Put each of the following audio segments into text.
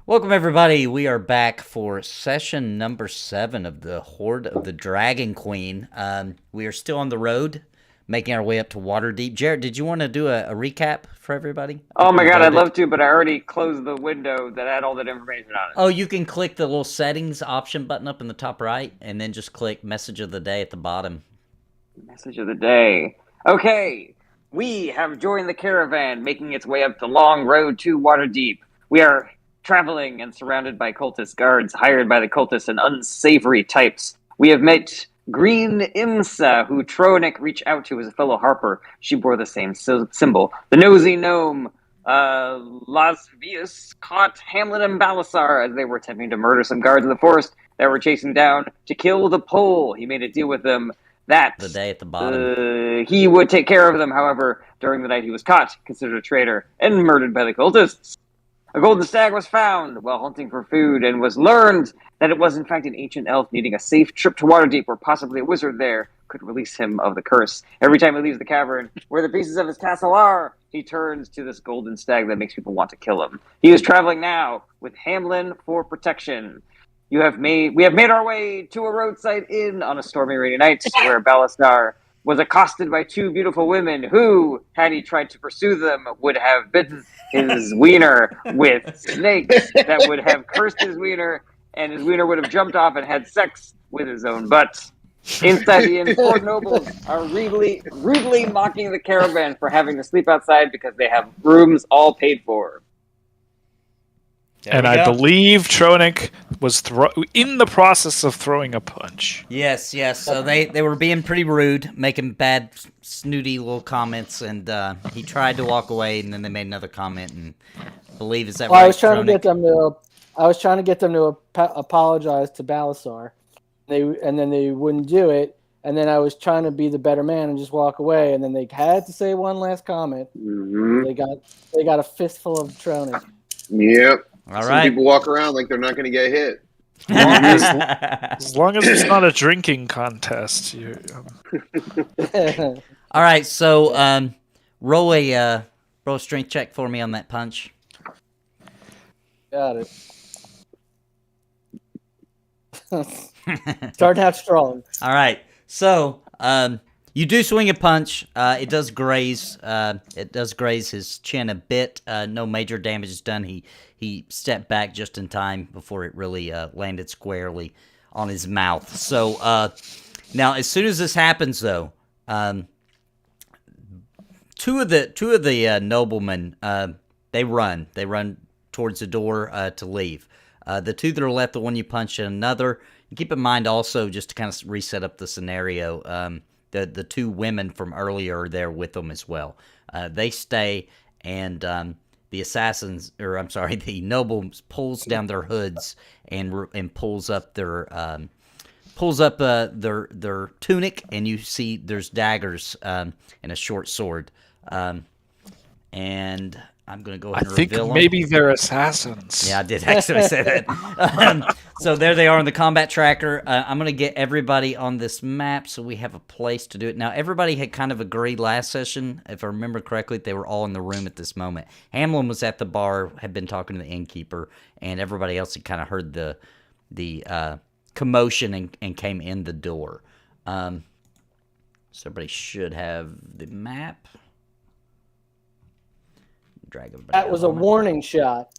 Welcome, everybody. We are back for session number 7 of the Hoard of the Dragon Queen. We are still on the road, making our way up to Waterdeep. Jared, did you want to do a recap for everybody? Oh my god, I'd love to, but I already closed the window that had all that information on it. Oh, you can click the little settings option button up in the top right, and then just click Message of the Day at the bottom. Message of the day. Okay, we have joined the caravan, making its way up the long road to Waterdeep. We are traveling and surrounded by cultist guards hired by the cultists and unsavory types. We have met Green Imsa, who Tronic reached out to as a fellow harper. She bore the same symbol. The nosy gnome, Lasvius, caught Hamlet and Balasar as they were attempting to murder some guards in the forest that were chasing down to kill the pole. He made a deal with them that The day at the bottom. he would take care of them. However, during the night he was caught, considered a traitor, and murdered by the cultists. A golden stag was found while hunting for food, and was learned that it was in fact an ancient elf needing a safe trip to Waterdeep, where possibly a wizard there could release him of the curse. Every time he leaves the cavern, where the pieces of his castle are, he turns to this golden stag that makes people want to kill him. He is traveling now with Hamlin for protection. We have made our way to a roadside inn on a stormy rainy night, where Balasar was accosted by two beautiful women who, had he tried to pursue them, would have bitten his wiener with snakes that would have cursed his wiener, and his wiener would have jumped off and had sex with his own butt. Inside the inn, 4 nobles are rudely mocking the caravan for having to sleep outside because they have rooms all paid for. And I believe Tronic was in the process of throwing a punch. Yes. So they were being pretty rude, making bad, snooty little comments, and he tried to walk away, and then they made another comment. And I believe is that right? I was trying to get them to apologize to Balasar. And then they wouldn't do it. And then I was trying to be the better man and just walk away. And then they had to say one last comment. Mm-hmm. They got a fistful of Tronic. Yep. All Some right. people walk around like they're not going to get hit. As long as it's not a drinking contest. All right, so roll a strength check for me on that punch. Got it. Starting out strong. All right, so you do swing a punch. It does graze. His chin a bit. No major damage is done. He stepped back just in time before it really landed squarely on his mouth. So now, as soon as this happens, though, two of the noblemen they run towards the door to leave. The two that are left, the one you punch and another. And keep in mind also, just to kind of reset up the scenario, the two women from earlier are there with them as well. They stay, and the nobles pulls down their hoods and pulls up their tunic, and you see there's daggers and a short sword. And I'm going to go ahead and reveal them. Maybe they're assassins. Yeah, I did actually say that. So there they are on the combat tracker. I'm going to get everybody on this map so we have a place to do it. Now, everybody had kind of agreed last session, if I remember correctly, they were all in the room at this moment. Hamlin was at the bar, had been talking to the innkeeper, and everybody else had kind of heard the commotion and came in the door. So everybody should have the map. Drag everybody That was a warning shot.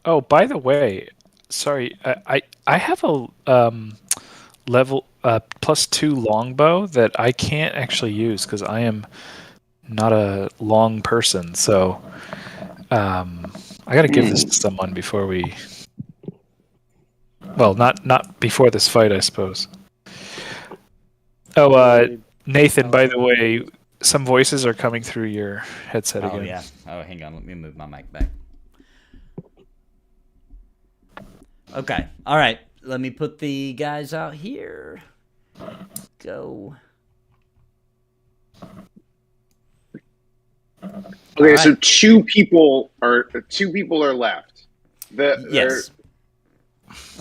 Oh, by the way, sorry, I have a level +2 longbow that I can't actually use because I am not a long person. So I got to give this to someone before we. Well, not before this fight, I suppose. Oh, Nathan, by the way, some voices are coming through your headset again. Oh, yeah. Oh, hang on. Let me move my mic back. Okay. All right. Let me put the guys out here. Go. Okay, All so right. two people are left. Yes.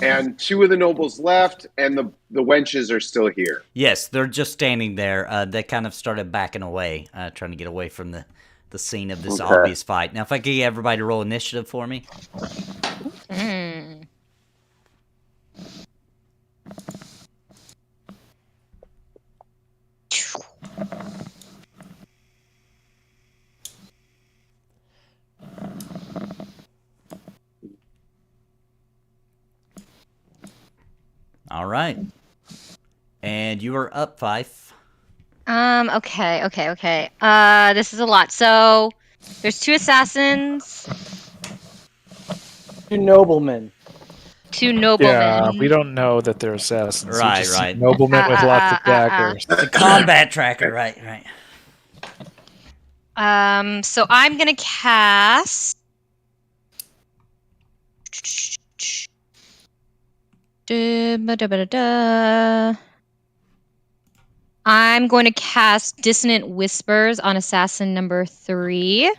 And 2 of the nobles left, and the wenches are still here. Yes, they're just standing there. They kind of started backing away, trying to get away from the the scene of this Okay. obvious fight. Now, if I could get everybody to roll initiative for me. Mm. All right. And you are up, Fife. Okay. This is a lot. So there's 2 assassins, 2 noblemen. 2 noblemen. Yeah, we don't know that they're assassins. Right, We just right. see noblemen with lots of daggers. It's a combat tracker, right, right. So I'm gonna cast. I'm going to cast Dissonant Whispers on assassin number 3.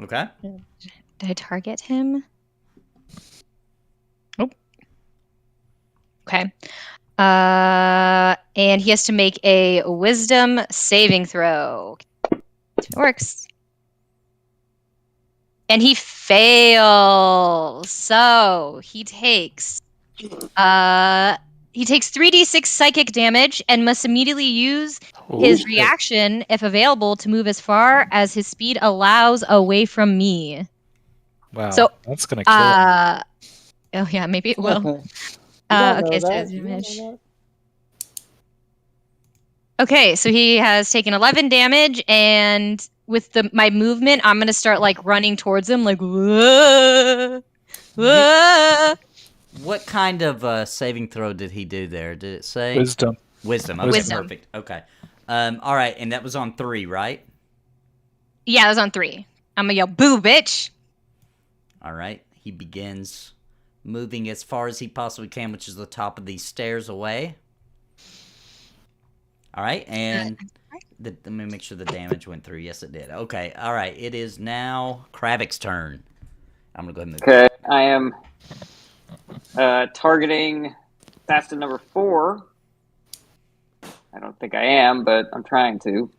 Okay. Did I target him? Nope. Okay. And he has to make a Wisdom saving throw. It works. And he fails. So he takes 3d6 psychic damage and must immediately use his reaction, if available, to move as far as his speed allows away from me. Wow, So, that's gonna kill him. Oh yeah, maybe it will. You don't know Okay, so that. You don't damage. know that. Okay, so he has taken 11 damage, and with my movement, I'm gonna start like running towards him, like whoa, whoa. What kind of saving throw did he do there? Did it say? Wisdom. Wisdom. Okay, Wisdom. perfect. Okay. All right, and that was on 3, right? Yeah, it was on 3. I'm gonna yell, "Boo, bitch!" All right. He begins moving as far as he possibly can, which is the top of these stairs away. All right, and let me make sure the damage went through. Yes, it did. Okay, all right. It is now Kravik's turn. I'm going to go ahead and move. Okay, I am targeting assassin number 4. I don't think I am, but I'm trying to.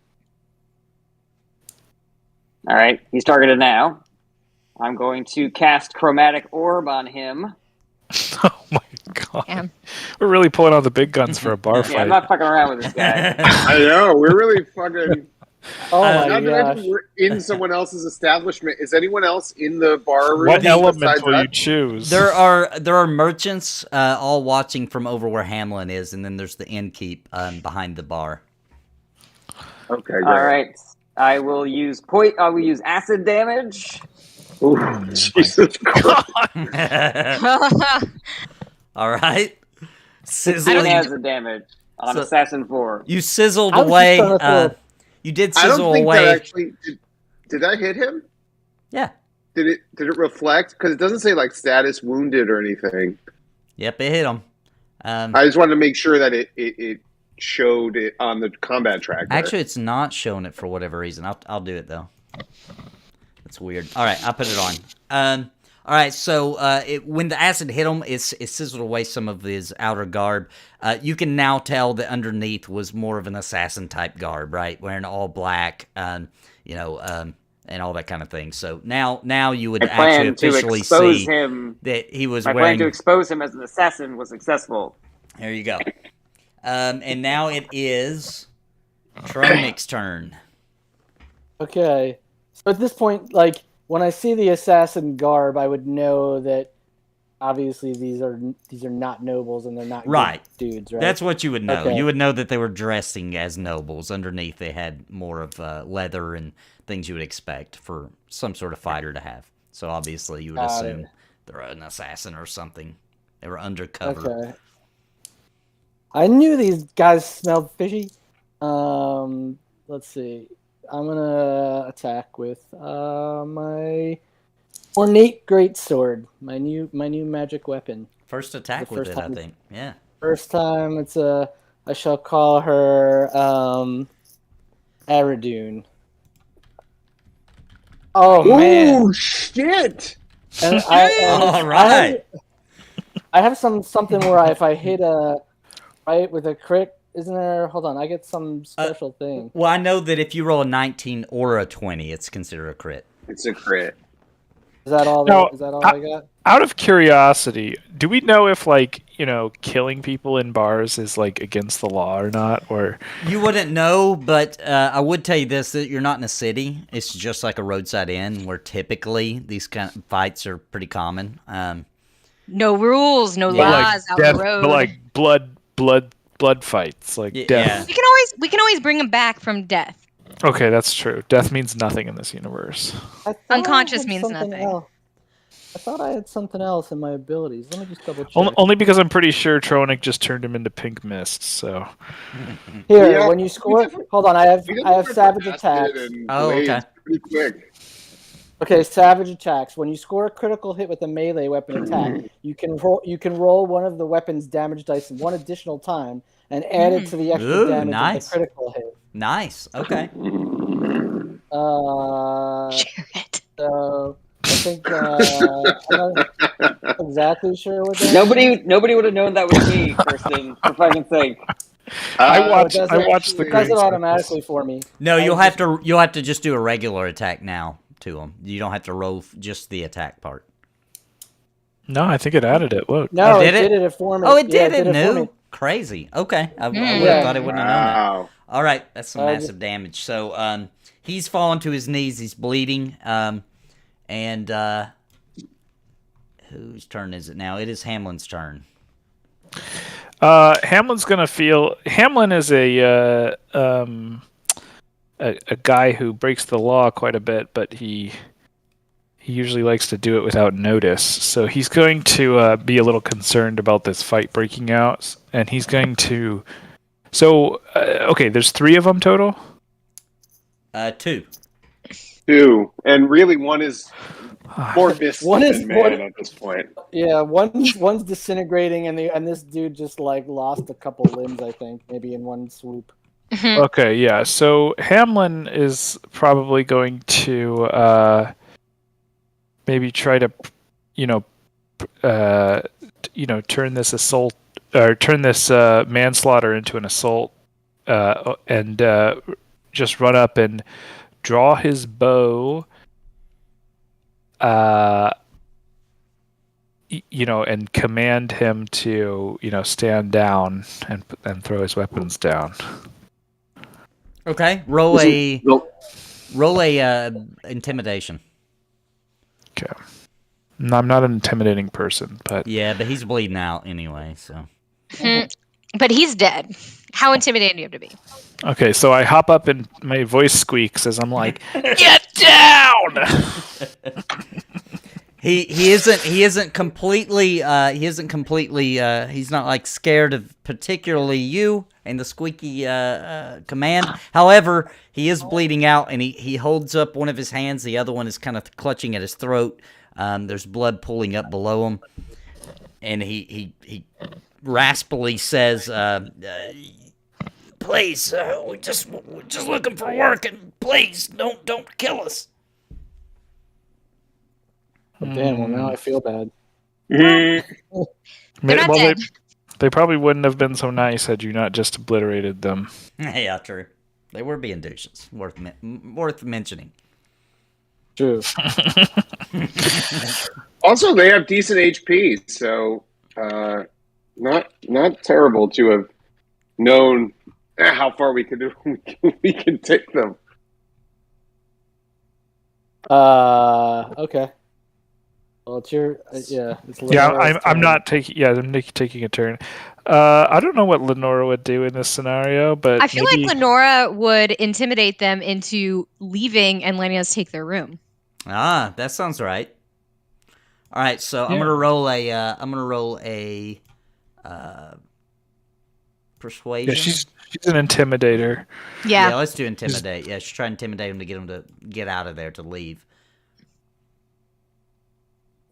All right, he's targeted now. I'm going to cast Chromatic Orb on him. Oh my god. Damn. We're really pulling out the big guns for a bar Yeah, fight. I'm not fucking around with this guy. I know. We're really fucking. Oh my Not to gosh. mention we're in someone else's establishment. Is anyone else in the bar room? What element besides will us? you choose? There are merchants all watching from over where Hamlin is, and then there's the innkeep behind the bar. Okay, great. All right, I will use acid damage. Ooh, Jesus Christ. All right. Six Sizzling. acid damage on So- assassin 4. You sizzled I was just away. trying to throw- You did I sizzle don't think away. that actually did I hit him? Yeah. Did it reflect? Because it doesn't say like status wounded or anything. Yep, it hit him. I just wanted to make sure that it showed it on the combat tracker. Actually, it's not showing it for whatever reason. I'll do it though. That's weird. All right, I'll put it on. All right, so when the acid hit him, it sizzled away some of his outer garb. You can now tell that underneath was more of an assassin type garb, right? Wearing all black, and all that kind of thing. So now you would My actually plan to officially expose see him. that he was My wearing. plan to expose him as an assassin was successful. There you go. And now it is Tronic's turn. Okay. So at this point, like, when I see the assassin garb, I would know that obviously these are not nobles and they're not good Right. dudes, right? That's what you would know. Okay. You would know that they were dressing as nobles. Underneath, they had more of leather and things you would expect for some sort of fighter to have. So obviously, you would Got assume it. they're an assassin or something. They were undercover. Okay. I knew these guys smelled fishy. Let's see. I'm gonna attack with my ornate greatsword, my new magic weapon. First attack The with first it, I time- think. Yeah. First time, I shall call her Aradune. Oh man! Oh shit! And All right. I have something where if I hit a right with a crit, Isn't there? Hold on, I get some special thing. Well, I know that if you roll a 19 or a 20, it's considered a crit. It's a crit. Is that all? No, Is that all I got? Out of curiosity, do we know if killing people in bars is against the law or not? Or You wouldn't know, but I would tell you this: that you're not in a city. It's just like a roadside inn, where typically these kind of fights are pretty common. No rules, no Yeah. laws out the road. But blood fights, Yeah. death. We can always bring him back from death. Okay, that's true. Death means nothing in this universe. I thought I Unconscious had means something nothing. else. I thought I had something else in my abilities. Let me just double check. Only because I'm pretty sure Tronic just turned him into pink mist. So Here, Yeah. when you score, hold on. I have savage attacks. Oh, okay. Pretty quick. Okay, savage attacks. When you score a critical hit with a melee weapon attack, you can roll one of the weapon's damage dice one additional time and add it to the extra Ooh, damage nice. of the critical hit. Nice. Okay. Share it. So I think I'm not exactly sure what that Nobody would have known that was me, Kirsten. For fucking sake. I Oh, watched it the does it Great automatically for me. No, I you'll was have to just do a regular attack now to him. You don't have to roll just the attack part. No, I think it added it. Whoa. No, Oh, it did it? did it for me. Oh, it Yeah, did it. for No, me. crazy. Okay, I would Yeah. have thought it wouldn't have known that. Wow. All right, that's some I massive damage. So, he's fallen to his knees. He's bleeding. And whose turn is it now? It is Hamlin's turn. Hamlin's gonna feel. Hamlin is a guy who breaks the law quite a bit, but he usually likes to do it without notice. So he's going to be a little concerned about this fight breaking out, and he's going to. So okay, there's 3 of them total. 2. 2, and really one is more missed One is than more- man at this point. Yeah, one's disintegrating, and this dude just lost a couple limbs. I think maybe in one swoop. Okay, yeah. So Hamlin is probably going to maybe try to, turn this assault or turn this manslaughter into an assault, and just run up and draw his bow. And command him to, stand down and throw his weapons down. Okay, roll a intimidation. Okay. No, I'm not an intimidating person, but Yeah, but he's bleeding out anyway. So But he's dead. How intimidating do you have to be? okay. So I hop up and my voice squeaks as I'm like, "Get down!" he isn't completely he's not like scared of particularly you and the squeaky command. However, he is bleeding out, and he holds up one of his hands. The other one is kind of clutching at his throat. There's blood pooling up below him, and he raspily says, "Please, we're just looking for work, and please don't kill us." But damn, well now I feel bad. They're not Well, dead. they probably wouldn't have been so nice had you not just obliterated them. Yeah, true. They were being douches. Worth mentioning. True. Also, they have decent HP, so not terrible to have known how far we could take them. Okay. Well, it's your It's Yeah, Lenora's I'm turn. not taking. Yeah, I'm taking a turn. I don't know what Lenora would do in this scenario, but I feel maybe... like Lenora would intimidate them into leaving and letting us take their room. Ah, that sounds right. All right, so I'm Yeah. gonna roll a persuasion. Yeah, she's an intimidator. Yeah, Yeah. let's do intimidate. Yeah, she's trying to intimidate him to get him to get out of there, to leave.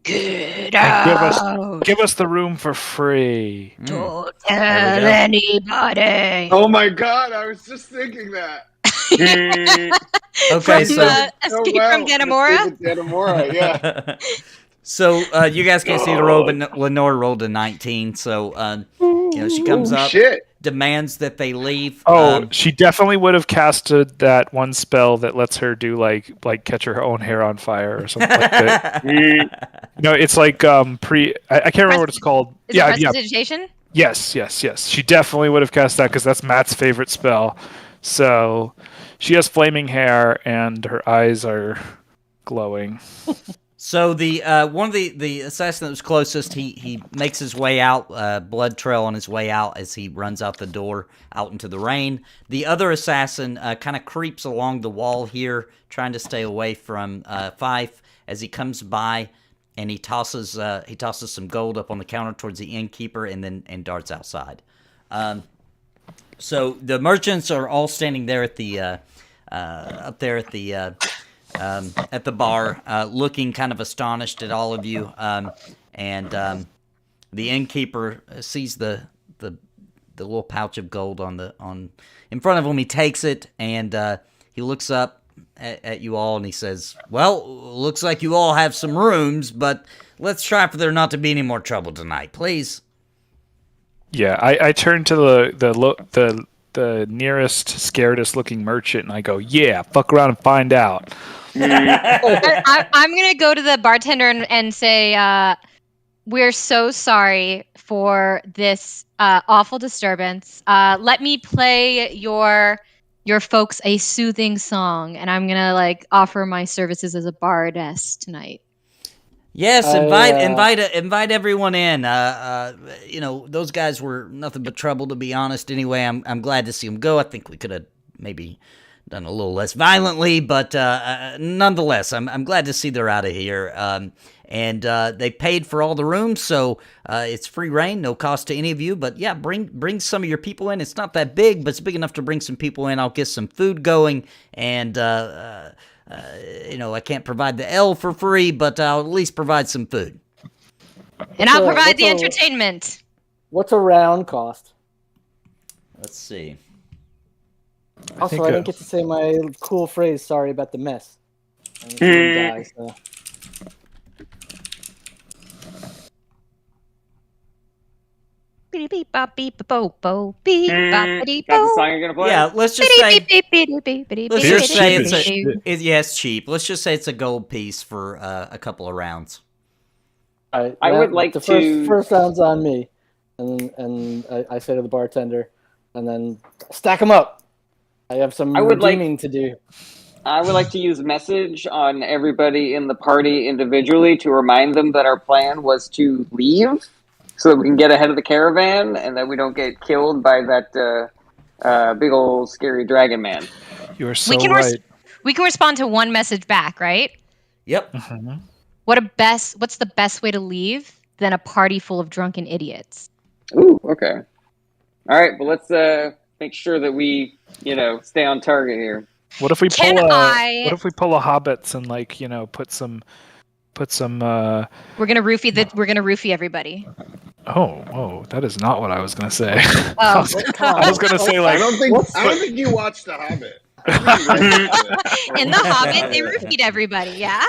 Get And give us the room for free. Don't There tell we go. anybody. Oh my god, I was just thinking that. Okay, From so Escape from Dannemora? Dannemora, yeah. so you guys can't see the roll, but Lenore rolled a 19. So she comes up, shit. demands that they leave. She definitely would have casted that one spell that lets her do like catch her own hair on fire or something like that. No, it's like I can't remember what it's called. Is it prestidigitation? Yes. She definitely would have cast that because that's Matt's favorite spell. So she has flaming hair and her eyes are glowing. So the one of the assassin that was closest, he makes his way out, blood trail on his way out as he runs out the door out into the rain. The other assassin kind of creeps along the wall here, trying to stay away from Fife as he comes by, and he tosses some gold up on the counter towards the innkeeper, and darts outside. So the merchants are all standing there at the up there at the bar, looking kind of astonished at all of you. And the innkeeper sees the little pouch of gold in front of him. He takes it and he looks up at you all and he says, "Well, looks like you all have some rooms, but let's try for there not to be any more trouble tonight, please." Yeah, I turn to the nearest, scaredest looking merchant and I go, "Yeah, fuck around and find out." I'm gonna go to the bartender and say, "We're so sorry for this awful disturbance. Let me play your folks a soothing song, and I'm gonna offer my services as a bardess tonight." Yes, invite everyone in. Those guys were nothing but trouble, to be honest. Anyway, I'm glad to see them go. I think we could have maybe done a little less violently, but nonetheless, I'm glad to see they're out of here. And they paid for all the rooms, so it's free reign, no cost to any of you. But yeah, bring some of your people in. It's not that big, but it's big enough to bring some people in. I'll get some food going, and I can't provide the ale for free, but I'll at least provide some food. And I'll provide the entertainment. What's a round cost? Let's see. Also, I didn't get to say my cool phrase, "Sorry about the mess." Die, so. That's the song you're gonna play? Yeah, let's just say it's cheap. Let's just say it's a gold piece for a couple of rounds. I would like the first round's on me, and I say to the bartender, and then stack them up. I have some redeeming to do. I would like to use message on everybody in the party individually to remind them that our plan was to leave so that we can get ahead of the caravan and that we don't get killed by that big old scary dragon man. You are so right. We can respond to one message back, right? Yep. Mm-hmm. What's the best way to leave than a party full of drunken idiots? Ooh, okay. All right, but let's make sure that we, stay on target here. What if we pull a hobbits and put some We're gonna roofie everybody. Oh, that is not what I was gonna say. Oh. I was gonna say I don't think you watched The Hobbit. In The Hobbit, they roofied everybody. Yeah.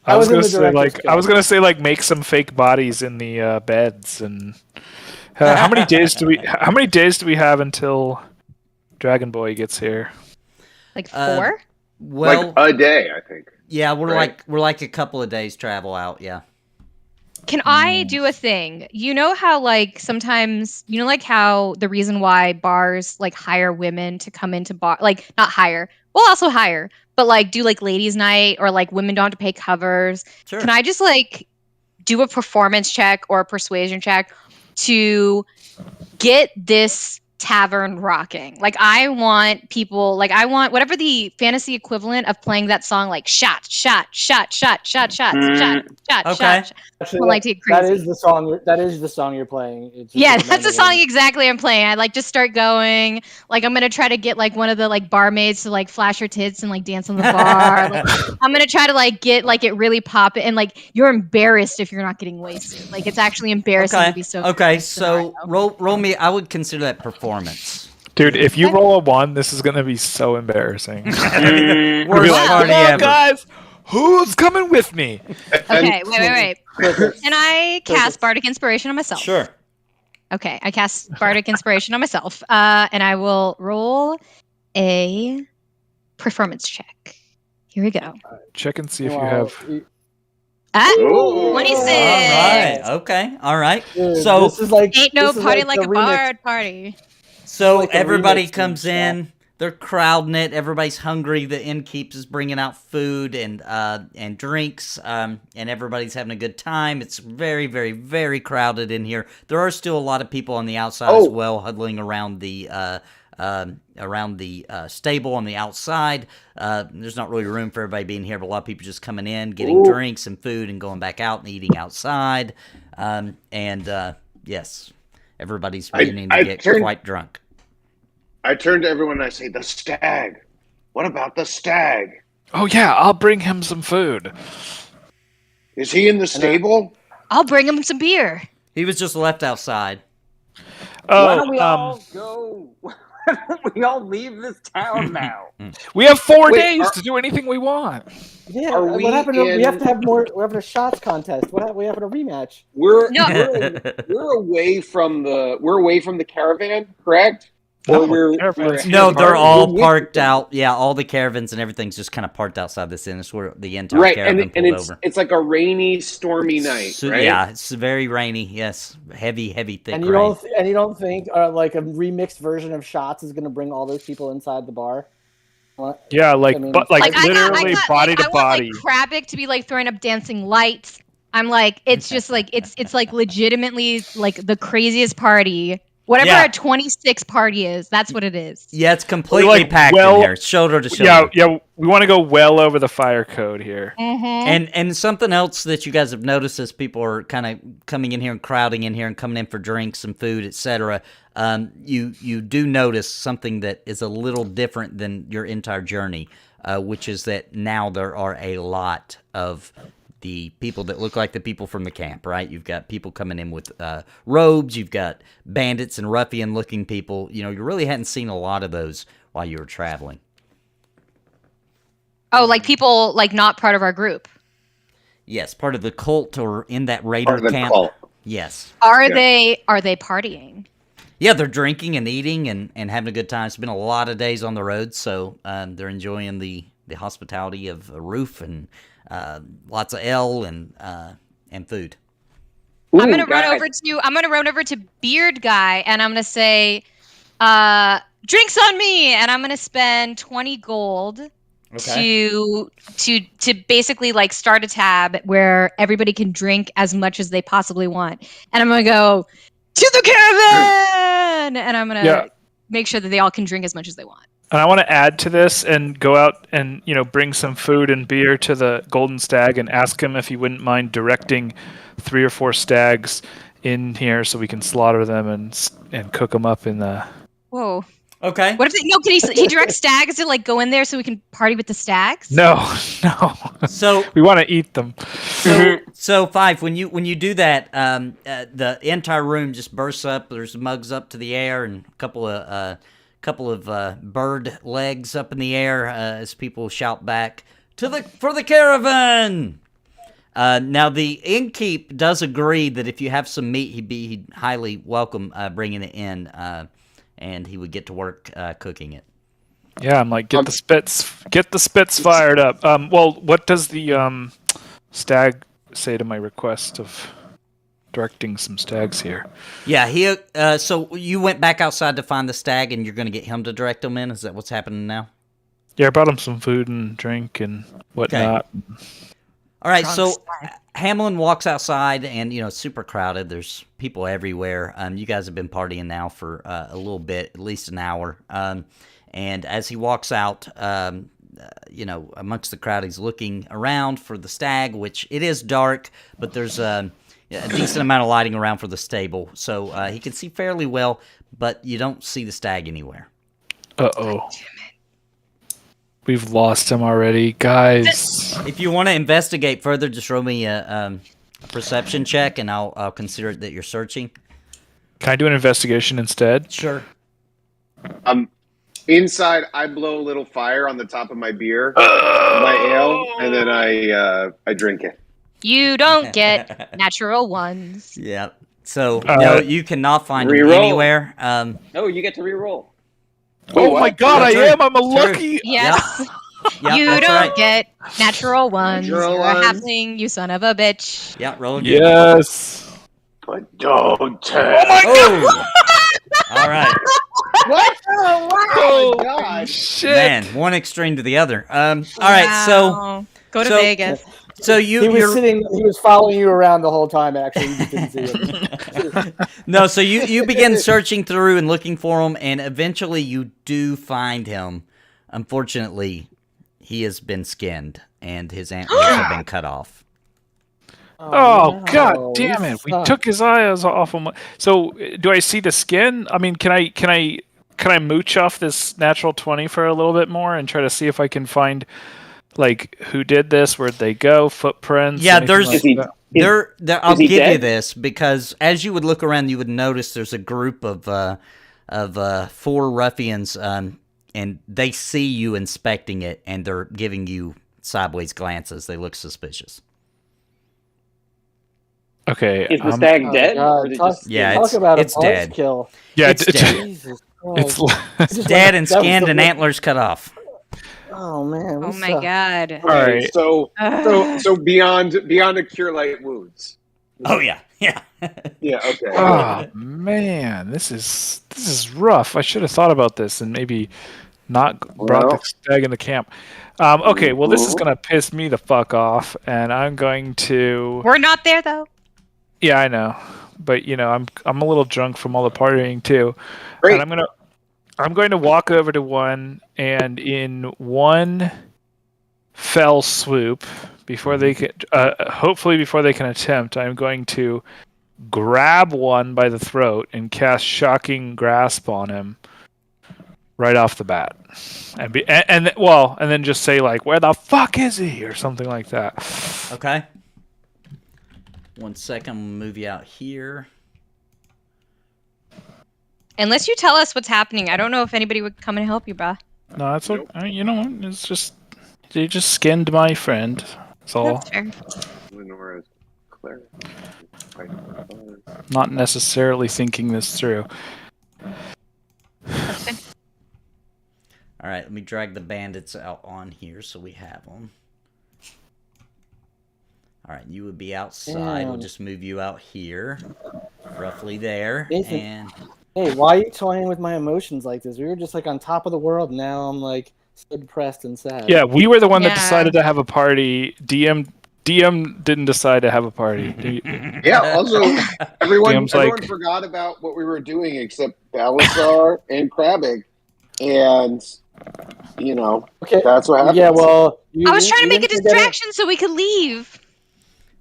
I was gonna say make some fake bodies in the beds and. How many days do we have until Dragon Boy gets here? Like 4? Well, a day, I think. Yeah, we're like a couple of days travel out. Yeah. Can I do a thing? You know how sometimes how the reason why bars hire women to come into bar not hire, well also hire, but do ladies' night or women don't have to pay covers. Sure. Can I just do a performance check or a persuasion check to get this tavern rocking? I want people, I want whatever the fantasy equivalent of playing that song, shot, shot, shot, shot, shot, shot, shot, shot, okay. shot. Actually, that is the song. That is the song you're playing. Yeah, that's the song exactly I'm playing. I just start going. I'm gonna try to get one of the barmaids to flash her tits and dance on the bar. I'm gonna try to get it really pop it, and you're embarrassed if you're not getting wasted. It's actually embarrassing to be so. Okay, so roll me. I would consider that performance. Dude, if you roll a 1, this is gonna be so embarrassing. We're come on, guys. Who's coming with me? Okay, wait. Can I cast Bardic Inspiration on myself? Sure. Okay, I cast Bardic Inspiration on myself, and I will roll a performance check. Here we go. Check and see if you Well, have. Ooh. 26. All right. Okay. All right. dude, So this is like Ain't no this is party like like the a remix. bard party. So like a everybody remix comes thing, in. They're crowding it. Everybody's hungry. The innkeep is bringing out food and drinks, and everybody's having a good time. It's very, very, very crowded in here. There are still a lot of people on the outside as well, huddling around the stable on the outside. There's not really room for everybody being here, but a lot of people just coming in, getting drinks and food, and going back out and eating outside. Yes, everybody's beginning to get quite drunk. I turn to everyone and I say, the stag. What about the stag? Oh yeah, I'll bring him some food. Is he in the stable? I'll bring him some beer. He was just left outside. Why don't we Oh, all go? Why don't we all leave this town now? we have 4 Wait, days to do anything we want. Yeah, Are what we happened? We have in- to have more. We're having a shots contest. We having a rematch. We're No. we're away from the caravan, correct? No, Or we're caravans. No, they're We're all with parked them. out. Yeah, all the caravans and everything's just kind of parked outside this inn. It's where the entire right, caravan and pulled it's over. it's like a rainy, stormy night, So, right? yeah, it's very rainy. Yes, heavy, thick And you rain. don't think like a remixed version of shots is going to bring all those people inside the bar? What? Yeah, like I mean, but like I literally got, body like, to I body. want like Kravik to be like throwing up dancing lights. I'm like, it's just like it's like legitimately like the craziest party. Whatever Yeah. a 26 party is, that's what it is. Yeah, it's completely like, packed in here, shoulder to shoulder. Yeah, we want to go well over the fire code here. Mm-hmm. And something else that you guys have noticed as people are kind of coming in here and crowding in here and coming in for drinks and food, etc. You do notice something that is a little different than your entire journey, which is that now there are a lot of the people that look like the people from the camp, right? You've got people coming in with robes. You've got bandits and ruffian-looking people. You know, you really hadn't seen a lot of those while you were traveling. Oh, like people like not part of our group. Yes, part of the cult or in that raider Part of the camp. cult. Yes. Are Yeah. they partying? Yeah, they're drinking and eating and having a good time. It's been a lot of days on the road, so they're enjoying the hospitality of a roof and lots of ale and food. I'm gonna guys. run over to Beard Guy and I'm gonna say, drinks on me, and I'm gonna spend 20 gold to basically like start a tab where everybody can drink as much as they possibly want. And I'm gonna go to the caravan and I'm gonna make sure that they all can drink as much as they want. And I want to add to this and go out and bring some food and beer to the Golden Stag and ask him if he wouldn't mind directing 3 or 4 stags in here so we can slaughter them and cook them up in the. Whoa. Okay. What if can he direct stags to like go in there so we can party with the stags? No. So We want to eat them. So Five, when you do that, the entire room just bursts up. There's mugs up to the air and a couple of bird legs up in the air as people shout back for the caravan. Now the innkeep does agree that if you have some meat, he'd highly welcome bringing it in, and he would get to work cooking it. Yeah, I'm like, get the spits fired up. Well, what does the stag say to my request of directing some stags here? Yeah, so you went back outside to find the stag, and you're going to get him to direct them in? Is that what's happening now? Yeah, I brought him some food and drink and whatnot. All right, Drunk so stag. Hamlin walks outside, and it's super crowded. There's people everywhere. You guys have been partying now for a little bit, at least an hour. And as he walks out, amongst the crowd, he's looking around for the stag, which it is dark, but there's a decent amount of lighting around for the stable, so he can see fairly well, but you don't see the stag anywhere. Uh-oh. We've lost him already, guys. If you want to investigate further, just roll me a perception check, and I'll consider it that you're searching. Can I do an investigation instead? Sure. Inside, I blow a little fire on the top of my beer, my ale, and then I drink it. You don't get natural ones. Yeah. So no, you cannot find him Reroll. anywhere. No, you get to re-roll. Wait, Oh my what? god, I True. am! I'm a True. lucky. Yes. Yep, You that's don't right. get natural ones. Natural You're ones. a halfling, you son of a bitch. Yeah, roll again. Yes. But don't tell. Oh my Oh! All right. What? Oh, wow. Oh my God. shit! Man, one extreme to the other. All right, so Wow. Go to so- Vegas. He was following you around the whole time. Actually, you just didn't see him. no, so you begin searching through and looking for him, and eventually you do find him. Unfortunately, he has been skinned, and his antlers have been cut off. Oh no, god damn it! We suck. took his eyes off him. So do I see the skin? I mean, can I mooch off this natural 20 for a little bit more and try to see if I can find like who did this, where'd they go, footprints? Yeah, anything there's- like Is he- that? I'll is he give you dead? this because as you would look around, you would notice there's a group of 4 ruffians, and they see you inspecting it, and they're giving you sideways glances. They look suspicious. Okay. Is the stag dead? God, Or is it talk- just Yeah, Talk about it's a dead. buzzkill. Yeah, It's dead. Jesus It's Christ. It's dead and That was skinned the and worst. antlers cut off. Oh man. we Oh my suck. god. All right. Alright. So beyond a cure light wounds. Oh yeah, yeah. Yeah. Okay. Oh man, this is rough. I should have thought about this and maybe not brought Well. the stag into camp. Okay, well this is gonna piss me the fuck off, and I'm going to. We're not there though. Yeah, I know, but you know I'm a little drunk from all the partying too, Great. and I'm going to walk over to one, and in one fell swoop, before they can, hopefully before they can attempt, I'm going to grab one by the throat and cast Shocking Grasp on him right off the bat, and then just say like, "Where the fuck is he?" or something like that. Okay. 1 second, I'm gonna move you out here. Unless you tell us what's happening, I don't know if anybody would come and help you, bruh. No, that's okay. You know, it's just they just skinned my friend. That's all. That's fair. Lenora's cleric. Not necessarily thinking this through. That's good. All right, let me drag the bandits out on here so we have them. All right, you would be outside. We'll Damn. just move you out here, roughly there, Nathan. and Hey, why are you toying with my emotions like this? We were just like on top of the world. Now I'm like so depressed and sad. Yeah, we were the one that Yeah. decided to have a party. DM didn't decide to have a party. Yeah. Also, everyone Dam's like- forgot about what we were doing except Balasar and Krabbig, and you know Okay. that's what happened. Yeah. Well, I was trying to make a didn't forget distraction so we could leave.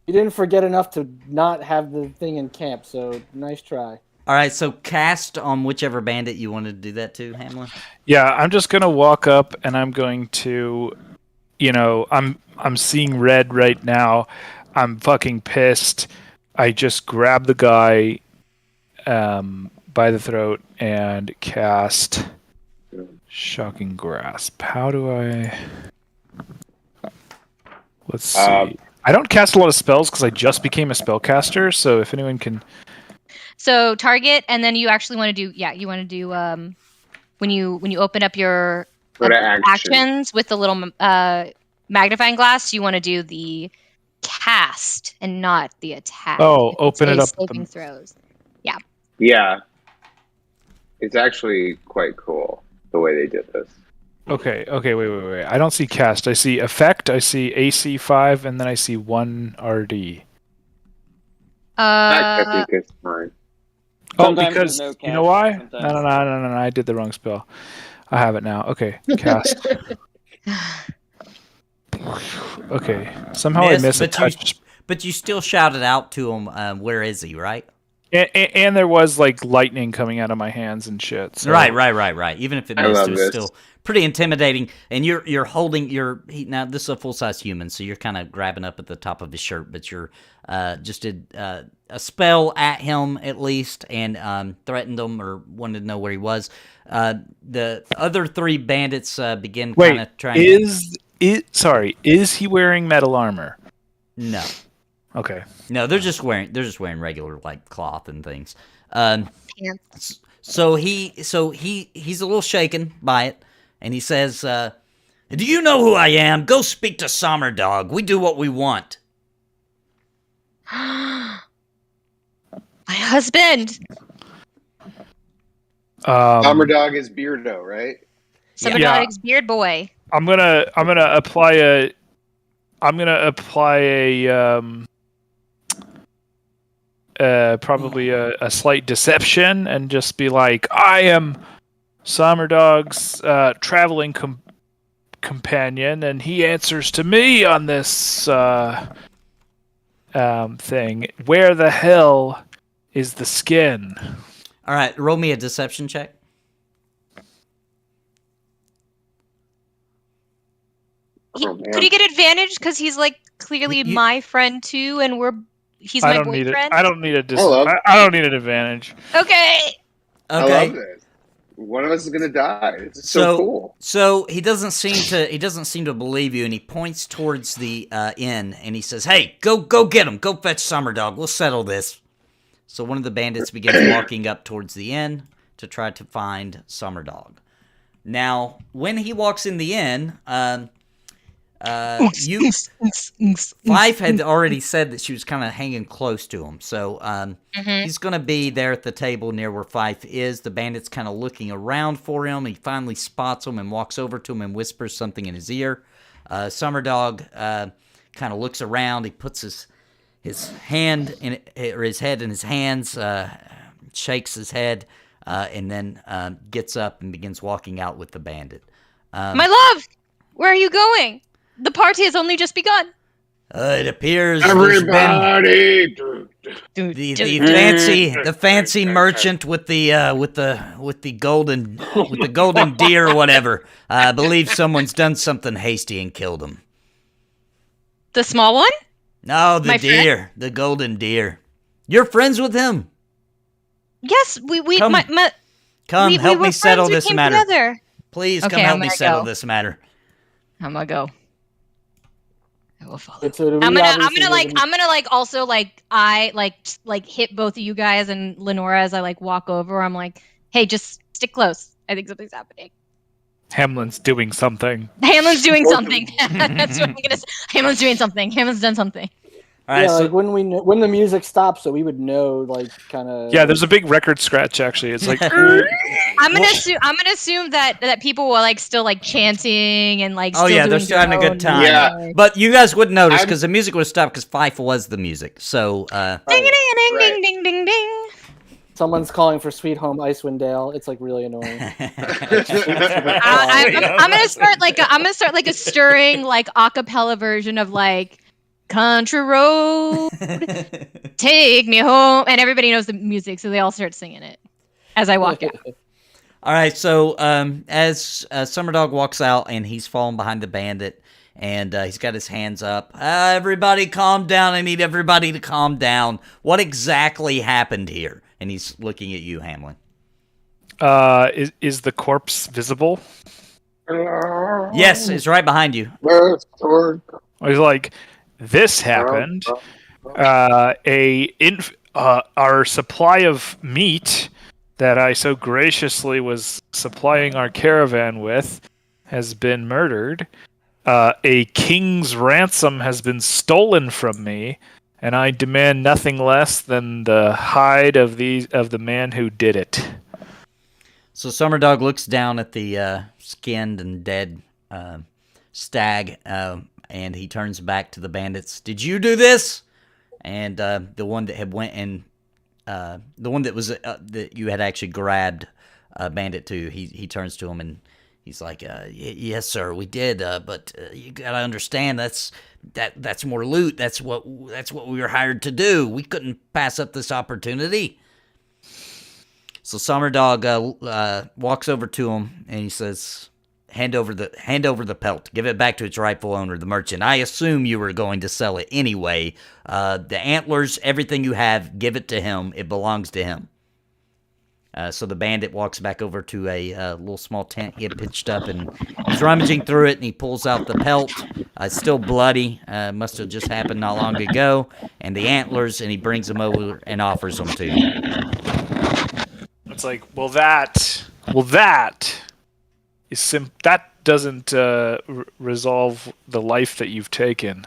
You didn't forget enough to not have the thing in camp. So nice try. all right. So cast on whichever bandit you wanted to do that to, Hamlin. Yeah, I'm just gonna walk up and I'm going to, you know, I'm seeing red right now. I'm fucking pissed. I just grab the guy by the throat and cast Shocking Grasp. How do I? Let's see. I don't cast a lot of spells because I just became a spellcaster. So if anyone can, So target, and then you actually want to do you want to do when you open up your Go to action. actions with the little magnifying glass, you want to do the cast and not the attack. Oh, It's open it a up Saving the- throws. Yeah, it's actually quite cool the way they did this. okay, wait. I don't see cast. I see effect. I see AC 5, and then I see 1 RD. I think it's fine. Oh, Sometimes because there's no you know cast, why? sometimes- No. I did the wrong spell. I have it now. Okay, cast. Okay, somehow I missed a touch. But you still shouted out to him. Where is he? Right. And there was like lightning coming out of my hands and shit. So. Right. Even if it I missed, love it was this. still pretty intimidating. And you're holding now. This is a full size human, so you're kind of grabbing up at the top of his shirt, but you're just did a spell at him at least, and threatened him or wanted to know where he was. The other 3 bandits begin kind Wait, of trying. is he wearing metal armor? No. Okay. No, they're just wearing regular like cloth and things. Pants. So he's a little shaken by it, and he says, "Do you know who I am? Go speak to Sommerdog. We do what we want." My husband. Summer Dog is Beardo, right? Summer Yeah. Dog's beard boy. I'm gonna apply a probably a slight deception and just be like, I am Sommerdog's traveling companion, and he answers to me on this thing. Where the hell is the skin? All right, roll me a deception check. Oh, man. Could he get advantage because he's like clearly You- my friend too, and he's I my don't need it. boyfriend? I don't need a Hello. I don't need an advantage. Okay. I love Okay. this. One of us is gonna die. It's so cool. So he doesn't seem to believe you, and he points towards the inn, and he says, "Hey, go get him. Go fetch Sommerdog. We'll settle this." So one of the bandits begins walking up towards the inn to try to find Sommerdog. Now, when he walks in the inn, Fife had already said that she was kind of hanging close to him, so he's going to be there at the table near where Fife is. The bandit's kind of looking around for him. He finally spots him and walks over to him and whispers something in his ear. Sommerdog kind of looks around. He puts his hand in or his head in his hands, shakes his head, and then gets up and begins walking out with the bandit. My love, where are you going? The party has only just begun. It appears there's been Everybody, the fancy merchant with the golden deer or whatever. I believe someone's done something hasty and killed him. The small one? No, the My friend? deer, the golden deer. You're friends with him. Yes, we Come, Come, we help were me settle friends, we this came matter. together. Please Okay, come help I'm me gonna settle go. this matter. I'm gonna go. I will follow. So do we I'm gonna obviously know the- also hit both of you guys and Lenora as I like walk over. I'm like, hey, just stick close. I think something's happening. Hamlin's doing something. Hamlin's doing something. That's what I'm gonna say. Hamlin's doing something. Hamlin's done something. All right, yeah, so like when the music stops, so we would know, like, kind of. Yeah, there's a big record scratch. Actually, it's like I'm gonna assume that people were like still like chanting and like. Oh, Still yeah, doing they're still having a good their own time. Yeah. music. but you guys wouldn't notice I'm- because the music would have stopped because Fife was the music. So Ding ding ding Right. ding ding ding. Someone's calling for Sweet Home Icewind It's like really annoying. I'm gonna start like a stirring like a cappella version of like country road take me home, and everybody knows the music, so they all start singing it as I walk out. All right, so as Sommerdog walks out and he's falling behind the bandit and he's got his hands up. Everybody calm down. I need everybody to calm down. What exactly happened here? And he's looking at you, Hamlin. is the corpse visible? Yes, it's right behind you. I was like, this happened. Our supply of meat that I so graciously was supplying our caravan with has been murdered. A king's ransom has been stolen from me, and I demand nothing less than the hide of the man who did it. So Sommerdog looks down at the skinned and dead stag, and he turns back to the bandits. Did you do this? And the one that had went and the one that was that you had actually grabbed bandit to, he turns to him and he's like, "Yes, sir, we did. But you gotta understand that's more loot. That's what we were hired to do. We couldn't pass up this opportunity." So Sommerdog walks over to him and he says, Hand over the pelt. Give it back to its rightful owner, the merchant. I assume you were going to sell it anyway. The antlers, everything you have, give it to him. It belongs to him." So the bandit walks back over to a little small tent he had pitched up, and he's rummaging through it, and he pulls out the pelt. It's still bloody. Must have just happened not long ago. And the antlers, and he brings them over and offers them to you. It's like, that doesn't resolve the life that you've taken.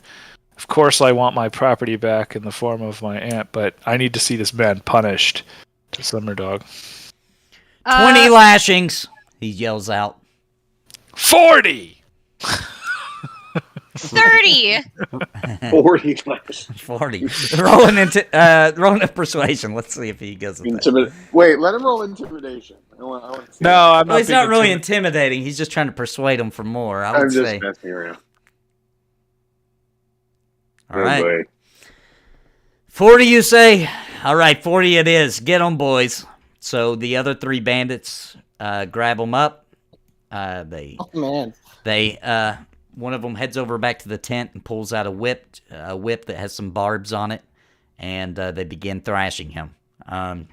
Of course, I want my property back in the form of my aunt, but I need to see this man punished. To Summer Dog. 20 lashings, he yells out. 40! 30. 40. 40. Rolling a persuasion. Let's see if he goes with that. Wait, let him roll intimidation. I want to see No, that. I'm not. Well, he's not really intimidating. He's just trying to persuade him for more, I would I'm just say. messing around. All right. Boy. 40, you say? All right, 40 it is. Get them, boys. So the other 3 bandits grab them up. Oh man! One of them heads over back to the tent and pulls out a whip that has some barbs on it, and they begin thrashing him. Can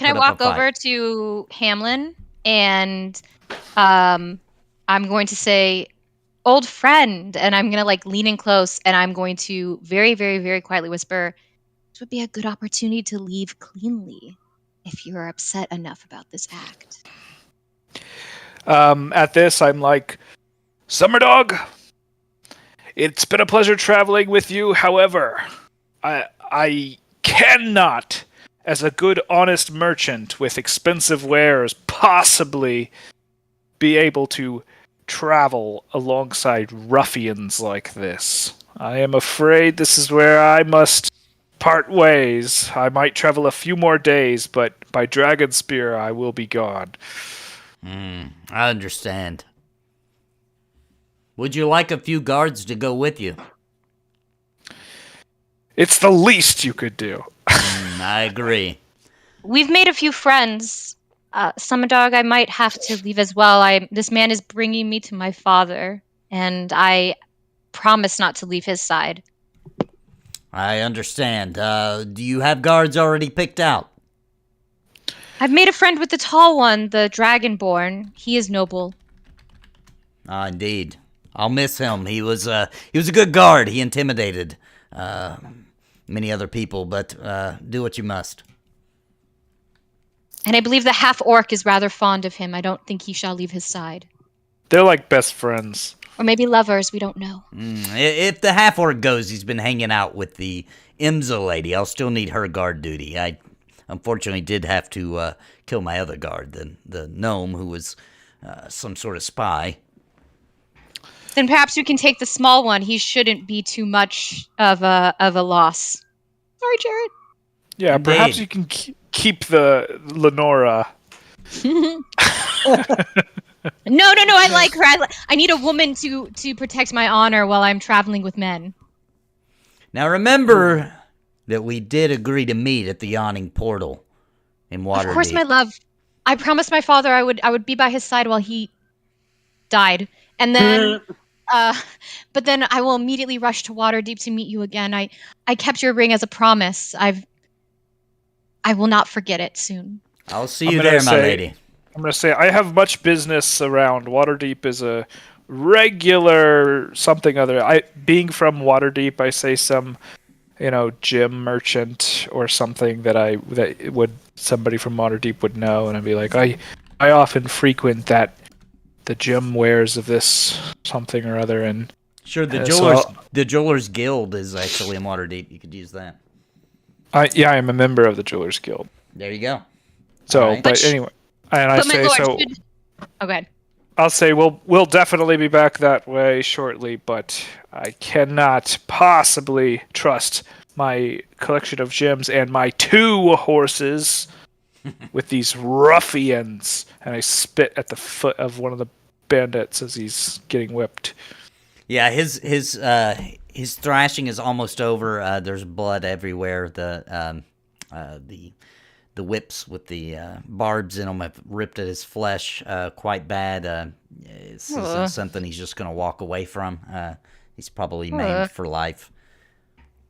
I walk over to Hamlin and I'm going to say, "Old friend," and I'm gonna lean in close, and I'm going to very, very, very quietly whisper, "This would be a good opportunity to leave cleanly if you are upset enough about this act." At this, I'm like, Summer Dog, it's been a pleasure traveling with you. However, I cannot, as a good, honest merchant with expensive wares, possibly be able to travel alongside ruffians like this. I am afraid this is where I must part ways. I might travel a few more days, but by Dragon Spear, I will be gone. I understand. Would you like a few guards to go with you? It's the least you could do. I agree. We've made a few friends. Summer Dog, I might have to leave as well. This man is bringing me to my father, and I promise not to leave his side. I understand. Do you have guards already picked out? I've made a friend with the tall one, the Dragonborn. He is noble. Indeed. I'll miss him. He was a good guard. He intimidated many other people, but do what you must. And I believe the half-orc is rather fond of him. I don't think he shall leave his side. They're like best friends. Or maybe lovers, we don't know. If the half-orc goes, he's been hanging out with the Imza lady. I'll still need her guard duty. I unfortunately did have to kill my other guard, the gnome, who was some sort of spy. Then perhaps we can take the small one. He shouldn't be too much of a loss. Sorry, Jared. Yeah, Indeed. Perhaps you can keep the Lenora. No, I like her. I need a woman to protect my honor while I'm traveling with men. Now remember that we did agree to meet at the Yawning Portal in Waterdeep. Of course, my love. I promised my father I would be by his side while he died. And then but then I will immediately rush to Waterdeep to meet you again. I kept your ring as a promise. I will not forget it soon. I'll see you there, my lady. I'm going to say, I have much business around. Waterdeep is a regular something other. Being from Waterdeep, I say some, gym merchant or something that somebody from Waterdeep would know, and I'd be like, I often frequent the gym wares of this something or other, and sure, the Jewelers Guild is actually in Waterdeep. You could use that. I am a member of the Jewelers Guild. There you go. So, right. but anyway, and I say so. Oh, go ahead. I'll say we'll definitely be back that way shortly, but I cannot possibly trust my collection of gems and my 2 horses with these ruffians. And I spit at the foot of one of the bandits as he's getting whipped. Yeah, his thrashing is almost over. There's blood everywhere. The whips with the barbs in them have ripped at his flesh quite bad. This isn't something he's just going to walk away from. He's probably maimed for life.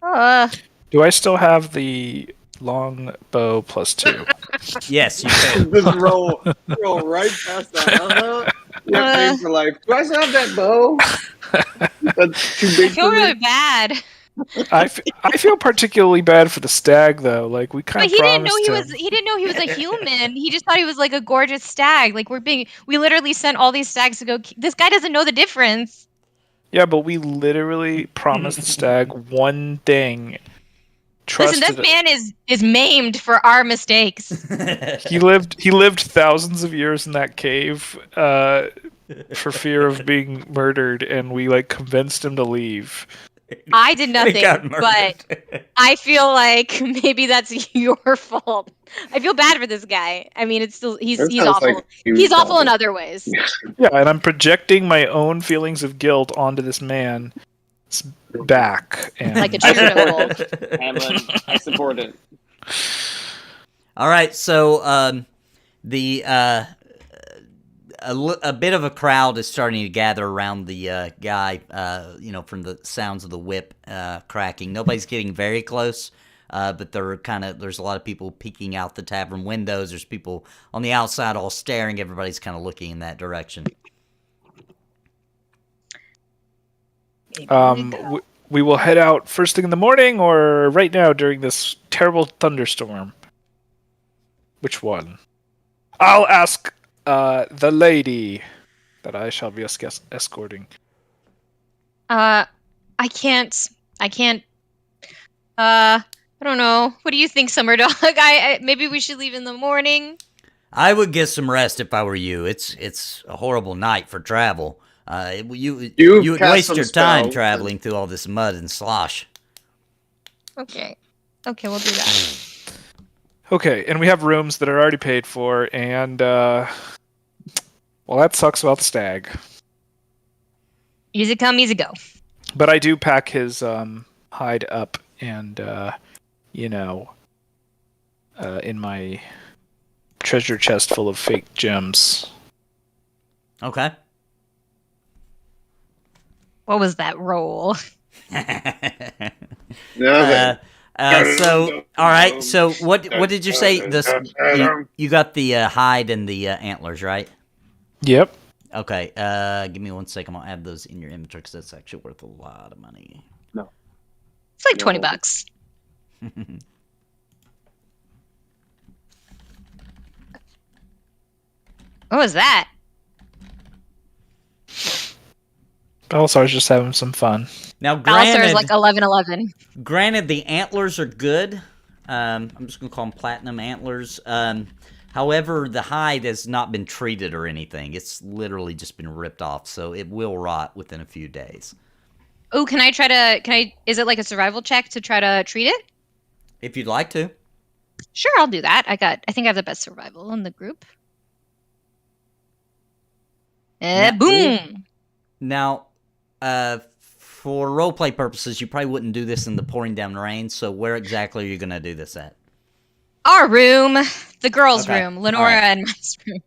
Do I still have the longbow +2. Yes, you can. Just roll right past that. Yeah, pain for life. Do I still have that bow? That's too I big feel for really me. bad. I feel particularly bad for the stag though. Like we kind But of he didn't know promised him. he didn't know he was a human. He just thought he was like a gorgeous stag. Like we literally sent all these stags to go. This guy doesn't know the difference. Yeah, but we literally promised Stag one thing. Listen, this Trusted man is maimed for our mistakes. He lived thousands of years in that cave for fear of being murdered, and we like convinced him to leave. I did He nothing, got but murdered. I feel like maybe that's your fault. I feel bad for this guy. I mean, it's still he's That he's sounds awful. like you, He's awful in Dalton. other ways. Yeah, and I'm projecting my own feelings of guilt onto this man's back. And Like a true noble. Hamlin, I support it. All right, so a bit of a crowd is starting to gather around the guy. From the sounds of the whip cracking. Nobody's getting very close, but there's a lot of people peeking out the tavern windows. There's people on the outside all staring. Everybody's kind of looking in that direction. we will head out first thing in the morning, or right now during this terrible thunderstorm. Which one? I'll ask the lady that I shall be escorting. I can't. I don't know. What do you think, Summer Dog? Maybe we should leave in the morning. I would get some rest if I were you. It's a horrible night for travel. You would cast waste some your time spells. traveling through all this mud and slosh. Okay, we'll do that. Okay, and we have rooms that are already paid for, and well, that sucks about the stag. Easy come, easy go. But I do pack his hide up, and in my treasure chest full of fake gems. Okay. What was that roll? Nothing. So all right. So what did you say? You got the hide and the antlers, right? Yep. Okay. Give me 1 second. I'll add those in your inventory because that's actually worth a lot of money. It's like $20. What was that? Belisar's just having some fun. Now, Balasar is like 11-11. Granted, the antlers are good. I'm just gonna call them platinum antlers. However, the hide has not been treated or anything. It's literally just been ripped off, so it will rot within a few days. Oh, is it like a survival check to try to treat it? If you'd like to. Sure, I'll do that. I think I have the best survival in the group. Boom! Now, for roleplay purposes, you probably wouldn't do this in the pouring down rain, so where exactly are you going to do this at? Our room. The girls' Okay. room. Lenora All right. and my room.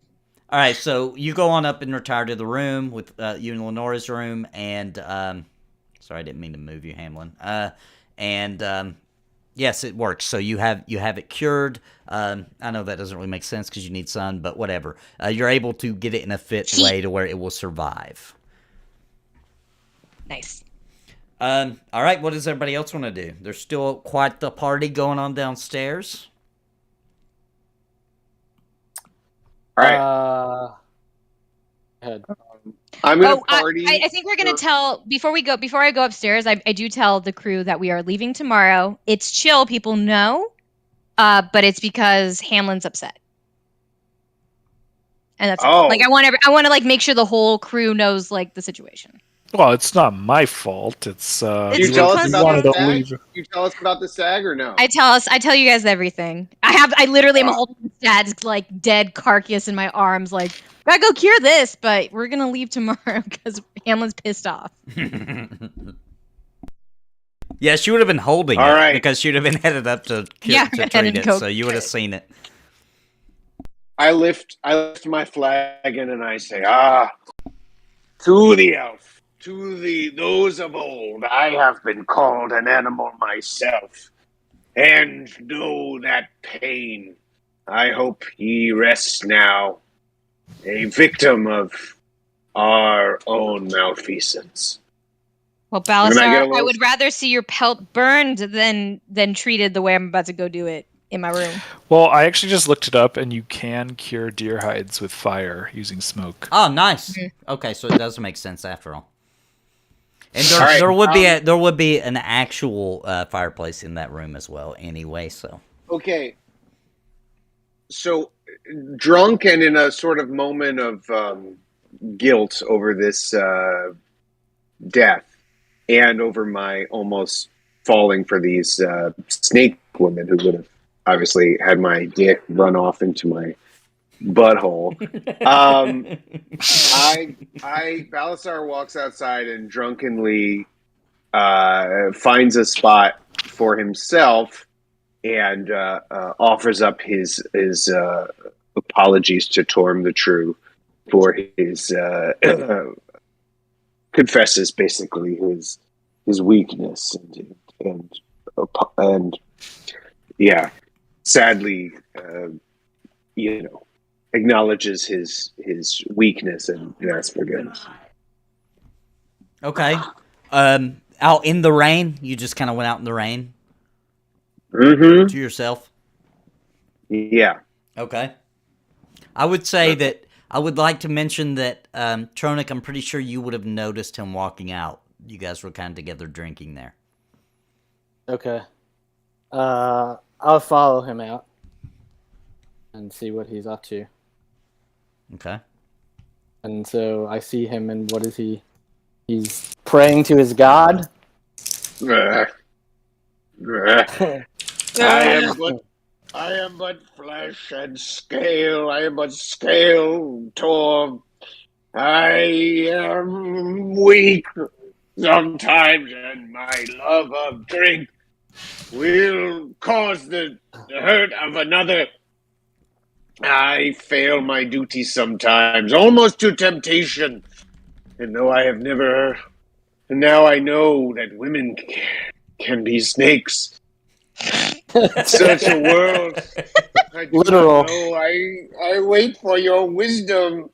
All right, so you go on up and retire to the room with you and Lenora's room, and sorry, I didn't mean to move you, Hamlin. Yes, it works. So you have it cured. I know that doesn't really make sense because you need sun, but whatever. You're able to get it in a fit way to where it will survive. Nice. All right, what does everybody else want to do? There's still quite the party going on downstairs. All right. Go ahead. I'm gonna party. I think we're gonna tell before I go upstairs. I do tell the crew that we are leaving tomorrow. It's chill, people know, but it's because Hamlin's upset, and that's like I want to like make sure the whole crew knows like the situation. Well, it's not my fault. It's you tell us about the leave. stag? You tell us about the stag or no? I tell you guys everything. I literally am holding the dad's like dead carcass in my arms, like gotta go cure this, but we're gonna leave tomorrow because Hamlin's pissed off. Yeah, she would have been holding All it right. because she'd have been headed up to treat it, so you would have seen it. I lift my flagon and I say, to the elf, to those of old, I have been called an animal myself. and know that pain. I hope he rests now, a victim of our own malfeasance. Well, Can I get Balasar, a I little- would rather see your pelt burned than treated the way I'm about to go do it in my room. Well, I actually just looked it up, and you can cure deer hides with fire using smoke. Oh, nice. Mhm. Okay, so it does make sense after all. And All right, there would be an actual fireplace in that room as well. Anyway, so Okay. So, drunk and in a sort of moment of guilt over this death and over my almost falling for these snake women who would have obviously had my dick run off into my butthole. Balasar walks outside and drunkenly finds a spot for himself and offers up his apologies to Torm the True for his confesses basically his weakness and yeah, sadly acknowledges his weakness and asks forgiveness. okay. Out in the rain, you just kind of went out in the rain Mm-hmm. to yourself. Yeah. Okay. I would say that I would like to mention that Tronic, I'm pretty sure you would have noticed him walking out. You guys were kind of together drinking there. Okay. I'll follow him out and see what he's up to. Okay. And so I see him, and what is he? He's praying to his god. I am but flesh and scale. I am but scale, Torm. I am weak sometimes, and my love of drink will cause the hurt of another. I fail my duty sometimes, almost to temptation. And though I have never, and now I know that women can be snakes. Such a world. I do Literal. not know. I wait for your wisdom,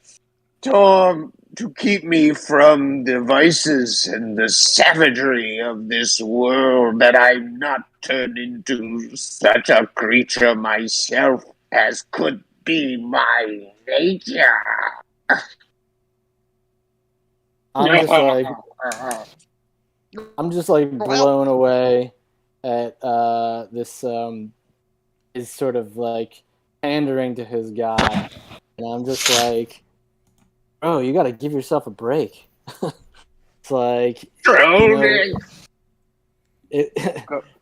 Tom, to keep me from the vices and the savagery of this world, that I'm not turned into such a creature myself as could be my nature. I'm just like blown away at this is sort of like pandering to his god, and I'm just like, bro, you got to give yourself a break. It's like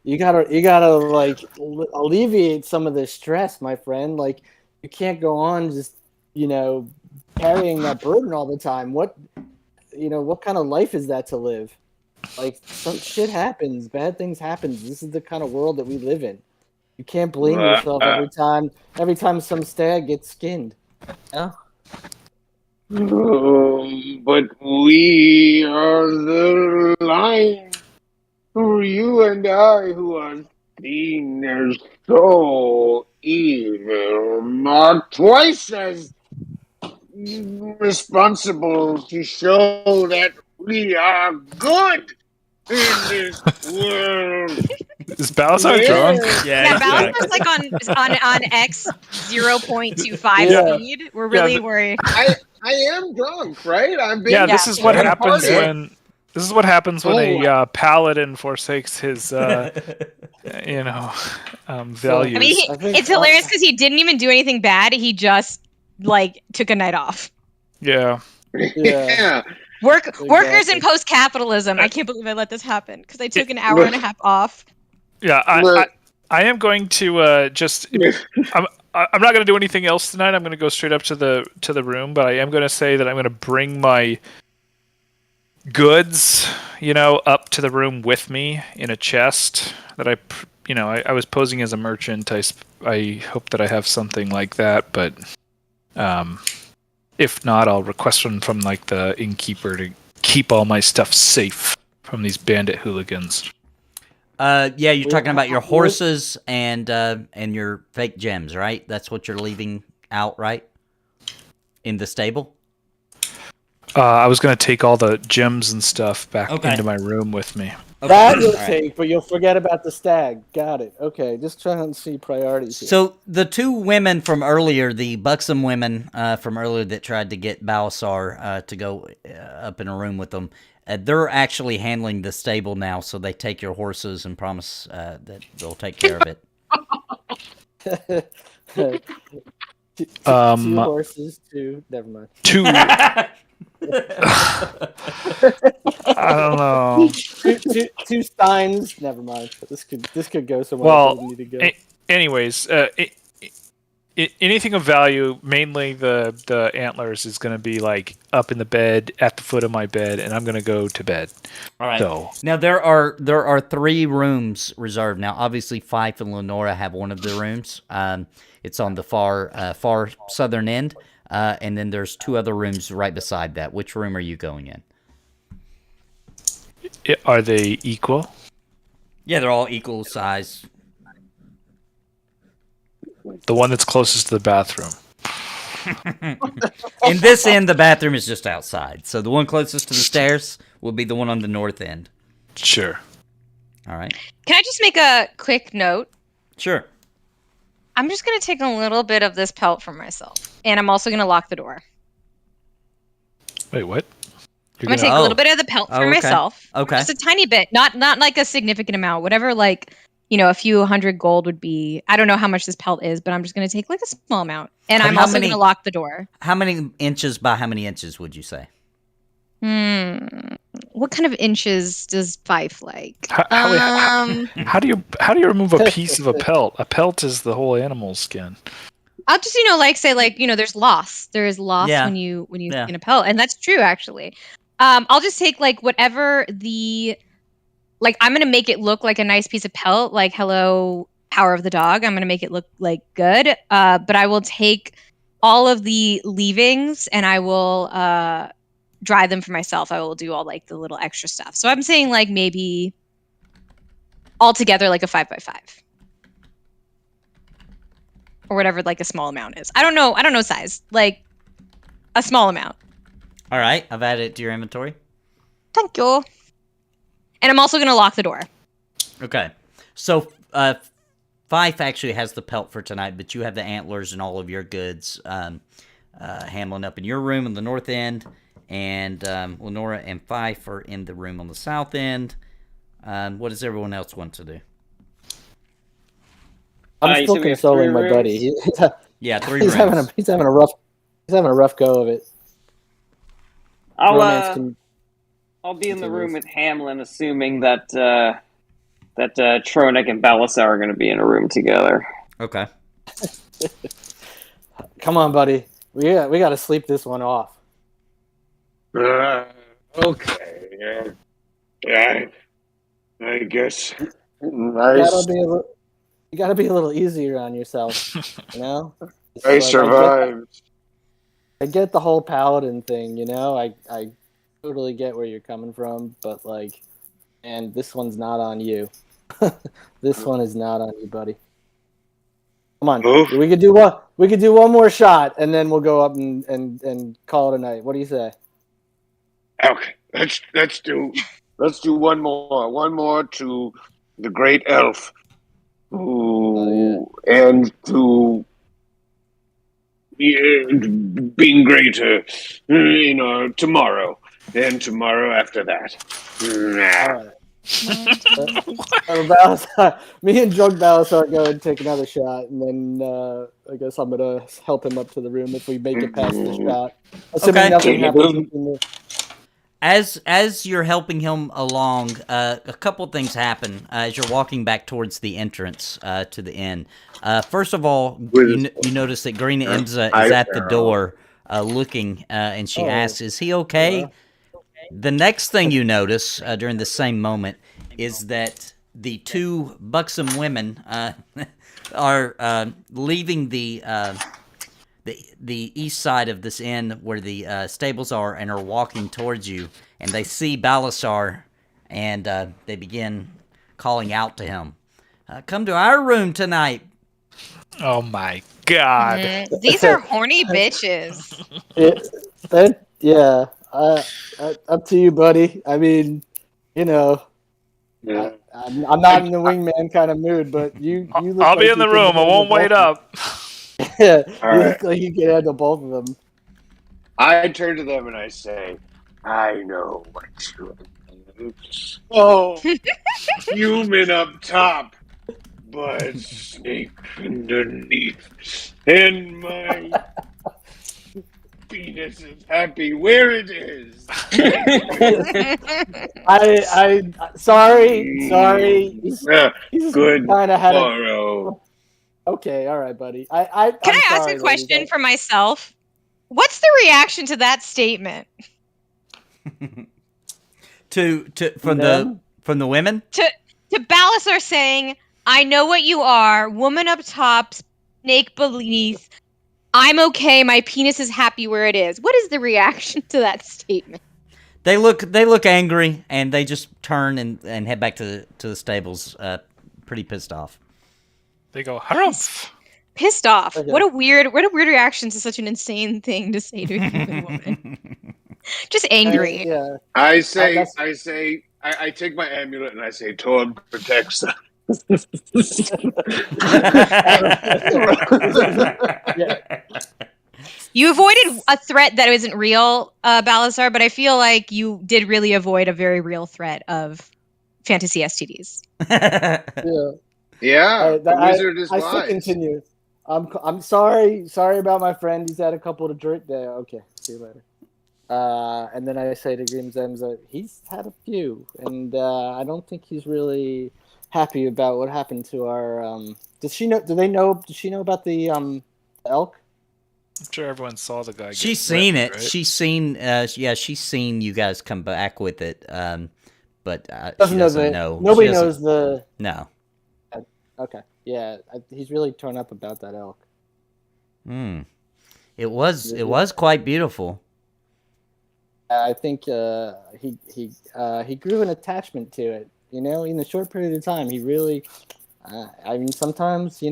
you gotta like alleviate some of this stress, my friend. Like you can't go on just carrying that burden all the time. What kind of life is that to live? Like some shit happens, bad things happen. This is the kind of world that we live in. You can't blame yourself every time some stag gets skinned. Yeah. But we are the line for you and I who are seen as so evil, not twice as responsible to show that we are good in this world. Is Balasar drunk? Yeah, Balasar's like on X 0.25 Yeah. speed. We're really but- worried. I am drunk, right? I'm being Yeah, this is what I'm happens partying. when. This is what happens when a paladin forsakes his, values. I mean, I think it's hilarious because he didn't even do anything bad. He just took a night off. Yeah. Yeah. Workers in post-capitalism. I can't believe I let this happen because I took an hour and a half off. Yeah, I am going to just. I'm not going to do anything else tonight. I'm going to go straight up to the room, but I am going to say that I'm going to bring my goods, up to the room with me in a chest that I was posing as a merchant. I hope that I have something like that, but if not, I'll request one from the innkeeper to keep all my stuff safe from these bandit hooligans. Yeah, you're We- talking about your we- horses and your fake gems, right? That's what you're leaving out, right? In the stable. I was gonna take all the gems and stuff back Okay. into my room with me. Okay. That you'll all right. take, but you'll forget about the stag. Got it. Okay, just trying to see priorities here. So the two women from earlier, the buxom women from earlier that tried to get Balasar to go up in a room with them, they're actually handling the stable now. So they take your horses and promise that they'll take care of it. Two Um, horses, two. Never mind. 2. I don't know. Two steins. Never mind. This could go somewhere. Well, it didn't need to go. Anyways, anything of value, mainly the antlers, is going to be like up in the bed at the foot of my bed, and I'm going to go to bed. All right. So Now there are 3 rooms reserved. Now, obviously, Fife and Lenora have one of the rooms. It's on the far southern end, and then there's 2 other rooms right beside that. Which room are you going in? are they equal? Yeah, they're all equal size. The one that's closest to the bathroom. In this end, the bathroom is just outside. So the one closest to the stairs will be the one on the north end. Sure. All right. Can I just make a quick note? Sure. I'm just going to take a little bit of this pelt for myself. And I'm also going to lock the door. Wait, what? I'm going to take a little bit of the pelt for okay. myself. Okay. Just a tiny bit. Not like a significant amount. Whatever, like, a few hundred gold would be. I don't know how much this pelt is, but I'm just going to take like a small amount. And I'm also going to lock the door. How many inches by how many inches would you say? What kind of inches does Fife like? How do you remove a piece of a pelt? A pelt is the whole animal's skin. I'll just say there's loss. There is loss Yeah. when you Yeah. skin a pelt, and that's true actually. I'll just take like whatever I'm gonna make it look like a nice piece of pelt, like hello power of the dog. I'm gonna make it look like good. But I will take all of the leavings and I will dry them for myself. I will do all like the little extra stuff. So I'm saying like maybe altogether like a 5x5. Or whatever like a small amount is. I don't know size. Like a small amount. All right. I've added it to your inventory. Thank you. And I'm also going to lock the door. Okay. So Fife actually has the pelt for tonight, but you have the antlers and all of your goods handling up in your room on the north end. And Lenora and Fife are in the room on the south end. What does everyone else want to do? I'm you still said we have consoling 3 my buddy. rooms? Yeah, 3 He's rooms. having a rough go of it. Romance I'll be in the continues. room with Hamlin, assuming that Tronik and Balasar are going to be in a room together. Okay. Come on, buddy. We got to sleep this one off. Okay. I guess. You I gotta be a little easier on yourself, you know? It's I like, survived. I get the whole paladin thing, you know? I totally get where you're coming from, but like, and this one's not on you. This one is not on you, buddy. Come on. Oof. We could do one more shot and then we'll go up and call it a night. What do you say? Okay, let's do one more to the great elf, and to being greater, tomorrow, and tomorrow after that. All right. Balasar, me and drunk Balasar go and take another shot, and then I guess I'm gonna help him up to the room if we make it past the shot. Assuming Okay. nothing happens in the... As you're helping him along, a couple things happen as you're walking back towards the entrance to the inn. First of all, you notice that Green Imza is at the door looking, and she asks, "Is he okay?" The next thing you notice during the same moment is that the 2 buxom women are leaving the east side of this inn where the stables are and are walking towards you, and they see Balasar, and they begin calling out to him. Come to our room tonight. Oh my god. These are horny bitches. Up to you, buddy. I mean, you know, Yeah. I'm not in the wingman kind of mood, but you look I'll like be you in the can room. I handle won't wait both of up. them. Yeah, All you right. look like you can handle both of them. I turn to them and I say, I know what you mean. Oh, human up top, but snake underneath. And my penis is happy where it is. Sorry. Yeah, He's good kind of had a. borrow. Okay, all right, buddy. Can I'm I ask sorry, a question ladies. for myself? What's the reaction to that statement? From the women. To Balasar saying, "I know what you are, woman up top, snake beneath. I'm okay. My penis is happy where it is." What is the reaction to that statement? They look angry, and they just turn and head back to the stables, pretty pissed off. They go, harumph. Pissed off. Okay. What a weird reaction to such an insane thing to say to a human woman. Just angry. Yeah. I say, that's- I take my amulet and I say, Torb protects us. You avoided a threat that isn't real, Balasar, but I feel like you did really avoid a very real threat of fantasy STDs. Yeah. Yeah, the wizard is I still wise. continue. I'm sorry about my friend. He's had a couple to drink. Yeah, okay. See you later. And then I say to Grimzems that he's had a few, and I don't think he's really happy about what happened to our. Does she know? Does she know about the elk? I'm sure everyone saw the guy. She's get seen threatened, it. right? She's seen. She's seen you guys come back with it. But Doesn't she know doesn't the. know. Nobody She doesn't- knows the. No. Okay. Yeah, he's really torn up about that elk. It was quite beautiful. I think he grew an attachment to it. You know, in a short period of time, he really. I mean, sometimes you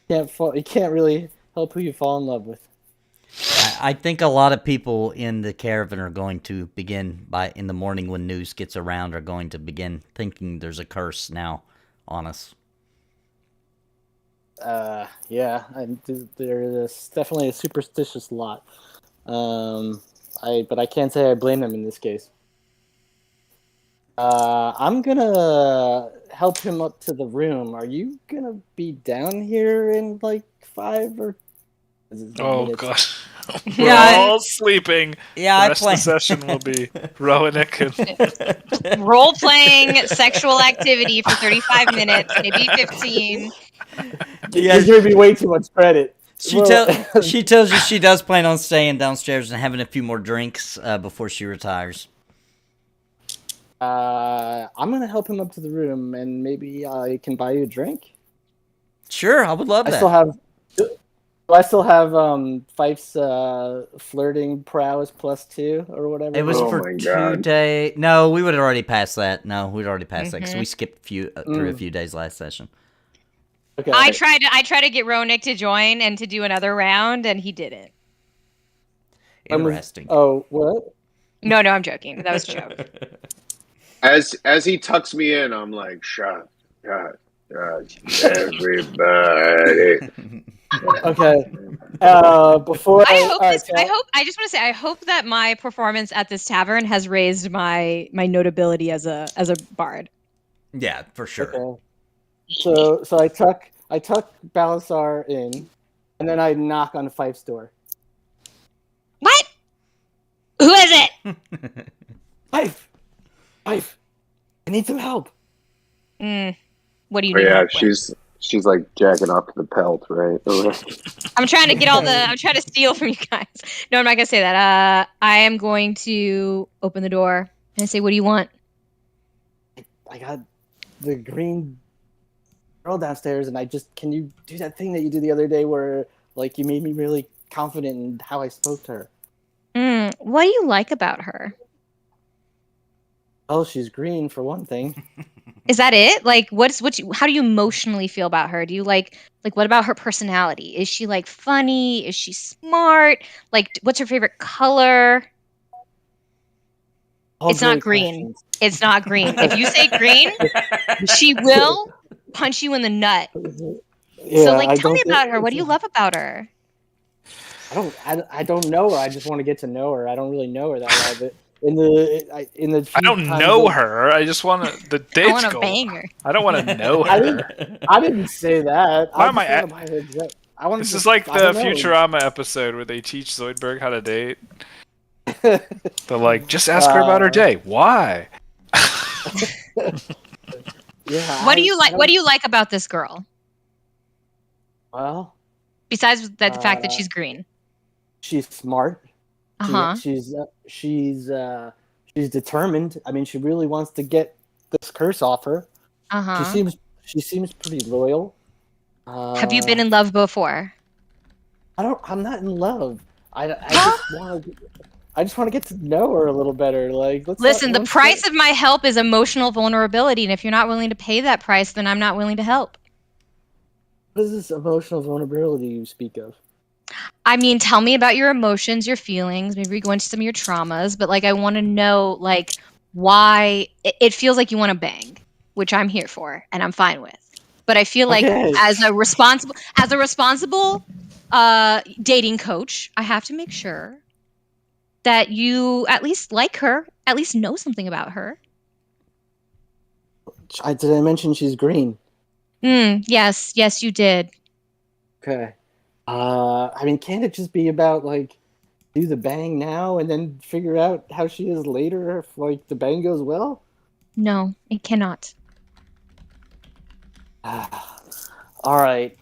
can't really help who you fall in love with. I think a lot of people in the caravan are going to begin in the morning when news gets around are going to begin thinking there's a curse now on us. Yeah, there's definitely a superstitious lot. But I can't say I blame them in this case. I'm gonna help him up to the room. Are you gonna be down here in like 5 or? Oh minutes? god. Yeah, We're all sleeping. Yeah, The I rest of play. the session will be Roanoke and Role playing sexual activity for 35 minutes, maybe 15. Yeah, You're giving me way too much credit. she tells you she does plan on staying downstairs and having a few more drinks before she retires. I'm gonna help him up to the room, and maybe I can buy you a drink. Sure, I would love that. I still have Fife's flirting prowess +2 or whatever. It was Oh for my 2 God. days. No, we would have already passed that. No, we'd already passed that because we skipped through a Mm. few days last session. Okay. I tried to get Ronick to join and to do another round, and he didn't. Interesting. Oh, what? No, I'm joking. That was a joke. As he tucks me in, I'm like, shut, everybody. Okay. Before I just want to say I hope that my performance at this tavern has raised my notability as a bard. Yeah, for sure. Okay. So I tuck Balasar in, and then I knock on Fife's door. What? Who is it? Fife, I need some help. What do you Oh, need? yeah, help with? she's like jacking off to the pelt, right? I'm trying to get I'm trying to steal from you guys. No, I'm not gonna say that. I am going to open the door and say, "What do you want?" I got the green girl downstairs, and can you do that thing that you did the other day where like you made me really confident in how I spoke to her? What do you like about her? Oh, she's green for one thing. Is that it? Like, how do you emotionally feel about her? Do you like what about her personality? Is she like funny? Is she smart? Like, what's her favorite color? All It's not great green. questions. It's not green. If you say green, she will punch you in the nut. Yeah, So, like, I tell me don't think about her. What do you love about her? I don't know her. I just want to get to know her. I don't really know her that well, but in the I few don't times know that- her. I just want to the I date's want to goal. bang her. I don't want to know I her. I didn't say that. Why I am I just want to buy her drink. I want This to is like I the don't know. Futurama episode where they teach Zoidberg how to date. They're like, just ask her about her day. Why? Yeah. What do you I like? What don't- do you like about this girl? Well, Besides the fact that she's green. she's smart. Uh-huh. She's determined. I mean, she really wants to get this curse off her. Uh-huh. She seems pretty loyal. Have you been in love before? I'm not in love. I just want to get to know her a little better. Like, Listen, the price of my help is emotional vulnerability, and if you're not willing to pay that price, then I'm not willing to help. What is this emotional vulnerability you speak of? I mean, tell me about your emotions, your feelings. Maybe we go into some of your traumas, but like, I want to know like why it feels like you want to bang, which I'm here for and I'm fine with. But I feel like Okay. as a responsible dating coach, I have to make sure that you at least like her, at least know something about her. Did I mention she's green? Yes, you did. Okay. I mean, can't it just be about like do the bang now and then figure out how she is later if like the bang goes well? No, it cannot. All right.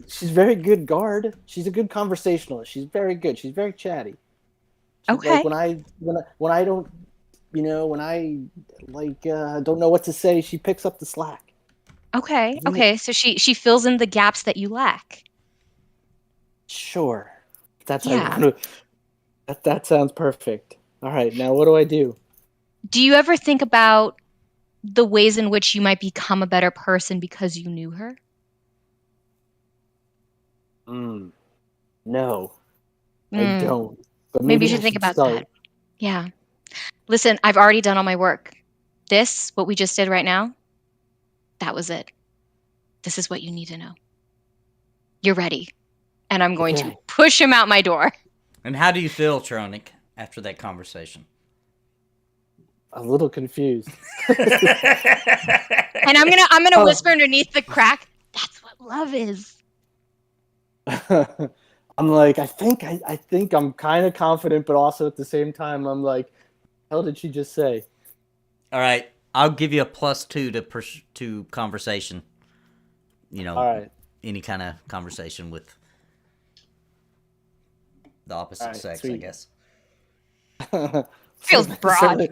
She's very good guard. She's a good conversationalist. She's very good. She's very chatty. Okay. Like when I don't, when I like don't know what to say, she picks up the slack. Okay. Okay. So she fills in the gaps that you lack. Sure. That's Yeah. how you want to. That sounds perfect. All right. Now what do I do? Do you ever think about the ways in which you might become a better person because you knew her? No, I don't. But Maybe you I should think about start. that. Yeah. Listen, I've already done all my work. What we just did right now, that was it. This is what you need to know. You're ready. And I'm going to Okay. push him out my door. And how do you feel, Tronic, after that conversation? A little confused. And I'm gonna whisper underneath the crack, that's what love is. I'm like, I think I'm kind of confident, but also at the same time, I'm like, hell did she just say? All right, I'll give you a +2 to conversation. All right. Any kind of conversation with the opposite All right, sex, sweet. I guess. Feels broad.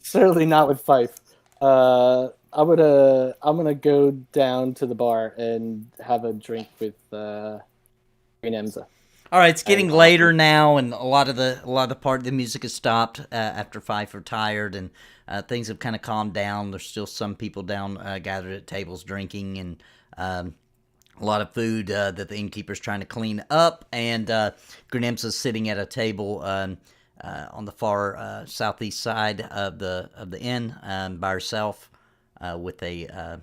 Certainly not with Fife. I'm gonna go down to the bar and have a drink with Green Emza. All right, it's getting later now, and a lot of the part of the music has stopped after Fife retired, and things have kind of calmed down. There's still some people down gathered at tables drinking, and a lot of food that the innkeeper's trying to clean up, and Grenemsa's sitting at a table on the far southeast side of the inn by herself with a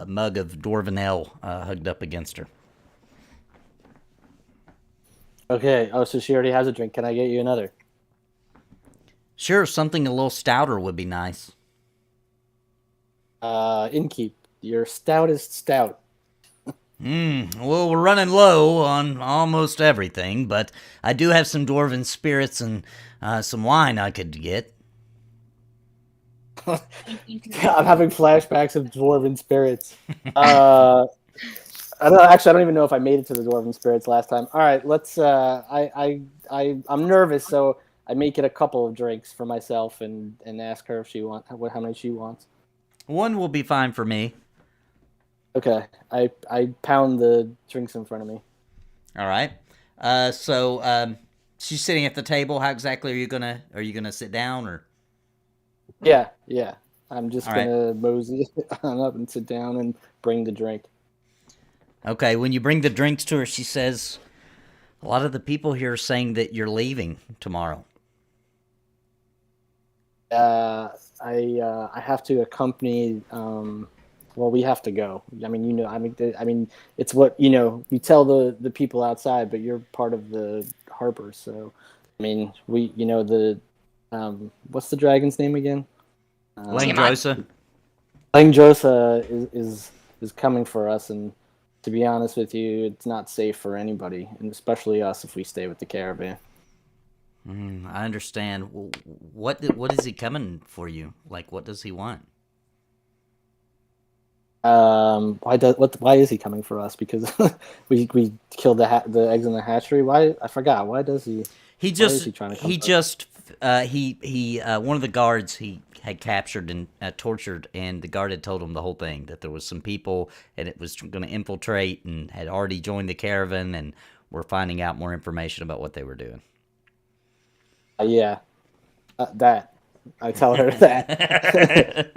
mug of Dwarven Ale hugged up against her. Okay. Oh, so she already has a drink. Can I get you another? Sure, something a little stouter would be nice. Innkeep, your stoutest stout. Well, we're running low on almost everything, but I do have some Dwarven spirits and some wine I could get. I'm having flashbacks of Dwarven spirits. I don't even know if I made it to the Dwarven spirits last time. All right, let's. I'm nervous, so I make it a couple of drinks for myself and ask her if she how many she wants. One will be fine for me. Okay, I pound the drinks in front of me. All right. So she's sitting at the table. How exactly are you gonna sit down or? Yeah, yeah. I'm just All right. gonna mosey on up and sit down and bring the drink. Okay, when you bring the drinks to her, she says, a lot of the people here are saying that you're leaving tomorrow. I have to accompany. Well, we have to go. I mean, it's what we tell the people outside, but you're part of the Harper, so I mean, what's the dragon's name again? Langdrosa? Langdrosa is coming for us, and to be honest with you, it's not safe for anybody, and especially us if we stay with the caravan. I understand. What is he coming for you? Like, what does he want? Why is he coming for us? Because we killed the eggs in the hatchery. Why? I forgot. Why does he? He Why is just he trying to come he for us? just he one of the guards he had captured and tortured, and the guard had told him the whole thing, that there was some people and it was going to infiltrate and had already joined the caravan, and we're finding out more information about what they were doing. Yeah, that I tell her that.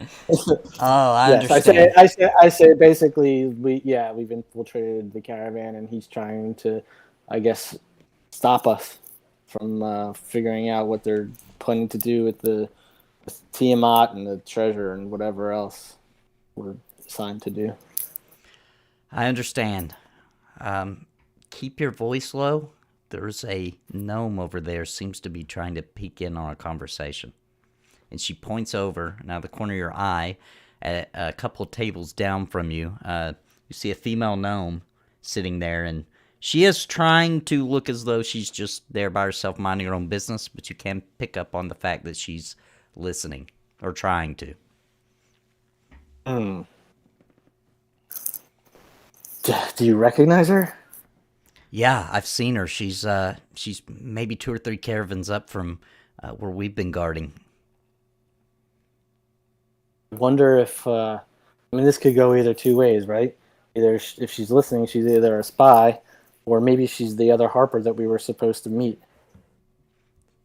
Oh, I Yes, understand. I say basically we've infiltrated the caravan and he's trying to, I guess, stop us from figuring out what they're planning to do with with Tiamat and the treasure and whatever else we're assigned to do. I understand. Keep your voice low. There's a gnome over there seems to be trying to peek in on our conversation. And she points over, now the corner of your eye, at a couple of tables down from you. You see a female gnome sitting there, and she is trying to look as though she's just there by herself minding her own business, but you can pick up on the fact that she's listening, or trying to. Do you recognize her? Yeah, I've seen her. She's maybe 2 or 3 caravans up from where we've been guarding. I wonder if this could go either two ways, right? Either if she's listening, she's either a spy, or maybe she's the other Harper that we were supposed to meet.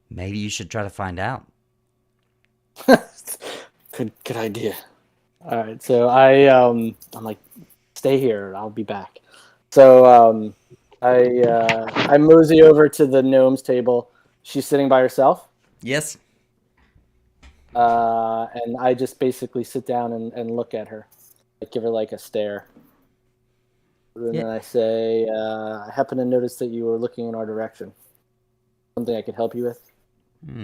Maybe you should try to find out. Good idea. All right, so I'm like, stay here. I'll be back. So I mosey over to the Gnomes Table. She's sitting by herself. Yes. And I just basically sit down and look at her. I give her like a stare. And then I say, I happen to notice that you were looking in our direction. Something I could help you with?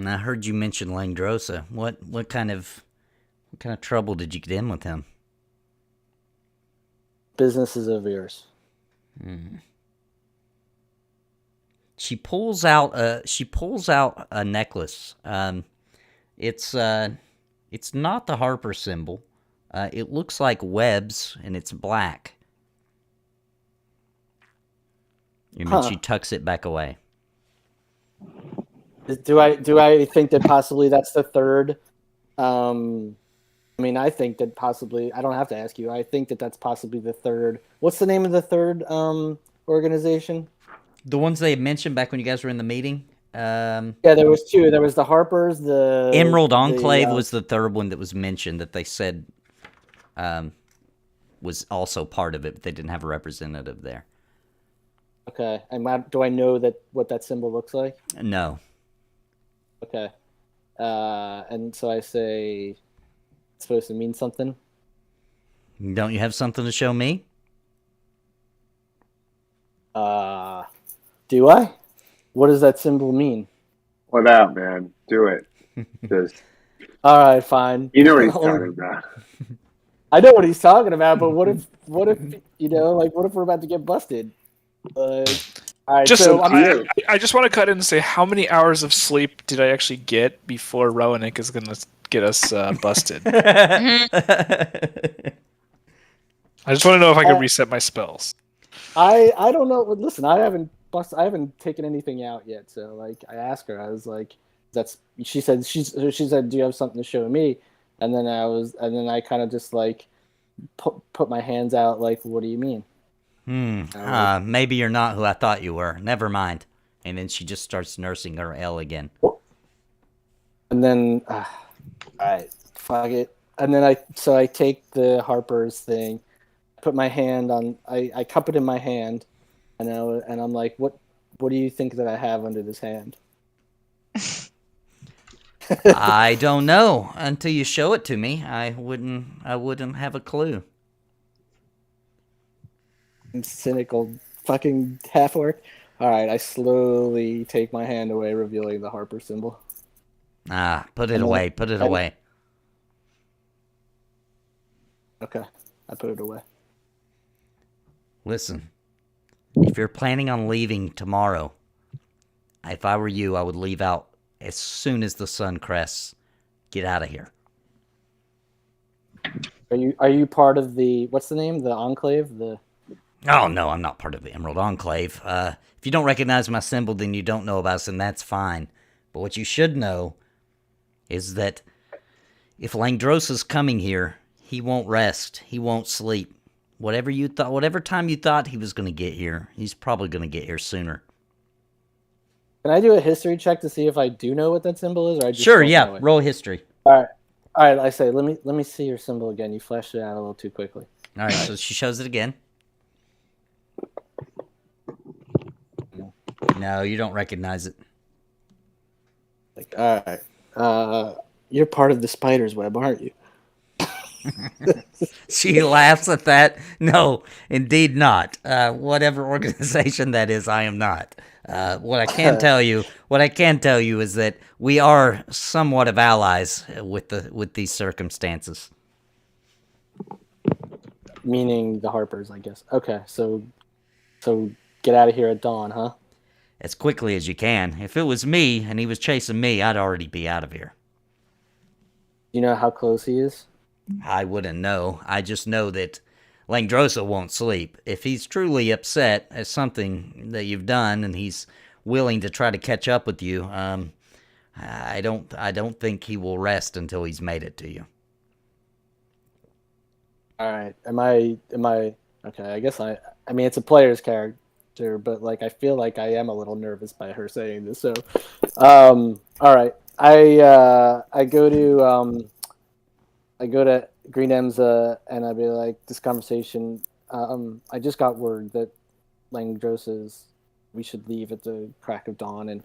I heard you mention Langdrosa. What kind of trouble did you get in with him? Business is of yours. She pulls out a necklace. It's not the Harper symbol. It looks like webs, and it's black. And then she tucks it back away. Do I think that possibly that's the third? I think that possibly. I don't have to ask you. I think that that's possibly the third. What's the name of the third organization? The ones they mentioned back when you guys were in the meeting. Yeah, there was two. There was the Harpers. The Emerald Enclave was the third one that was mentioned that they said was also part of it, but they didn't have a representative there. Okay, and do I know what that symbol looks like? No. Okay, and so I say it's supposed to mean something. Don't you have something to show me? Do I? What does that symbol mean? What up, man? Do it. Just, All right, fine. you know what he's talking about. I know what he's talking about, but what if what if we're about to get busted? All right, Just so I just want to cut in and say, how many hours of sleep did I actually get before Rowanik is going to get us busted? I just want to know if I can reset my spells. I don't know. Listen, I haven't taken anything out yet. So I asked her. I was like, she said, do you have something to show me? And then I kind of just put my hands out. Like, what do you mean? Maybe you're not who I thought you were. Never mind. And then she just starts nursing her L again. And then, all right. fuck it. And then I take the Harper's thing, put my hand on, I cup it in my hand, and I'm like, what do you think that I have under this hand? I don't know until you show it to me. I wouldn't have a clue. Cynical fucking half orc. All right, I slowly take my hand away, revealing the Harper symbol. Put it away. Put it away. Okay, I put it away. Listen, if you're planning on leaving tomorrow, if I were you, I would leave out as soon as the sun crests. Get out of here. Are you part of the, what's the name? The Enclave? Oh, no, I'm not part of the Emerald Enclave. If you don't recognize my symbol, then you don't know about us, and that's fine. But what you should know is that if Langdrosa's coming here, he won't rest. He won't sleep. Whatever time you thought he was going to get here, he's probably going to get here sooner. Can I do a history check to see if I do know what that symbol is, or I just Sure, don't yeah. know it? Roll history. All right. I say, let me see your symbol again. You flashed it out a little too quickly. All right, so she shows it again. No, you don't recognize it. Like, all right. You're part of the spider's web, aren't you? She laughs at that. No, indeed not. Whatever organization that is, I am not. What I can tell you is that we are somewhat of allies with these circumstances. Meaning the Harpers, I guess. Okay, so get out of here at dawn, huh? As quickly as you can. If it was me and he was chasing me, I'd already be out of here. You know how close he is? I wouldn't know. I just know that Langdrosa won't sleep. If he's truly upset at something that you've done and he's willing to try to catch up with you, I don't think he will rest until he's made it to you. All right. Am I okay? I guess I mean, it's a player's character, but like I feel like I am a little nervous by her saying this. So, all right. I go to Green Emza and I'd be like, this conversation. I just got word that Langdrosa's. We should leave at the crack of dawn, and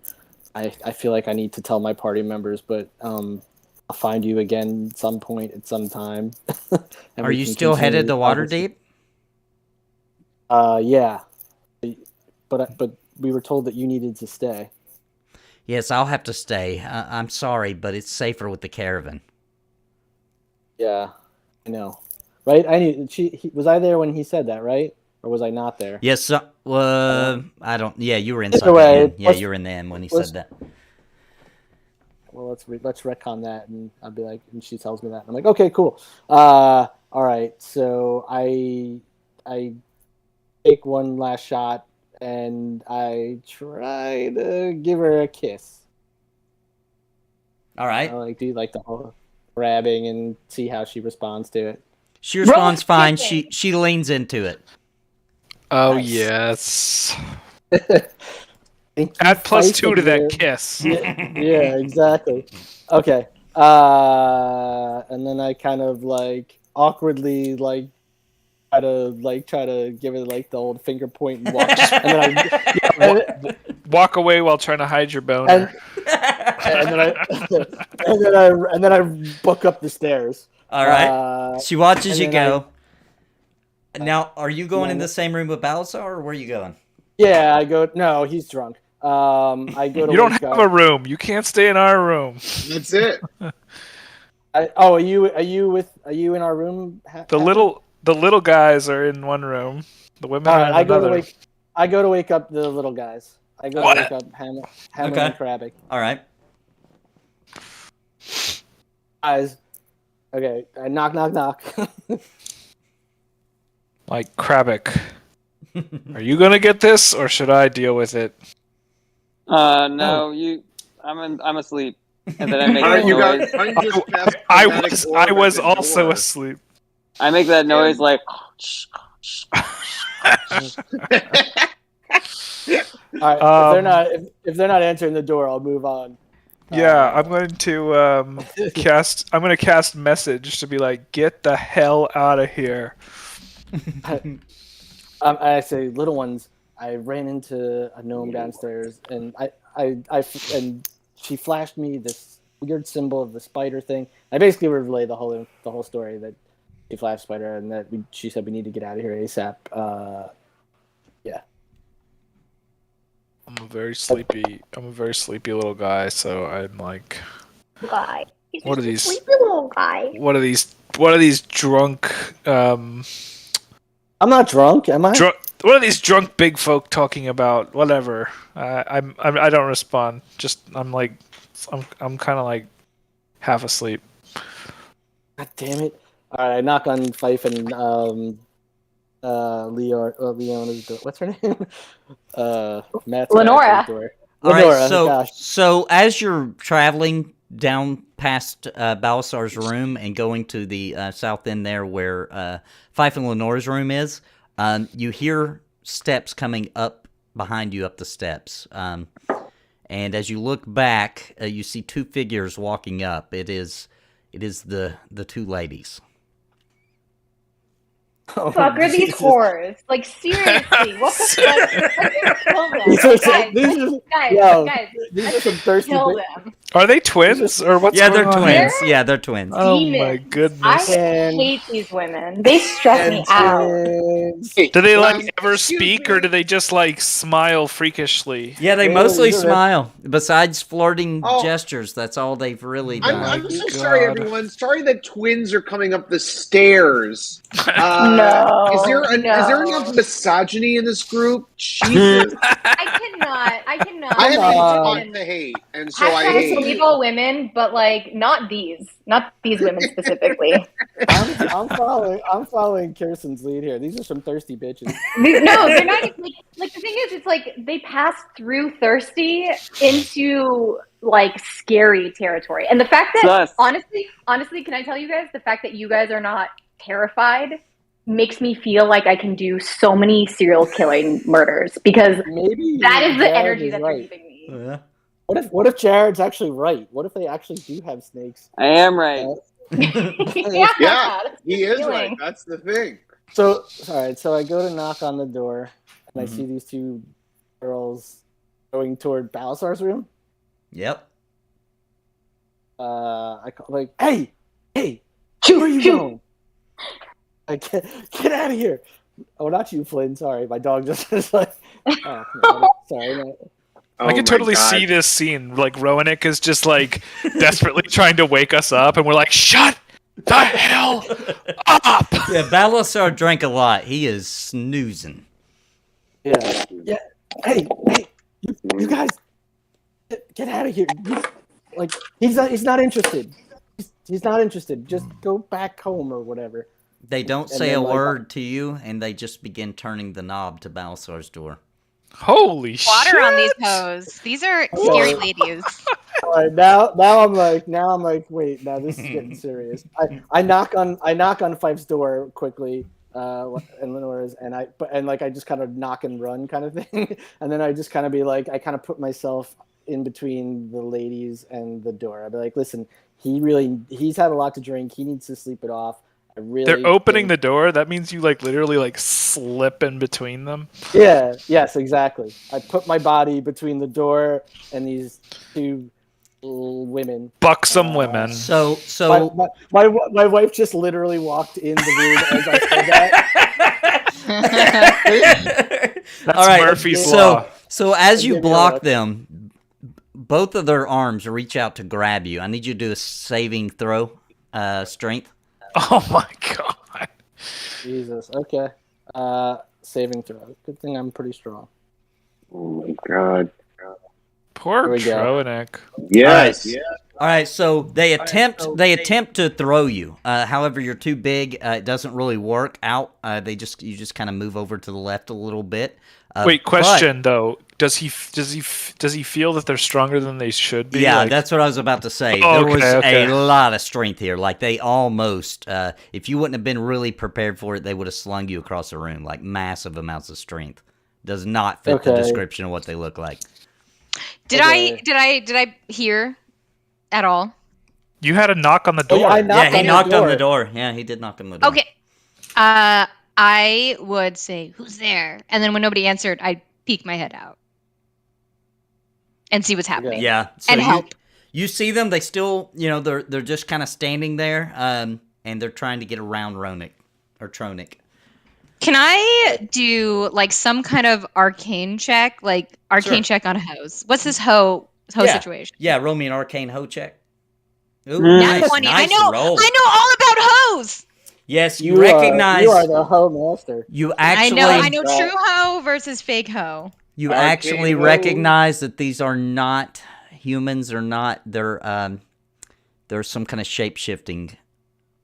I feel like I need to tell my party members, but I'll find you again at some point at some time. Are you still headed to Waterdeep? Yeah, but we were told that you needed to stay. Yes, I'll have to stay. I'm sorry, but it's safer with the caravan. Yeah, I know. Right? Was I there when he said that, right? Or was I not there? Yes, I don't. Yeah, you were inside. Way, yeah, you were in the end when he said that. Well, let's retcon that, and I'll be like, and she tells me that, and I'm like, okay, cool. All right, so I take one last shot, and I try to give her a kiss. All right. I like do like the whole grabbing and see how she responds to it. She responds fine. She leans into it. Oh, Nice. yes. Thank you, Add plus Fight 2 to that Bear. kiss. Yeah, exactly. Okay. And then I kind of like awkwardly like try to give it like the old finger point and walk. And then Walk away while trying to hide your boner. and then I book up the stairs. All right. She watches you go. Now, are you going in no. the same room with Balasar, or where are you going? Yeah, I go. No, he's drunk. I go to. You don't wake have up. a room. You can't stay in our room. That's it. Are you in our room? The little guys are in one room. The women All are right, in I go another. to wake up the little guys. I go to wake up Hammer Okay. and Krabbick. All right. Guys. Okay. Knock, knock, knock. Like, Krabbick, are you gonna get this, or should I deal with it? No, I'm asleep. And then I make that noise. How you just cast I Chromatic Orb was at the also door? asleep. I make that noise like. All right. If they're not answering the door, I'll move on. Yeah, I'm going to cast. I'm going to cast message to be like, get the hell out of here. I say, little ones. I ran into a gnome downstairs, and and she flashed me this weird symbol of the spider thing. I basically relay the whole story that she flashed spider, and that she said we need to get out of here ASAP. Yeah. I'm a very sleepy little guy, so I'm like, Guy. He's What are just a these- sleepy little guy. what are these drunk I'm not drunk, am I? what are these drunk big folk talking about? Whatever. I don't respond. Just I'm kind of like half asleep. God damn it! All right, I knock on Fife and Leona's door. What's her name? Matt's Lenora. door. All right, Lenora, so gosh. so as you're traveling down past Balasar's room and going to the south end there where Fife and Lenora's room is, you hear steps coming up behind you up the steps. And as you look back, you see two figures walking up. It is the two ladies. Oh, Fuck are these Jesus. whores? Like seriously, what the fuck? Let's just kill them. These are Guys, these are- guys, yo, guys, these let's are some just thirsty kill bitches. them. Are they twins or what's Yeah, going they're on twins. here? Yeah, they're twins. Oh Demons. my I goodness. And- hate these women. They stress me out. Twins. Do they like Um, ever excuse speak me. or do they just like smile freakishly? Yeah, they Really? mostly These are- smile. Besides flirting Oh. gestures, that's all they've really done. I'm so God. sorry, everyone. Sorry that twins are coming up the stairs. No, Is there no. enough misogyny in this group? Jesus. I cannot. I have Come been on. taught to hate, and so I Hashtag hate. believe all women, but like not these women specifically. I'm following Kirsten's lead here. These are some thirsty bitches. No, they're not. Like the thing is, it's like they pass through thirsty into like scary territory, and the fact that Sus. honestly, can I tell you guys the fact that you guys are not terrified makes me feel like I can do so many serial killing murders because Maybe that is the Jared energy is that they're right. giving me. Yeah. What if Jared's actually right? What if they actually do have snakes? I am right. Yeah, Yeah, that's he the is feeling. right. That's the thing. So all right, so I go to knock on the door and Mhm. I see these two girls going toward Balasar's room. Yep. I call like, hey, where Shoot, you shoot. going? Like, get out of here! Oh, not you, Flynn. Sorry, my dog just was like, oh, no, sorry. No. I can totally see this scene. Like Roanick is just like desperately trying to wake us up, and we're like, "Shut the hell up!" Yeah, Balasar drank a lot. He is snoozing. Yeah. Hey, you guys, get out of here! Like, he's not interested. He's not interested. Just go back home or whatever. They don't And say a then, like, word to you, and they just begin turning the knob to Balasar's door. Holy shit! Water on these hoes. These are scary ladies. All right, now I'm like, wait, now this is getting serious. I knock on Fife's door quickly, and Lenora's, and I just kind of knock and run kind of thing, and then I just kind of be like, I kind of put myself in between the ladies and the door. I'd be like, listen, he's had a lot to drink. He needs to sleep it off. I really They're opening think- the door. That means you like literally like slip in between them. Yeah, yes, exactly. I put my body between the door and these two women. Buxom women. So My wife just literally walked in the room as I said that. That's all right. Murphy's Law. So as you Give me a block look. them, both of their arms reach out to grab you. I need you to do a saving throw, strength. Oh my god. Jesus. Okay. Saving throw. Good thing I'm pretty strong. Oh my god. Poor Here we go. Troenick. Yes. All right. All right, so they attempt to throw you. However, you're too big. It doesn't really work out. You just kind of move over to the left a little bit. Wait, but- question though. Does he feel that they're stronger than they should be? Yeah, Like, that's what I was about to say. Oh, There was okay. a lot of strength here. Like they almost, if you wouldn't have been really prepared for it, they would have slung you across the room. Like massive amounts of strength. Does not fit the Okay. description of what they look like. Did Okay. I hear at all? You had a knock on the Oh, door. yeah, I knocked he on knocked your on the door. door. Yeah, he did knock on the door. Okay. I would say, "Who's there?" And then when nobody answered, I'd peek my head out and see what's happening. Yeah. So And help. You see them. They still, they're just kind of standing there, and they're trying to get around Tronic. Can I do like some kind of arcane check, Sure. check on Hose? What's this hoe situation? Yeah, roll me an arcane hoe check. Ooh, Nat nice, 20. nice roll. I know all about hoes. Yes, you You recognize. you are the hoe master. You actually. I know true hoe versus fake hoe. You Arcane actually hoe. recognize that these are not humans. They're not. They're some kind of shape-shifting.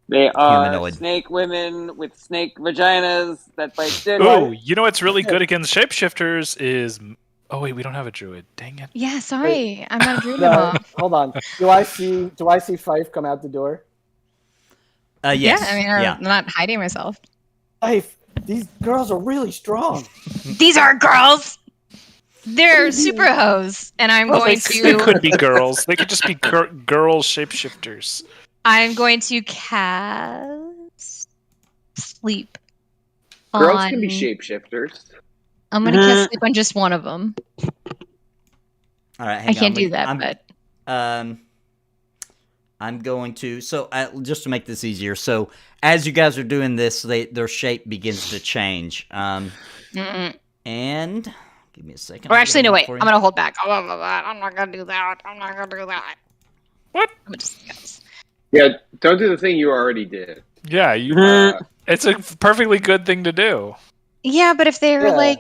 They are Humanoid. snake women with snake vaginas that bite dick. Ooh, you know what's really good against shapeshifters is... Oh, wait, we don't have a druid. Dang it. Yeah, sorry. I'm not a druid No, anymore. hold on. Do I see Fife come out the door? Yes. Yeah, I mean, yeah. I'm not hiding myself. Fife, these girls are really strong. These are girls. They're super hoes, and I'm going They could to. be girls. They could just be girl shapeshifters. I'm going to cast sleep. Girls on- can be shapeshifters. I'm going to cast sleep on just one of them. All right. I can't do that, but I'm going to. So just to make this easier. So as you guys are doing this, their shape begins to change. And give me a second. or I'll actually, get no, one wait. for I'm you. going to hold back. I'm not going to do that. I'm not going to do that. What? I'm going to just guess. Yeah, don't do the thing you already did. Yeah, it's a perfectly good thing to do. Yeah, but if they're Yeah. like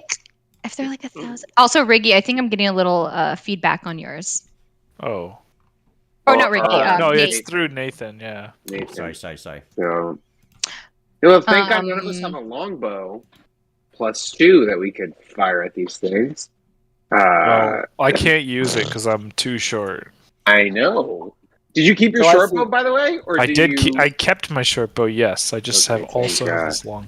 1,000. Also, Riggy, I think I'm getting a little feedback on yours. Oh. Or not Riggy. No, Nate. it's through Nathan, yeah. Nathan. Sorry. So, thank God none of us have a longbow +2 that we could fire at these things. Well, I can't use it because I'm too short. I know. Did you keep your So I short see- bow, by the way? Or I did you... I kept my short bow, yes. I just Okay, have also thank have God. this long.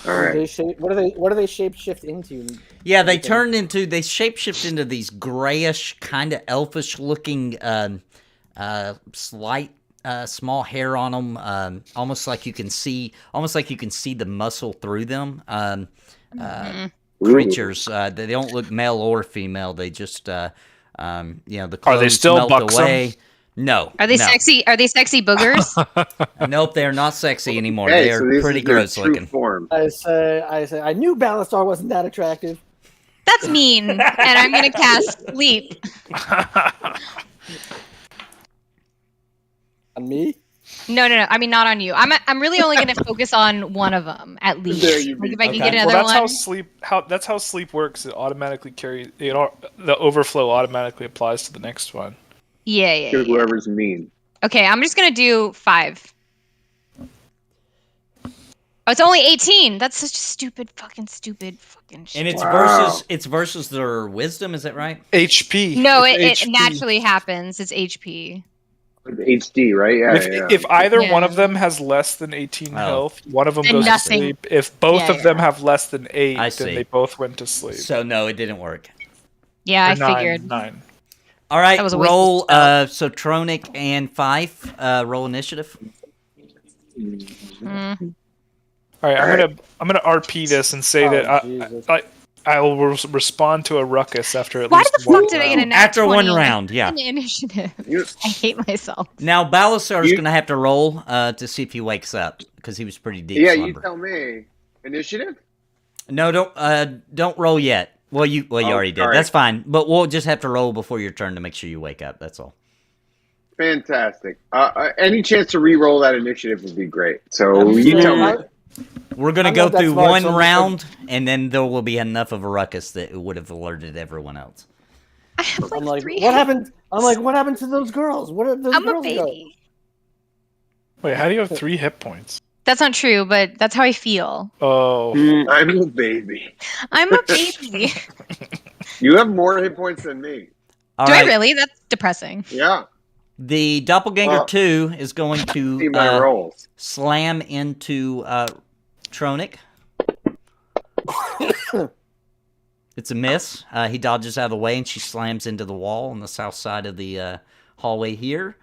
All right. What do they shape shift into? Yeah, they shapeshift into these grayish, kind of elfish looking, slight, small hair on them, almost like you can see the muscle through them. Creatures, they don't look male or female. They just, the clothes still melt buxom? away. No. Are they no. sexy? Are they sexy boogers? Nope, they're not sexy anymore. Okay, They are so this pretty is their gross true looking. form. I say, I knew Balastar wasn't that attractive. That's mean. And I'm going to cast sleep. On me? No. I mean, not on you. I'm really only going to focus on one of them at least. There you Like be. if I can Okay. get Well, another that's one. that's how sleep works. It automatically carries. The overflow automatically applies to the next one. Yeah. To whoever's mean. Okay, I'm just gonna do 5. Oh, it's only 18. That's such stupid fucking shit. And it's Wow. versus their wisdom, is that right? HP. No, It's it HP. naturally happens. It's HP. HD, right? Yeah, If either one Yeah. of them has less than 18 Oh. health, one of them Then goes nothing. to sleep. If both Yeah, of them have less than 8, I then see. they both went to sleep. So no, it didn't work. Yeah, I Or 9, figured. 9. All right, That was a waste roll. of So Tronic and Fife, roll initiative. Mm. All right, I'm gonna RP this and say Oh, that Jesus. I will respond to a ruckus after at Why least the fuck one did I get a round. nat After 20 one round, yeah. in initiative? You- I hate myself. Now Balasar is You- going to have to roll to see if he wakes up because he was pretty deep Yeah, you slumber. tell me. Initiative? No, don't roll yet. Well, you already did. sorry. That's fine. But we'll just have to roll before your turn to make sure you wake up. That's all. Fantastic. Any chance to re-roll that initiative would be great. So I'm you sure. tell me. We're going to I'm go not that through smart, one so I'm just round, and then there will be enough of a ruckus that it would have alerted everyone else. I have like, I'm like, 3 what hits. happened? I'm like, what happened to those girls? What did those I'm a girls go? baby. Wait, how do you have 3 hit points? That's not true, but that's how I feel. Oh, I'm a baby. I'm a baby. You have more hit points than me. All Do right. I really? That's depressing. Yeah. The Doppelganger Well, 2 is going See to my rolls. slam into Tronic. It's a miss. He dodges out of the way, and she slams into the wall on the south side of the hallway here.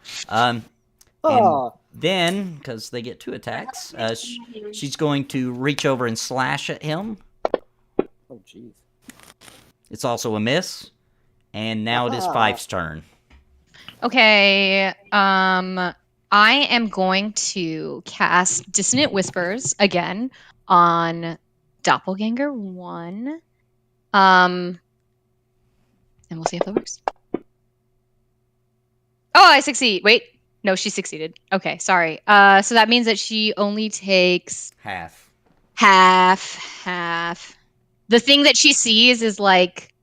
Oh, Then, because they get 2 attacks, she's going to reach over and slash at him. oh, jeez. It's also a miss. And now it is Fife's turn. Okay. I am going to cast Dissonant Whispers again on Doppelganger 1. And we'll see if that works. Oh, I succeed. Wait. No, she succeeded. Okay, sorry. So that means that she only takes Half. half. The thing that she sees is like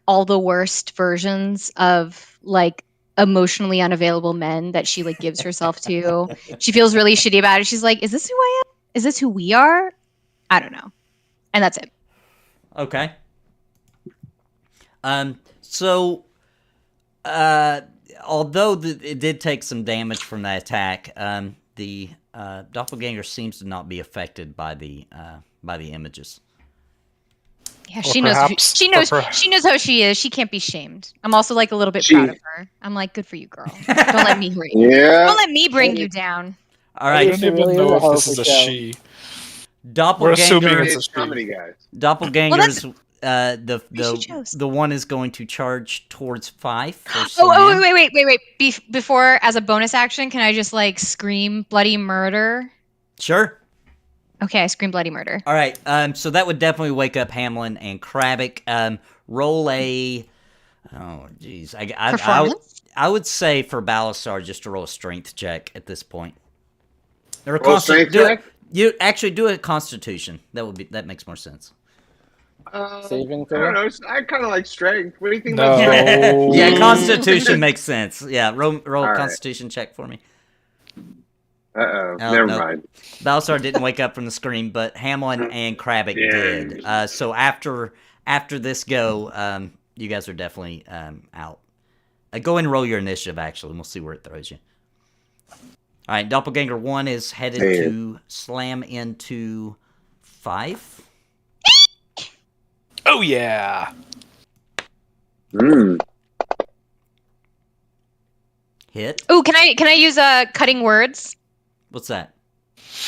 all the worst versions of like emotionally unavailable men that she like gives herself to. She feels really shitty about it. She's like, is this who I am? Is this who we are? I don't know. And that's it. Okay. So, although it did take some damage from that attack, the doppelganger seems to not be affected by the images. Yeah, Or she knows. perhaps- She knows. or per- She knows how she is. She can't be shamed. I'm also like a little bit proud of her. I'm like, good for you, girl. Don't let me bring. Yeah. Don't let me bring you down. All I right, don't She even really know is if a this is a hoe for she. We're assuming doppelganger. it's a It's comedy, guys. Doppelganger's She chose. the one is going to charge towards Fife. For Oh, slam. wait. Before, as a bonus action, can I just like scream bloody murder? Sure. Okay, I scream bloody murder. All right. So that would definitely wake up Hamlin and Krabick. Roll a. Oh, jeez. Performance? I would say for Balasar just to roll a strength check at this point. Or a Roll a strength check? You actually do a Constitution. That makes more sense. Saving I throw? don't know. I kind of like strength. What do you think No. about strength? Yeah, Constitution makes sense. Yeah, roll a All right. Constitution check for me. Uh-oh. Oh, Never no. mind. Balasar didn't wake up from the scream, but Hamlin and Krabick Yeah. did. So after this go, you guys are definitely out. Go and roll your initiative, actually, and we'll see where it throws you. All right, Doppelganger 1 is headed Man. to slam into Fife. Oh yeah. Mm. Hit. Oh, can I use cutting words? What's that?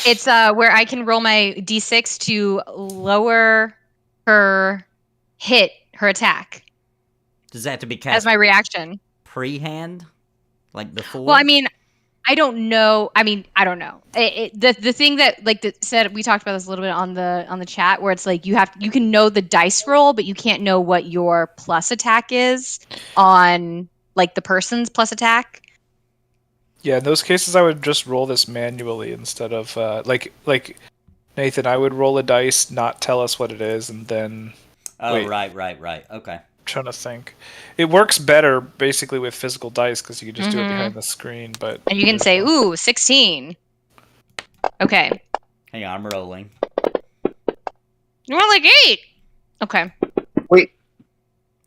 It's where I can roll my d6 to lower her attack Does that have to be as cast my reaction. pre-hand? Like before? Well, I mean, I don't know. I don't know. The thing that said, we talked about this a little bit on the chat, where it's like you can know the dice roll, but you can't know what your plus attack is on like the person's plus attack. Yeah, in those cases, I would just roll this manually instead of like Nathan. I would roll a dice, not tell us what it is, and then Oh, wait. right. Okay. I'm trying to think. It works better basically with physical dice because you can just do it Mhm. behind the screen. But And you can say, ooh, 16. Okay. Hang on, I'm rolling. You're like 8. Okay. Wait.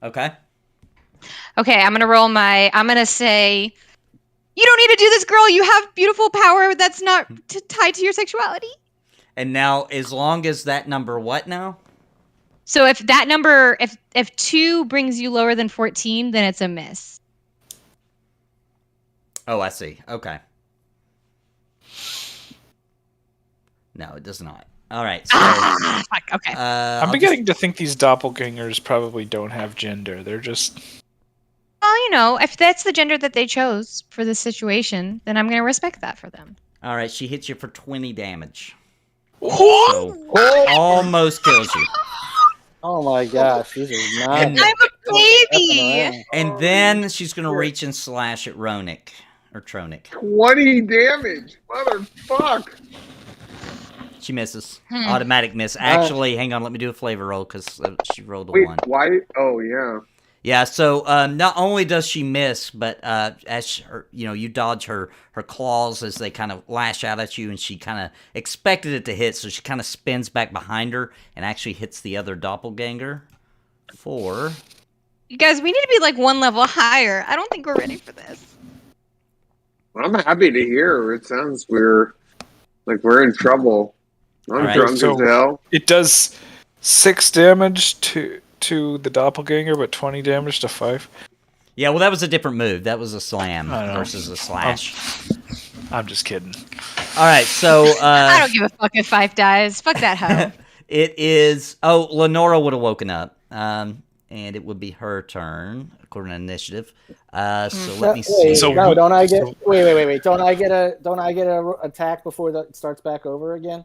Okay. Okay, I'm gonna say, you don't need to do this, girl. You have beautiful power that's not tied to your sexuality. And now, as long as that number, what now? So if that number, if 2 brings you lower than 14, then it's a miss. Oh, I see. Okay. No, it does not. All right. So, Fuck. Okay. I'm I'll beginning to think these doppelgangers probably don't have gender. They're just Well, if that's the gender that they chose for this situation, then I'm gonna respect that for them. All right. She hits you for 20 damage. So, almost kills you. Oh my gosh, these are not. And- I'm a baby. around. And then she's going to reach and slash at Ronick. Or Tronic. 20 damage. Motherfuck. She misses. Automatic miss. Actually, hang on. Let me do a flavor roll because she rolled a Wait, 1. why? Oh, yeah. Yeah, so not only does she miss, but as her, you dodge her claws as they kind of lash out at you, and she kind of expected it to hit, so she kind of spins back behind her and actually hits the other doppelganger for... You guys, we need to be like 1 level higher. I don't think we're ready for this. I'm happy to hear. It sounds we're in trouble. I'm All right, drunk so- as hell. it does 6 damage to the doppelganger, but 20 damage to 5. Yeah, well, that was a different move. That was a slam I know. versus a slash. I'm just kidding. All right, so I don't give a fuck if Fife dies. Fuck that hoe. it is. Oh, Lenora would have woken up, and it would be her turn according to initiative. So let me see. Wait, So no, who- don't I get? so- Wait. Don't I get a attack before that starts back over again?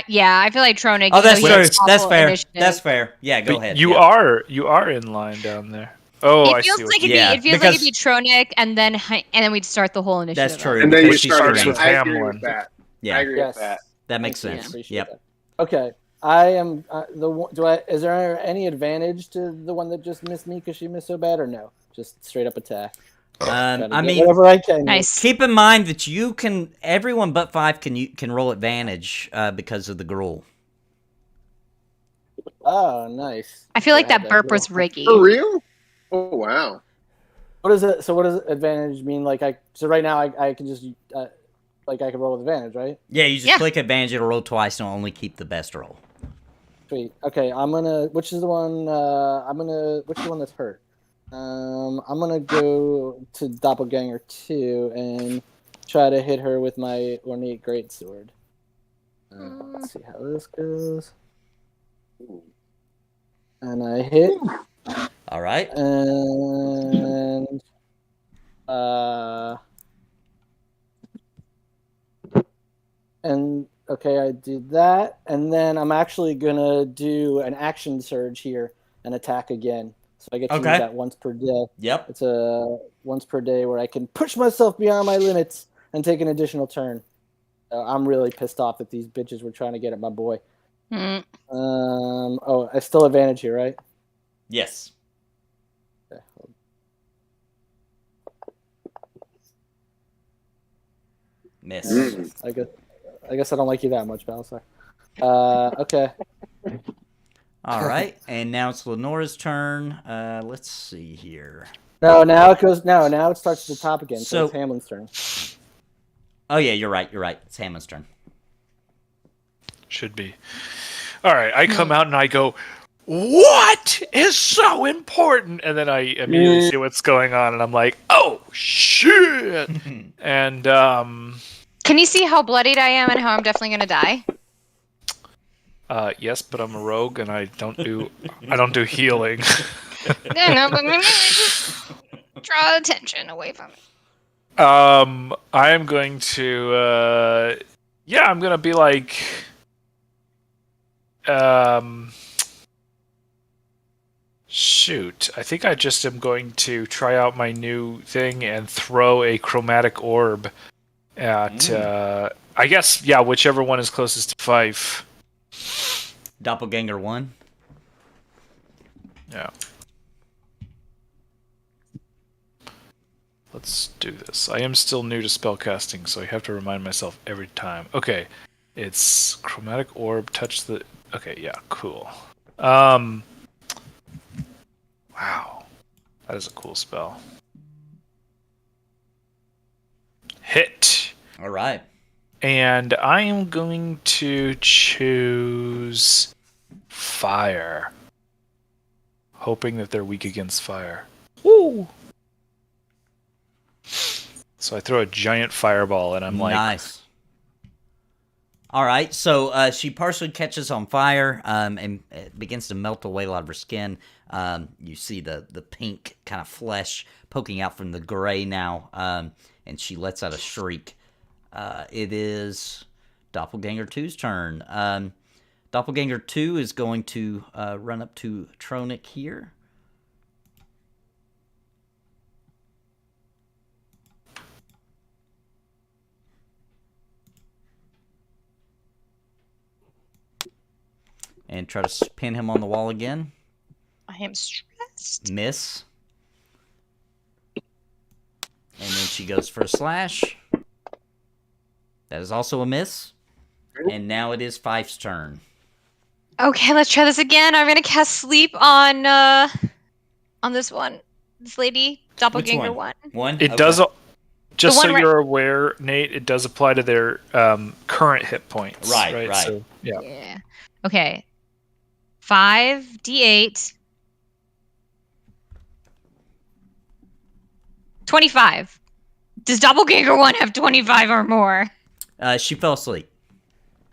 Yeah, I feel like Tronic. Oh, that's you know, true. he has That's awful fair. initiative. That's fair. Yeah, go But ahead. you yeah. are in line down there. Oh, I It feels see. like Yeah, it feels like because- it'd be Tronic, and then we'd start the whole initiative. That's true. And then you because she's start strength. with I agree Hamlin. with that. Yeah, I agree with that. that makes Thank you, sense. appreciate Yep. that. Okay, I am Is there any advantage to the one that just missed me because she missed so bad, or no? Just straight up attack. Trying to I get mean, whatever I can. Nice. keep in mind that you can. Everyone but Five can roll advantage because of the gruel. Oh, nice. I feel like Yeah, that burp was little- riggy. For real? Oh wow. What is it? So what does advantage mean? Like so right now I can just I can roll with advantage, right? Yeah, you just Yeah. click advantage. It'll roll twice, and it'll only keep the best roll. Sweet. Okay, which is the one? Which is the one that's hurt? I'm gonna go to Doppelganger 2 and try to hit her with my ornate greatsword. Let's see how this goes. And I hit, All right. and okay, I did that, and then I'm actually gonna do an action surge here and attack again. So I get to Okay. use that once per day. Yep. It's a once per day where I can push myself beyond my limits and take an additional turn. I'm really pissed off that these bitches were trying to get at my boy. Mm. Oh, I still advantage here, right? Yes. Okay. Miss. I guess I don't like you that much, Balasar. Okay. All right, and now it's Lenora's turn. Let's see here. No, now it goes. No, now it starts at the top again. So So- it's Hamlin's turn. Oh yeah, you're right. You're right. It's Hammond's turn. Should be. All right, I come out and I go, "What is so important?" And then I immediately see what's going on, and I'm like, "Oh shit!" And Can you see how bloodied I am and how I'm definitely gonna die? yes, but I'm a rogue, and I don't do healing. Yeah, no, but maybe just draw attention away from it. I am going to, I'm gonna be like, shoot. I think I just am going to try out my new thing and throw a chromatic orb at, I guess, whichever one is closest to Fife. Doppelganger 1. Yeah. Let's do this. I am still new to spellcasting, so I have to remind myself every time. Okay. It's Chromatic Orb, touch the... Okay, yeah, cool. Wow. That is a cool spell. Hit. All right. And I am going to choose fire. Hoping that they're weak against fire. Woo! So I throw a giant fireball, and I'm like, Nice. All right, so she partially catches on fire and it begins to melt away a lot of her skin. You see the pink kind of flesh poking out from the gray now, and she lets out a shriek. It is Doppelganger 2's turn. Doppelganger 2 is going to run up to Tronic here. And try to pin him on the wall again. I am stressed. Miss. And then she goes for a slash. That is also a miss. And now it is Fife's turn. Okay, let's try this again. I'm gonna cast sleep on this one. This lady, Doppelganger one? 1. One? it Okay. does. Just The so one right- you're aware, Nate, it does apply to their current hit points. Right. So, yeah. Yeah. Okay. 5d8. 25. Does Doppelganger 1 have 25 or more? She fell asleep.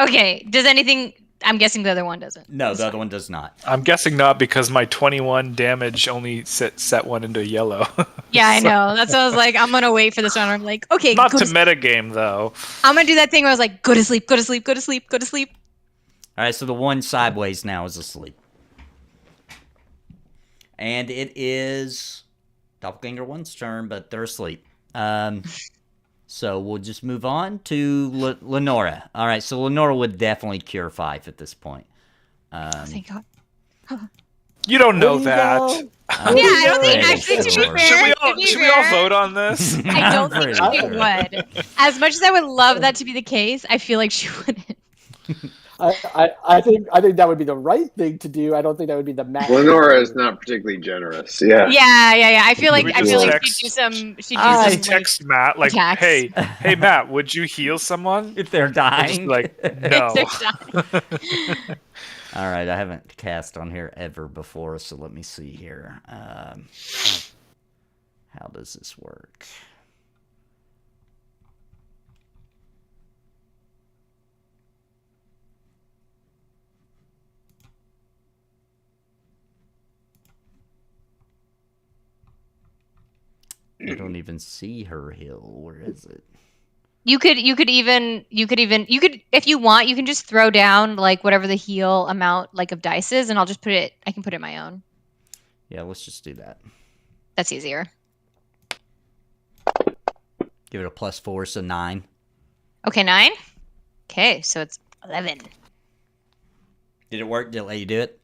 Okay. Does anything... I'm guessing the other one doesn't. No, the other one does not. I'm guessing not because my 21 damage only set one into yellow. Yeah, I know. That's why I was like, I'm going to wait for this one. I'm like, okay, Not go to to sleep. metagame, though. I'm going to do that thing where I was like, go to sleep, go to sleep, go to sleep, go to sleep. All right, so the one sideways now is asleep. And it is Doppelganger 1's turn, but they're asleep. So we'll just move on to Lenora. All right, so Lenora would definitely cure 5 at this point. Thank God. You don't know What do you that. know? Yeah, I don't think, pretty actually, to be sure. fair, Should we all vote on this? I don't I'm think pretty she sure. would. As much as I would love that to be the case, I feel like she wouldn't. I think that would be the right thing to do. I don't think that would be the max. Lenora is not particularly generous. Yeah. Yeah. I feel like We she'd just do some. She'd do I- some. Just text Matt like, attacks. hey Matt, would you heal someone? If they're Just dying. like, no. All right, I haven't cast on here ever before, so let me see here. How does this work? I don't even see her hill. Where is it? You could if you want, you can just throw down like whatever the heal amount like of dice is, and I can put it in my own. Yeah, let's just do that. That's easier. Give it a +4, so 9. Okay, 9. Okay, so it's 11. Did it work? Did it let you do it?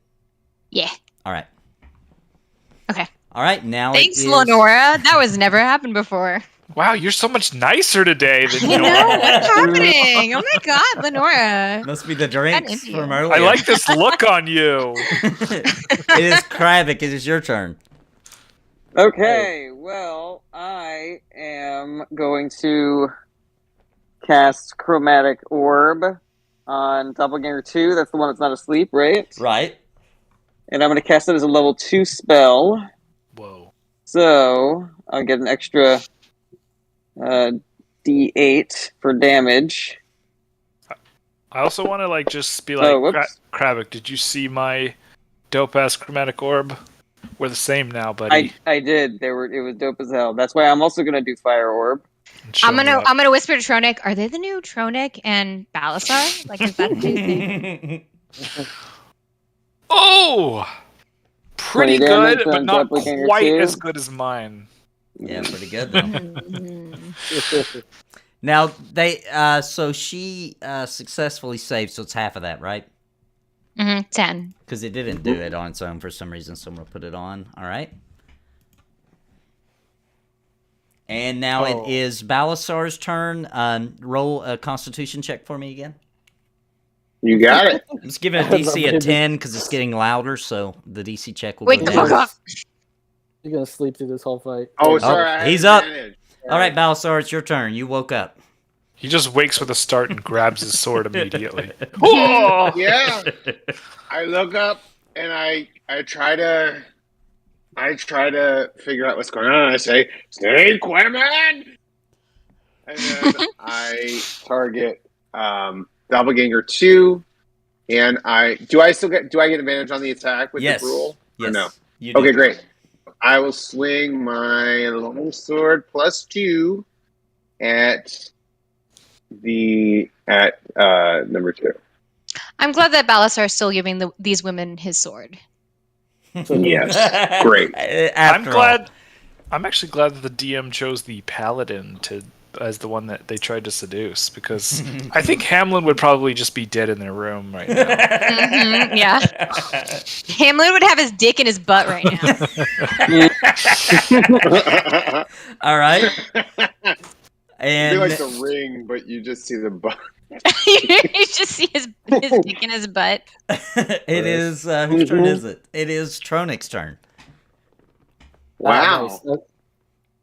Yeah. All right. Okay. All right, now Thanks, it is... Lenora. That was never happened before. Wow, you're so much nicer today than I know. normal. What's happening? Oh my God, Lenora. Must be the drinks into from you. earlier. I like this look on you. It is Kravik. It is your turn. Okay, well, I am going to cast Chromatic Orb on Doppelganger 2. That's the one that's not asleep, right? Right. And I'm going to cast it as a level 2 spell. Whoa. So I'll get an extra D8 for damage. I also want to like just be like, Oh, whoops. Kravik, did you see my dope ass chromatic orb? We're the same now, buddy. I did. It was dope as hell. That's why I'm also going to do Fire Orb. Show I'm me up. gonna whisper to Tronic. Are they the new Tronic and Balasar? Like, is that a new thing? Oh, pretty 20 damage good, but on not Doppelganger quite 2. as good as mine. Yeah, pretty good though. Mm. Now they so she successfully saved, so it's half of that, right? 10. Because it didn't do it on its own for some reason, so I'm gonna put it on. All right. And now it is Balasar's turn. Roll a Constitution check for me again. You got it. Let's give it a DC of 10 because it's getting louder, so the DC check will Wait, go the down. fuck up. You're gonna sleep through this whole fight. Oh, sorry. I had he's up. advantage. All right, Balasar, it's your turn. You woke up. He just wakes with a start and grabs his sword immediately. Oh! Yeah. I look up and I try to figure out what's going on. I say, "Stay quiet, man!" And then I target Doppelganger 2, and I get advantage on the attack with Yes. the rule? Or Yes. no. You do. Okay, great. I will swing my long sword +2 at number 2. I'm glad that Balasar is still giving these women his sword. Yes, great. After I'm actually glad that the DM chose the paladin as the one that they tried to seduce, because I think Hamlin would probably just be dead in their room right now. Yeah. Hamlin would have his dick in his butt right now. All right. It'd be And like the Ring, but you just see the butt. You just see his dick in his butt. it is whose turn is it? It is Tronic's turn. Wow. Nice.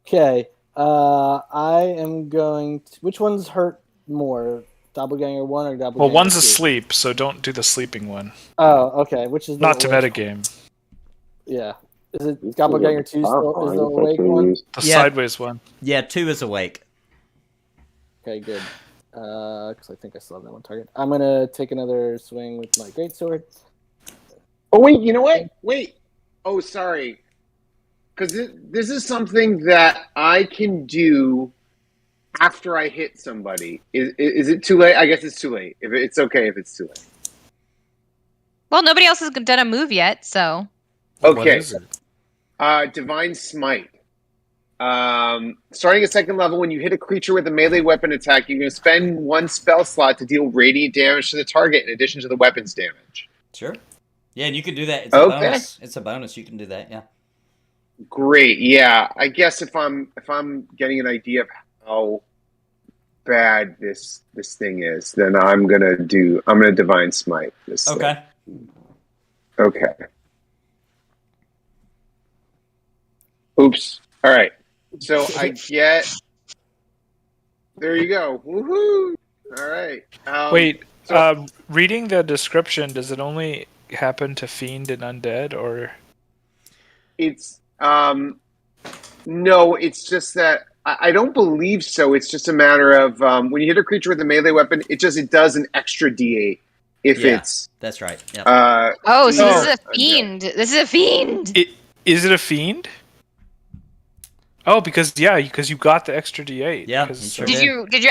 Okay. I am going to... Which one's hurt more? Doppelganger 1 or Doppelganger 2? Well, one's asleep, so don't do the sleeping one. Oh, okay. Which is Not to which? metagame. Yeah. Is it Doppelganger 2 still, is the awake one? The Yeah. sideways one. Yeah, 2 is awake. Okay, good. Because I think I still have that one target. I'm gonna take another swing with my greatsword. Oh wait, you know what? Wait. Oh, sorry. Because this is something that I can do after I hit somebody. Is it too late? I guess it's too late. If it's okay, if it's too late. Well, nobody else has done a move yet, so. What Okay. is it? Divine Smite. Starting at second level, when you hit a creature with a melee weapon attack, you're going to spend 1 spell slot to deal radiant damage to the target in addition to the weapon's damage. Sure. Yeah, and you can do that. It's a Okay. bonus. It's a bonus. You can do that. Yeah. Great. Yeah, I guess if I'm getting an idea of how bad this thing is, then I'm gonna Divine Smite this thing. Okay. Okay. Oops. All right. So I get. There you go. Woohoo! All right. Wait, so- reading the description, does it only happen to fiend and undead, or? It's no. It's just that I don't believe so. It's just a matter of when you hit a creature with a melee weapon, it does an extra D8 if Yeah. it's. That's right. Yep. Oh, so No. this is a fiend. This is a fiend. Is it a fiend? Oh, because you got the extra D8. Yeah, 'cause, you sure Did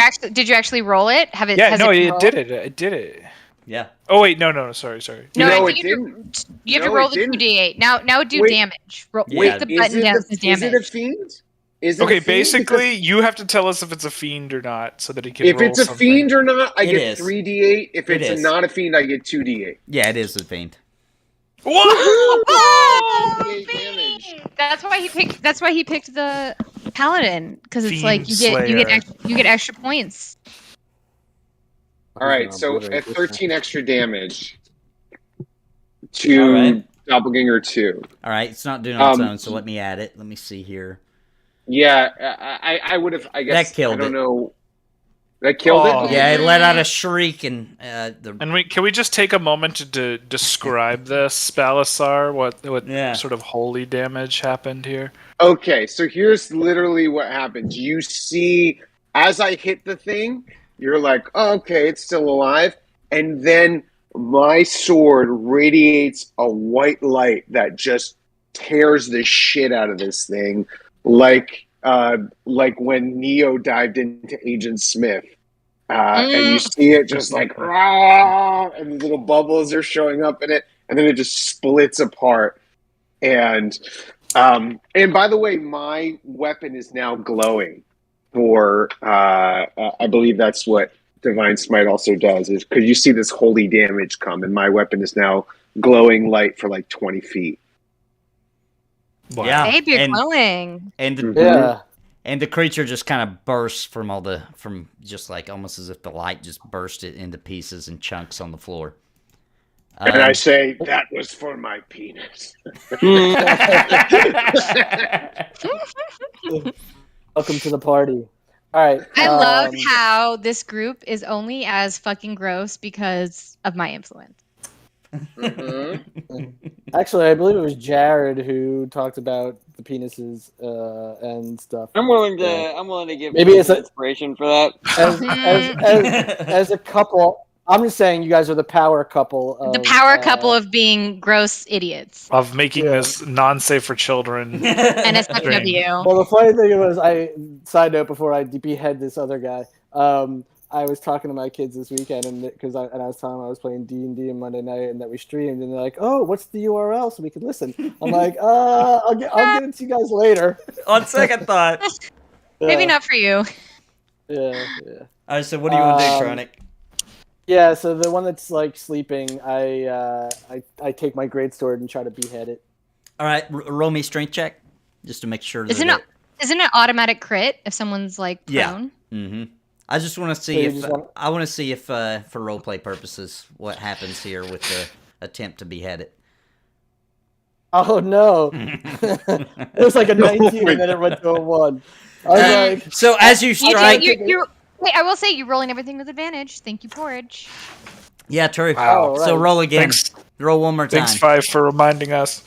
you actually roll it? Have it? Yeah, has no, it it did it. It did it. Yeah. Oh wait, no, sorry. No, No, I it think didn't. you have to No, roll it the didn't. 2d8. Now do Wait. damage. Wait, Hit the button down says Is damage. it a fiend? Is it Okay, a fiend? basically, you have to tell us if it's a fiend or not, so that he can. If roll it's a something. fiend or not, I It get is. 3d8. If It it's is. not a fiend, I get 2d8. Yeah, it is a fiend. What? Oh, 2d8 fiend! damage. That's why he picked the paladin, because it's like Fiend you Slayer. get extra points. All right, so at 13 extra damage to All right. Doppelganger 2. All right, it's not doing it on its Um, own, so let me add it. Let me see here. Yeah, I would have. I guess That killed I don't it. know. That killed Oh. it. Yeah, it let out a shriek, and the And can we just take a moment to describe this, Balasar? What Yeah. sort of holy damage happened here? Okay, so here's literally what happens. You see, as I hit the thing, you're like, oh, okay, it's still alive. And then my sword radiates a white light that just tears the shit out of this thing. Like when Neo dived into Agent Smith. And you see it just like, "Rah!" and the little bubbles are showing up in it. And then it just splits apart. And by the way, my weapon is now glowing for, I believe that's what Divine Smite also does, is because you see this holy damage come, and my weapon is now glowing light for like 20 feet. Wow. Yeah. Babe, you're and- glowing. and the, Yeah. and the creature just kind of bursts from just like almost as if the light just burst it into pieces and chunks on the floor. And I say, that was for my penis. Welcome to the party. All right. I love how this group is only as fucking gross because of my influence. Actually, I believe it was Jared who talked about the penises and stuff. I'm willing to give Maybe you it's some a- inspiration for that. As a couple, I'm just saying you guys are the power couple. The Of, power couple of being gross idiots. Of making Yeah. this non-safe for children. NSFW. Well, the funny thing was, side note before I behead this other guy, I was talking to my kids this weekend, and I was telling them I was playing D&D on Monday night, and that we streamed, and they're like, "Oh, what's the URL so we can listen?" I'm like, I'll get it to you guys later." On second thought. Maybe not for you. Yeah. All right, so what do you want to do, Um, Tronic? Yeah, so the one that's like sleeping, I take my greatsword and try to behead it. All right, roll me a strength check just to make sure. Isn't it automatic crit if someone's like Yeah. prone? Mm-hmm. I just want to see So you if just want- I want to see if for roleplay purposes what happens here with the attempt to behead it. Oh no! It was like a 19 and then it went to a 1. I was like, So as you strike, Wait, I will say you're rolling everything with advantage. Thank you, Porridge. yeah, true. Wow. Oh, So right. roll again. Thanks, Roll one more time. thanks, Five, for reminding us.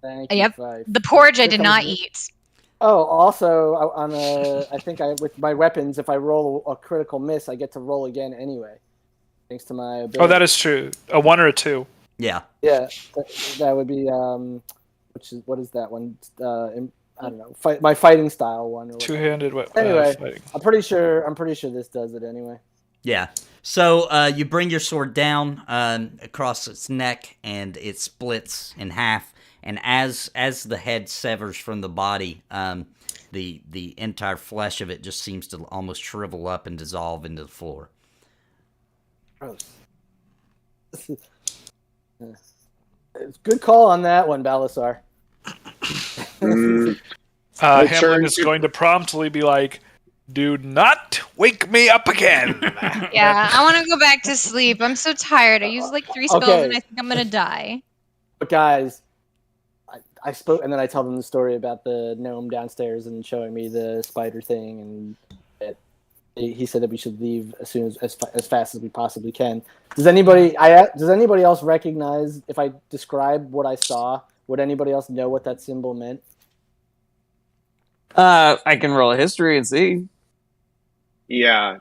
Thank you, Yep. Fife. The porridge I Here did comes not the- eat. Oh, also I think with my weapons, if I roll a critical miss, I get to roll again anyway, thanks to my ability. Oh, that is true. A 1 or a 2. Yeah. Yeah, that would be what is that one? I don't know. My fighting style one. Or whatever. Two-handed Anyway, fighting. I'm pretty sure this does it anyway. Yeah. So you bring your sword down across its neck, and it splits in half. And as the head severs from the body, the entire flesh of it just seems to almost shrivel up and dissolve into the floor. Gross. It's good call on that one, Balasar. Mm, Hamlin turn is to- going to promptly be like, "Do not wake me up again." Yeah, I want to go back to sleep. I'm so tired. I used like 3 spells Okay. and I think I'm gonna die. But guys, I spoke, and then I tell them the story about the gnome downstairs and showing me the spider thing, and he said that we should leave as fast as we possibly can. Does anybody else recognize, if I describe what I saw, would anybody else know what that symbol meant? I can roll a history and see. yeah.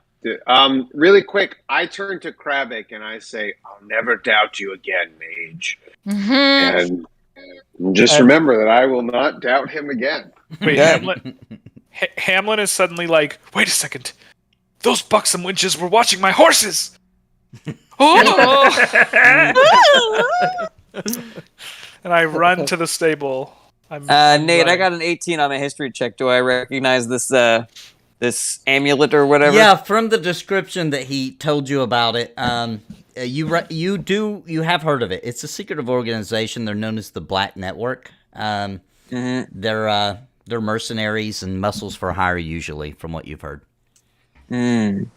Really quick, I turn to Kravik and I say, "I'll never doubt you again, mage." Mhm. And just remember that I will not doubt him again. Wait, Good. Hamlin is suddenly like, "Wait a second. Those buxom wenches were watching my horses." Oh! And I run to the stable. I'm Nate, I running. got an 18 on my history check. Do I recognize this this amulet or whatever? Yeah, from the description that he told you about it, you have heard of it. It's a secretive organization. They're known as the Black Network. They're mercenaries and muscles for hire usually, from what you've heard. Interesting.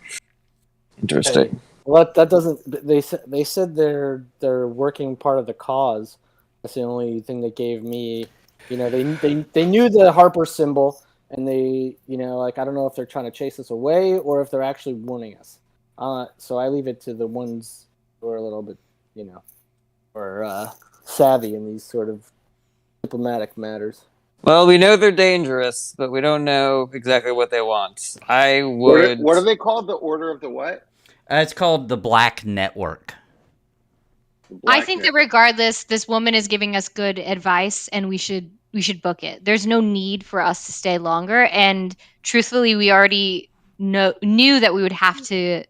Well, that doesn't. They said they're working part of the cause. That's the only thing that gave me. They knew the Harper symbol, and they I don't know if they're trying to chase us away or if they're actually warning us. So I leave it to the ones who are a little bit or savvy in these sort of diplomatic matters. Well, we know they're dangerous, but we don't know exactly what they want. I would. What are they called? The Order of the what? It's called the Black Network. I think that regardless, this woman is giving us good advice, and we should book it. There's no need for us to stay longer, and truthfully, we already knew that we would have to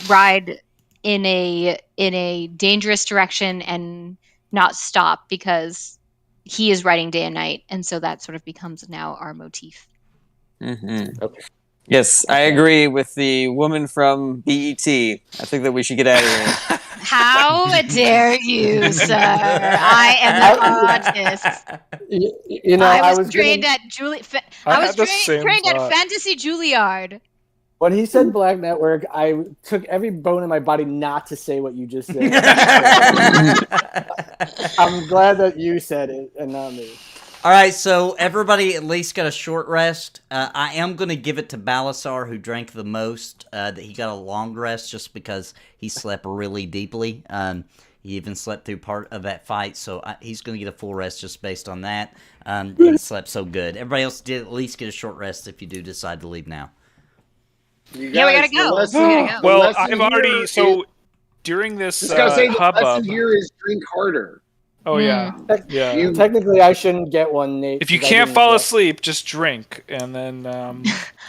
ride in a dangerous direction and not stop because he is riding day and night, and so that sort of becomes now our motif. Okay. Yes, I agree with the woman from BET. I think that we should get out of here. How dare you, sir? I am an artist. I was trained at Fantasy Juilliard. When he said Black Network, I took every bone in my body not to say what you just said. I'm glad that you said it and not me. All right, so everybody at least got a short rest. I am going to give it to Balasar, who drank the most, that he got a long rest just because he slept really deeply. He even slept through part of that fight, so he's going to get a full rest just based on that. He slept so good. Everybody else did at least get a short rest if you do decide to leave now. Yeah, we gotta go. Well, I've already during this the lesson hubbub. here is drink harder. Oh yeah, yeah. Technically, I shouldn't get one, Nate. If you because I can't didn't fall get- asleep, just drink, and then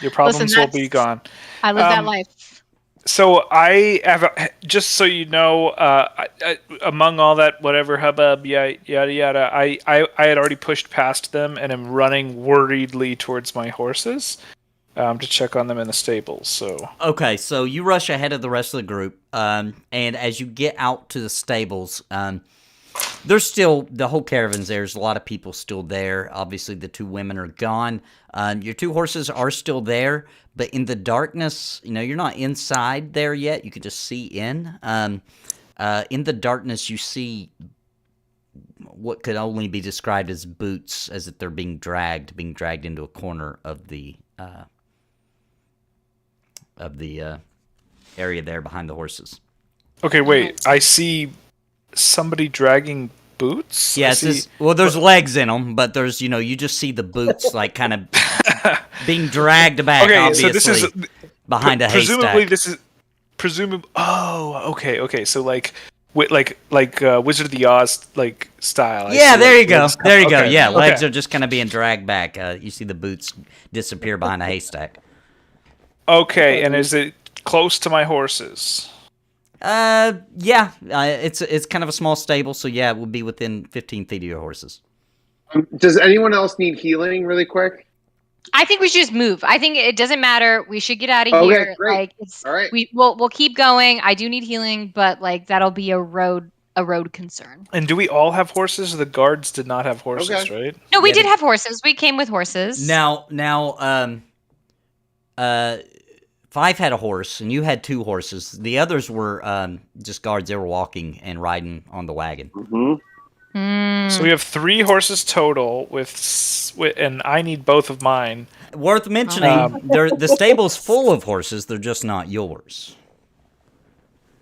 your problems will be gone. I live that life. So I have, just so you know, among all that whatever hubbub, yada yada, I had already pushed past them and am running worriedly towards my horses to check on them in the stables. So Okay, so you rush ahead of the rest of the group, and as you get out to the stables, there's still, the whole caravan's there. There's a lot of people still there. Obviously, the two women are gone. Your two horses are still there, but in the darkness, you're not inside there yet. You can just see in. In the darkness, you see what could only be described as boots, as if they're being dragged into a corner of the area there behind the horses. okay, wait, I see somebody dragging boots? Yeah, there's legs in them, but there's you just see the boots like kind of being dragged back. Okay, obviously, so this is behind a presumably haystack. Oh, okay. So like Wizard of the Oz like style. Yeah, there you go. There you go. Okay, Yeah, okay. legs are just kind of being dragged back. You see the boots disappear behind a haystack. Okay, and is it close to my horses? Yeah. It's kind of a small stable, so yeah, it would be within 15 feet of your horses. Does anyone else need healing really quick? I think we should just move. I think it doesn't matter. We should get out of Okay, here. great. Like All right. We'll keep going. I do need healing, but like that'll be a road concern. And do we all have horses? The guards did not have horses, Okay. right? No, we Yeah, did have horses. We came with horses. Now, Five had a horse, and you had 2 horses. The others were just guards. They were walking and riding on the wagon. Mm-hmm. So we have 3 horses total, and I need both of mine. Worth mentioning, the stable's full of horses. They're just not yours.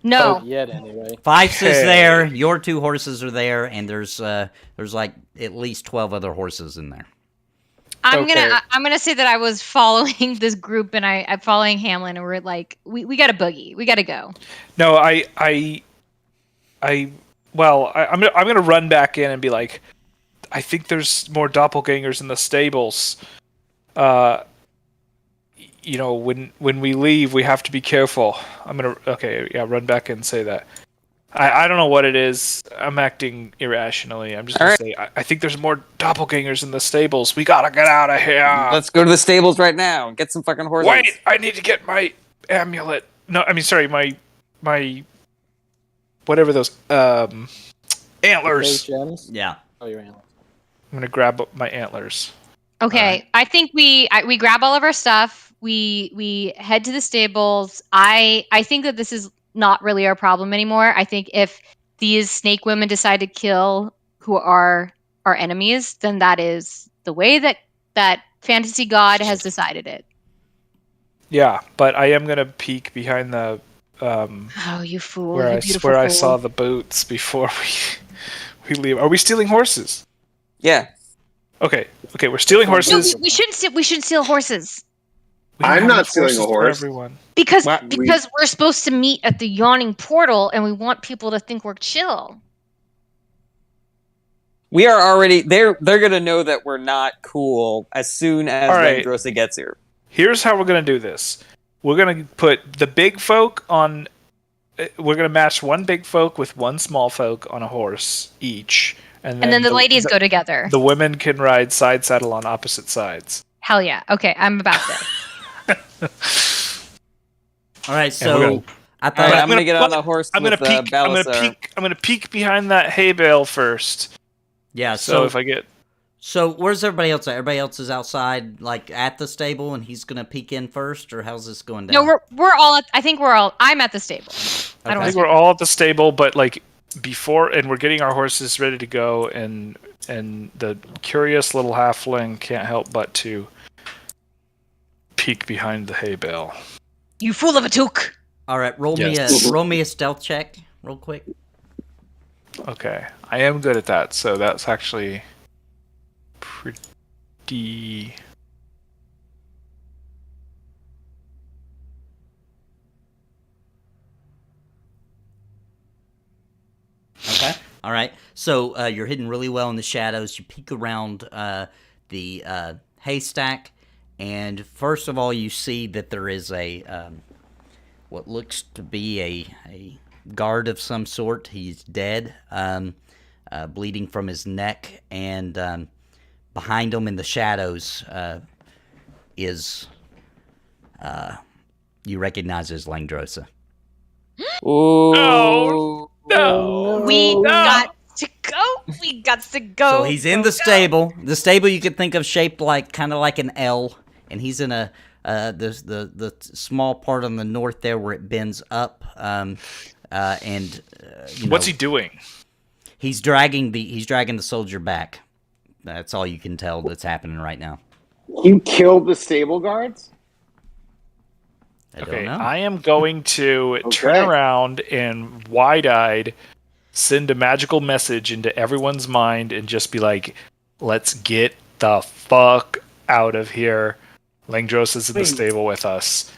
No. Not yet, anyway. Fife's is there. Your 2 horses are there, and there's like at least 12 other horses in there. I'm Okay. gonna say that I was following this group, and I'm following Hamlin, and we're like, we got to boogie. We got to go. No, I'm gonna run back in and be like, I think there's more doppelgangers in the stables. When we leave, we have to be careful. Run back in and say that. I don't know what it is. I'm acting irrationally. I'm just gonna say I think there's more doppelgangers in the stables. We gotta get out of here. Let's go to the stables right now and get some fucking horses. Wait, I need to get my amulet. No, I mean sorry, my whatever those antlers. Gems? Yeah. Oh, your antlers. I'm gonna grab my antlers. Okay, Alright. I think we grab all of our stuff. We head to the stables. I think that this is not really our problem anymore. I think if these snake women decide to kill who are our enemies, then that is the way that fantasy god has decided it. Yeah, but I am gonna peek behind the Oh, you fool! where you I beautiful swear I fool. saw the boots before we leave. Are we stealing horses? Yeah. Okay, we're stealing No, horses. we shouldn't steal horses We don't I'm have not enough stealing a horses for horse. Everyone. because What? because we're supposed to meet at the yawning portal, and we want people to think we're chill. We are already they're gonna know that we're not cool as soon as All right. Vendrosa gets here. Here's how we're gonna do this. We're gonna put the big folk on. We're gonna match one big folk with one small folk on a horse each, and And then the ladies go together. The women can ride side saddle on opposite sides. Hell yeah! Okay, I'm about this. All right, we're so gonna- I All thought right, I'm gonna get on the horse I'm with gonna peek. I'm Balasar. gonna peek behind that hay bale first. yeah. So So if I get so where's everybody else at? Everybody else is outside, like at the stable, and he's gonna peek in first, or how's this going down? No, we're all. I think we're all. I'm at the stable. I don't. Okay. I think we're all at the stable, but like before, and we're getting our horses ready to go, and the curious little halfling can't help but to peek behind the hay bale. You fool of a took. All right, roll Yes. me a stealth check, real quick. Okay, I am good at that, so that's actually pretty. Okay. All right. So you're hidden really well in the shadows. You peek around the haystack, and first of all, you see that there is a what looks to be a guard of some sort. He's dead, bleeding from his neck, and behind him in the shadows is you recognize as Langdrosa. Ooh. No. We got to go. We got to go. So he's in the stable. The stable you could think of shaped like kind of like an L, and he's in a the small part on the north there where it bends up. What's he doing? He's dragging the soldier back. That's all you can tell that's happening right now. You killed the stable guards? I don't Okay, know. I am going to turn Okay. around and wide-eyed send a magical message into everyone's mind and just be like, let's get the fuck out of here. Langdrosa's in the stable with us.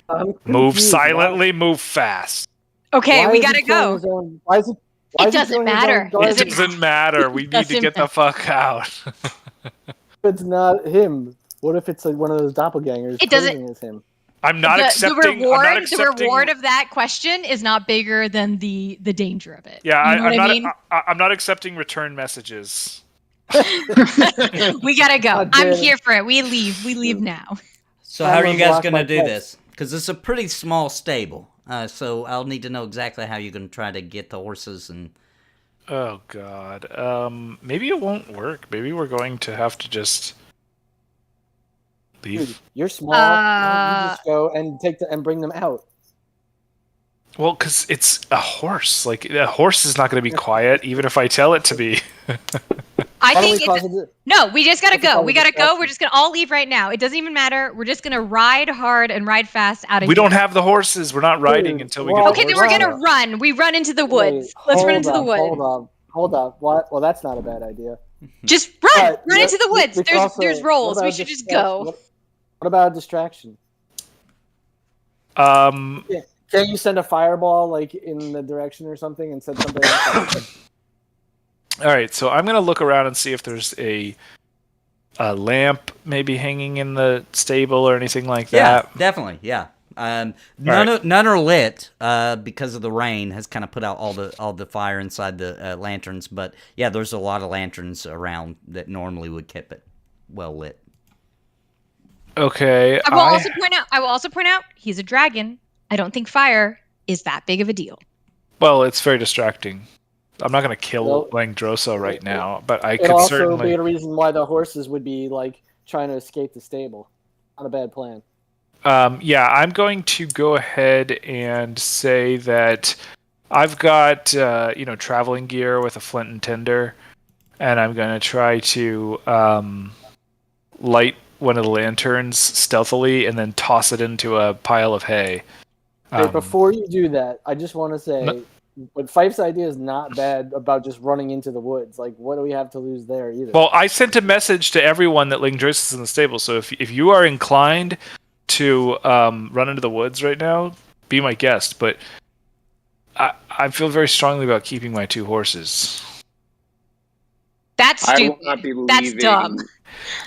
Move silently, move fast. Okay, Why we is he gotta killing go. his own- why is he- why It is he doesn't killing his own matter. guards? It doesn't matter. We need to doesn't get the fuck out. If it's not him, what if it's like one of those doppelgangers It doesn't- posing as him? I'm not accepting. The reward, I'm not accepting, the reward of that question is not bigger than the danger of it. Yeah, you know what I mean? I'm not accepting return messages. We gotta go. God damn I'm it. here for it. We leave. We leave now. So how are you guys Block going my to do text. this? Because it's a pretty small stable. So I'll need to know exactly how you're going to try to get the horses and... Oh god. Maybe it won't work. Maybe we're going to have to just leave. Dude, you're small. Why don't you just go and and bring them out. Well, because it's a horse. Like a horse is not going to be quiet, even if I tell it to be. I Why don't think we it's, cause it- no. We just gotta That's go. a We gotta go. distraction. We're just gonna all leave right now. It doesn't even matter. We're just gonna ride hard and ride fast out of We here. don't have the horses. We're not riding Dude, until we well- get. Okay, the then we're horses gonna out. run. We run into the Wait, woods. Let's run into the woods. Hold up. What? Well, that's not a bad idea. Just run. But Run into the we- woods. we could There's also- there's what rolls. about We a should just distraction? go. What about a distraction? Can't you send a fireball like in the direction or something and send somebody else? All right, so I'm gonna look around and see if there's a lamp maybe hanging in the stable or anything like Yeah, that. definitely, yeah. None right. none are lit because of the rain has kind of put out all the fire inside the lanterns. But yeah, there's a lot of lanterns around that normally would keep it well lit. Okay. I will also point out he's a dragon. I don't think fire is that big of a deal. Well, it's very distracting. I'm not gonna kill Well, Langdrosa right now, but I It'd could also certainly. be a reason why the horses would be like trying to escape the stable. Not a bad plan. Yeah, I'm going to go ahead and say that I've got traveling gear with a flint and tinder, and I'm going to try to light one of the lanterns stealthily and then toss it into a pile of hay. Hey, before you do that, I just want to say, but Fife's idea is not bad about just running into the woods. Like, what do we have to lose there either? Well, I sent a message to everyone that Langdrosa is in the stable, so if you are inclined to run into the woods right now, be my guest. But I feel very strongly about keeping my 2 horses. That's I stupid. will not be leaving. That's dumb.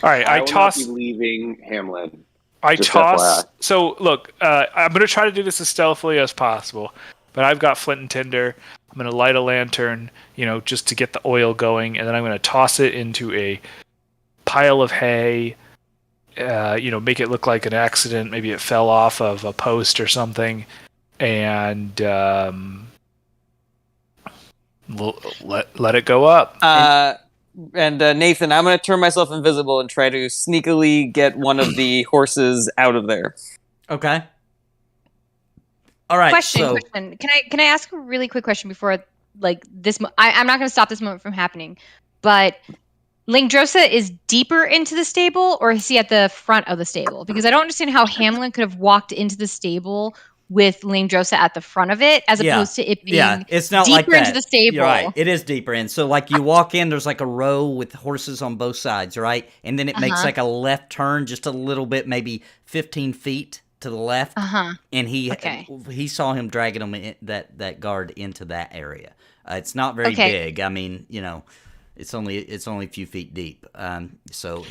All right, I will toss. not be leaving Hamlin. I Just toss. FYI. So look, I'm going to try to do this as stealthily as possible, but I've got flint and tinder. I'm going to light a lantern, just to get the oil going, and then I'm going to toss it into a pile of hay. Make it look like an accident. Maybe it fell off of a post or something, and let it go up. Nathan, I'm going to turn myself invisible and try to sneakily get one of the horses out of there. Okay. All right. Question. Can I ask a really quick question before this? I'm not going to stop this moment from happening, but Langdrosa is deeper into the stable, or is he at the front of the stable? Because I don't understand how Hamlin could have walked into the stable with Langdrosa at the front of it, as opposed to it being it's not deeper like that. into the stable. You're right. It is deeper in. So like you walk in, there's like a row with horses on both sides, right? And then it makes like a left turn just a little bit, maybe 15 feet to the left. And he saw him dragging him that guard into that area. It's not very big. I mean, it's only a few feet deep. So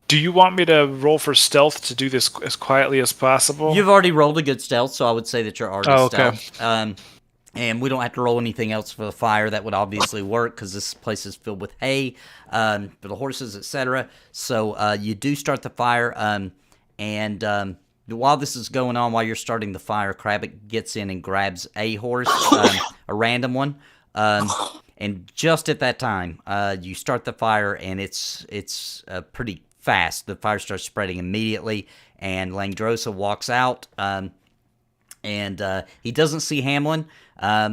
do you want me to roll for stealth to do this as quietly as possible? You've already rolled a good stealth, so I would say that you're already okay. stealth. And we don't have to roll anything else for the fire. That would obviously work because this place is filled with hay for the horses, etc. So you do start the fire, and while this is going on, while you're starting the fire, Krabic gets in and grabs a horse, a random one. And just at that time, you start the fire, and it's pretty fast. The fire starts spreading immediately, and Langdrosa walks out, and he doesn't see Hamlin.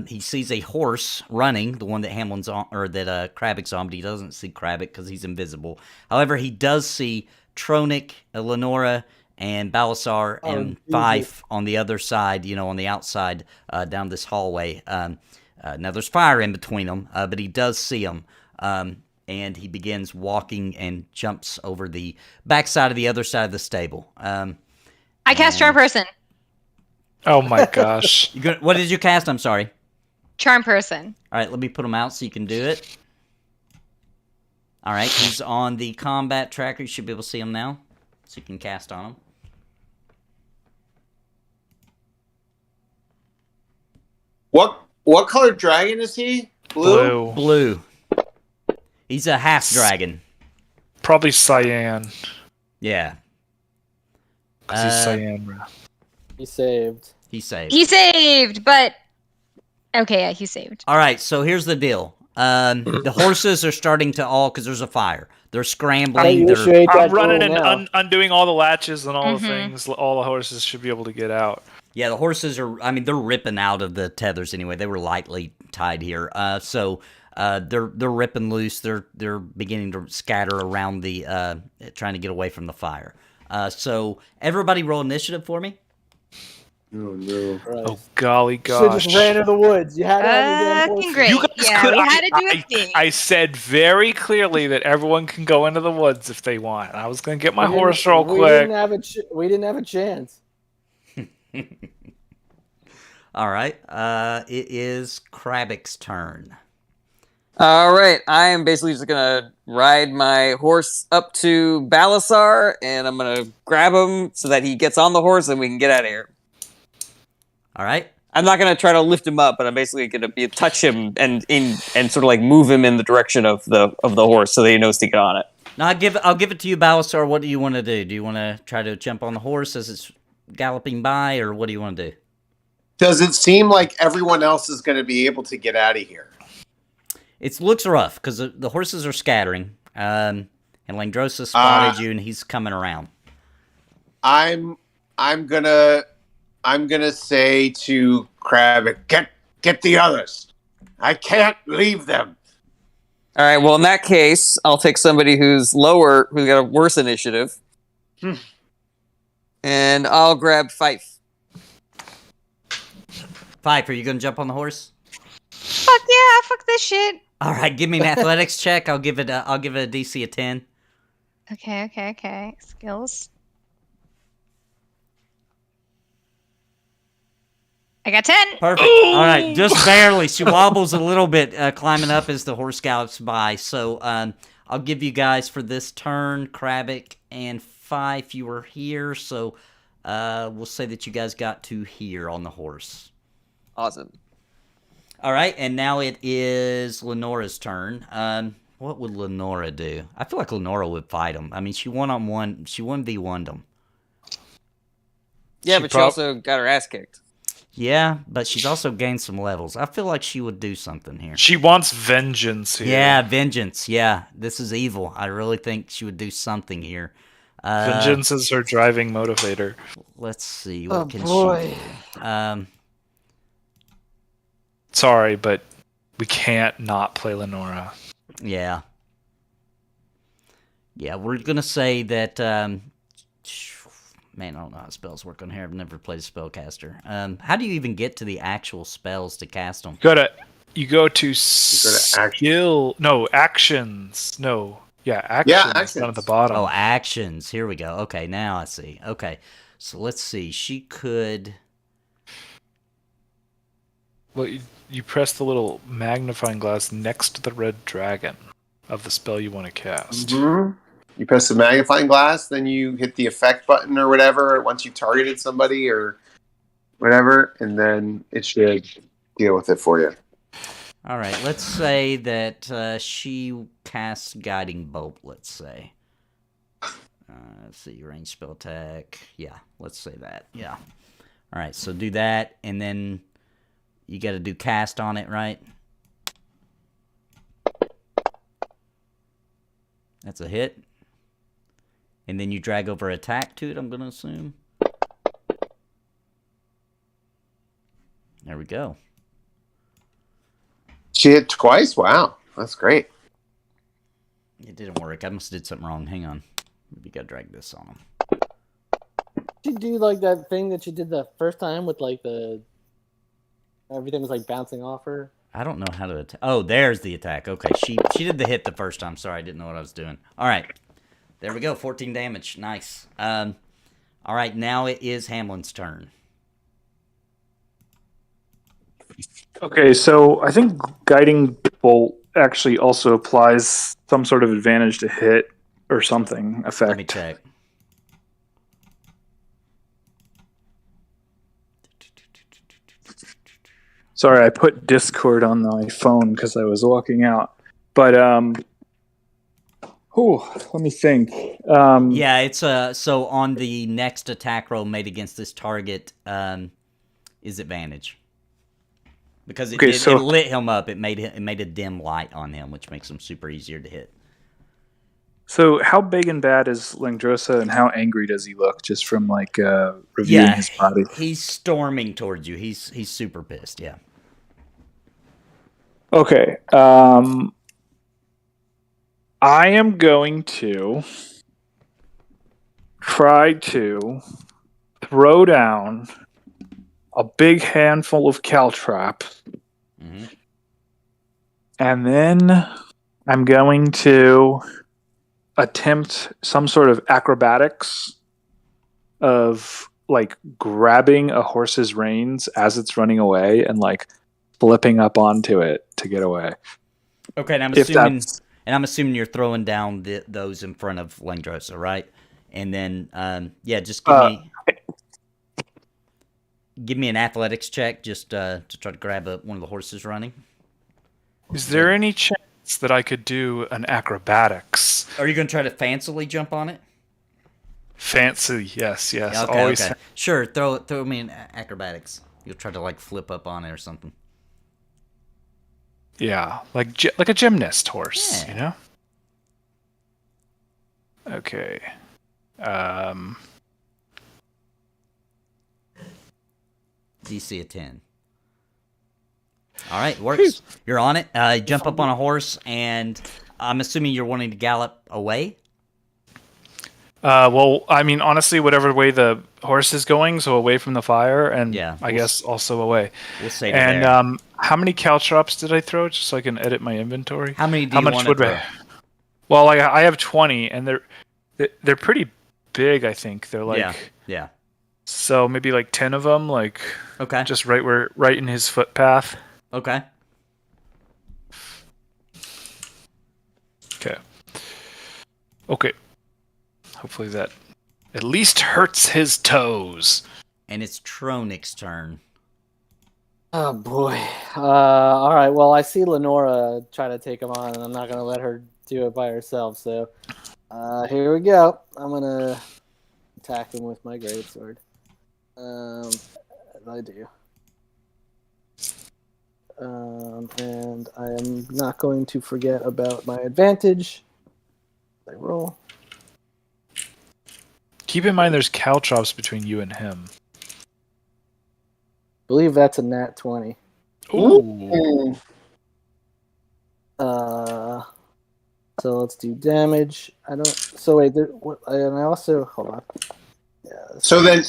He sees a horse running, the one that Hamlin's on, or that Krabic's on, but he doesn't see Krabic because he's invisible. However, he does see Tronic, Lenora, and Balasar and Fife on the other side, on the outside down this hallway. Now there's fire in between them, but he does see them. And he begins walking and jumps over the backside of the other side of the stable. I cast Charm Person. Oh my gosh. What did you cast? I'm sorry. Charm Person. All right, let me put him out so you can do it. All right, he's on the combat tracker. You should be able to see him now, so you can cast on him. What color dragon is he? Blue? Blue. He's a half dragon. Probably cyan. Yeah. Because he's cyan. He saved. He saved. He saved, but okay, yeah, he saved. All right, so here's the deal. The horses are starting to all, because there's a fire. They're scrambling. I'm running and undoing all the latches and all the things. All the horses should be able to get out. Yeah, the horses are, I mean, they're ripping out of the tethers anyway. They were lightly tied here. So they're ripping loose. They're beginning to scatter around the, trying to get away from the fire. So everybody roll initiative for me. Oh, no. Right. Oh, golly gosh. Should just ran in the woods. You had to have your damn horses. Great. You guys Yeah, could, we had to do a thing. I said very clearly that everyone can go into the woods if they want. I was going to get my horse real quick. We didn't have a chance. All right. It is Krabik's turn. All right, I am basically just gonna ride my horse up to Balasar, and I'm gonna grab him so that he gets on the horse and we can get out of here. All right. I'm not gonna try to lift him up, but I'm basically gonna touch him and sort of like move him in the direction of the horse so that he knows to get on it. Now I'll give it to you, Balasar. What do you want to do? Do you want to try to jump on the horse as it's galloping by, or what do you want to do? Does it seem like everyone else is going to be able to get out of here? It looks rough because the horses are scattering, and Langdrosa spotted you, and he's coming around. I'm gonna say to Crab, get the others. I can't leave them. All right. Well, in that case, I'll take somebody who's lower, who's got a worse initiative, and I'll grab Fife. Fife, are you gonna jump on the horse? Fuck yeah! Fuck this shit. All right, give me an athletics check. I'll give it a DC of 10. Okay. Skills. I got 10. Perfect. All right, just barely. She wobbles a little bit, climbing up as the horse gallops by. So I'll give you guys for this turn, Krabik and Fife, you were here. So we'll say that you guys got to here on the horse. Awesome. All right, and now it is Lenora's turn. What would Lenora do? I feel like Lenora would fight him. I mean, she 1-on-1, she 1v1'd him. Yeah, but she also got her ass kicked. Yeah, but she's also gained some levels. I feel like she would do something here. She wants vengeance here. Yeah, vengeance. Yeah, this is evil. I really think she would do something here. Vengeance is her driving motivator. Let's see. What can boy. she do? Sorry, but we can't not play Lenora. Yeah. Yeah, we're going to say that... man, I don't know how spells work on here. I've never played a spellcaster. How do you even get to the actual spells to cast them? You go to skill... No, actions. No. Yeah, actions. Yeah, actions. Down at the bottom. Oh, actions. Here we go. Okay, now I see. Okay, so let's see. She could... Well, you press the little magnifying glass next to the red dragon of the spell you want to cast. Mm-hmm. You press the magnifying glass, then you hit the effect button or whatever once you've targeted somebody or whatever, and then it should deal with it for you. All right, let's say that she casts Guiding Bolt, let's say. Let's see, range spell attack. Yeah, let's say that. Yeah. All right, so do that, and then you got to do cast on it, right? That's a hit. And then you drag over attack to it, I'm going to assume. There we go. She hit twice? Wow, that's great. It didn't work. I must have did something wrong. Hang on. Maybe got to drag this on him. She do like that thing that she did the first time with like the... Everything was like bouncing off her. I don't know how to attack. Oh, there's the attack. Okay, she did the hit the first time. Sorry, I didn't know what I was doing. All right, there we go. 14 damage. Nice. All right, now it is Hamlin's turn. Okay, so I think Guiding Bolt actually also applies some sort of advantage to hit or something effect. Let me check. Sorry, I put Discord on my phone because I was walking out. But let me think. Yeah, it's so on the next attack roll made against this target is advantage. Because it lit him up, it made a dim light on him, which makes him super easier to hit. So how big and bad is Langdrosa, and how angry does he look just from like reviewing his body? He's storming towards you. He's super pissed, yeah. Okay. I am going to try to throw down a big handful of caltrops. Mm-hmm. And then I'm going to attempt some sort of acrobatics of like grabbing a horse's reins as it's running away and like flipping up onto it to get away. Okay, and I'm assuming you're throwing down those in front of Langdrosa, right? And then just give me an athletics check just to try to grab one of the horses running. Is there any chance that I could do an acrobatics? Are you going to try to fancily jump on it? Fancy, yes. Yeah, okay. Sure, throw me an acrobatics. You'll try to like flip up on it or something. Yeah, like a gymnast horse, Yeah. you know? Okay. DC of 10. All right, works. You're on it. Jump up on a horse, and I'm assuming you're wanting to gallop away? Well, I mean, honestly, whatever way the horse is going, so away from the fire, and I guess also away. We'll say to and there. How many caltrops did I throw, just so I can edit my inventory? How many do you want to throw? Well, I have 20, and they're pretty big, I think. They're like... Yeah. So maybe like 10 of them, like... Okay. Just right in his footpath. Okay. Okay. Hopefully that at least hurts his toes. And it's Tronic's turn. Oh boy. All right. Well, I see Lenora try to take him on, and I'm not gonna let her do it by herself. So, here we go. I'm gonna attack him with my greatsword. I do. And I am not going to forget about my advantage. I roll. Keep in mind there's caltrops between you and him. I believe that's a nat 20. Ooh. So let's do damage. So wait, and I also, hold on. Yeah, so then,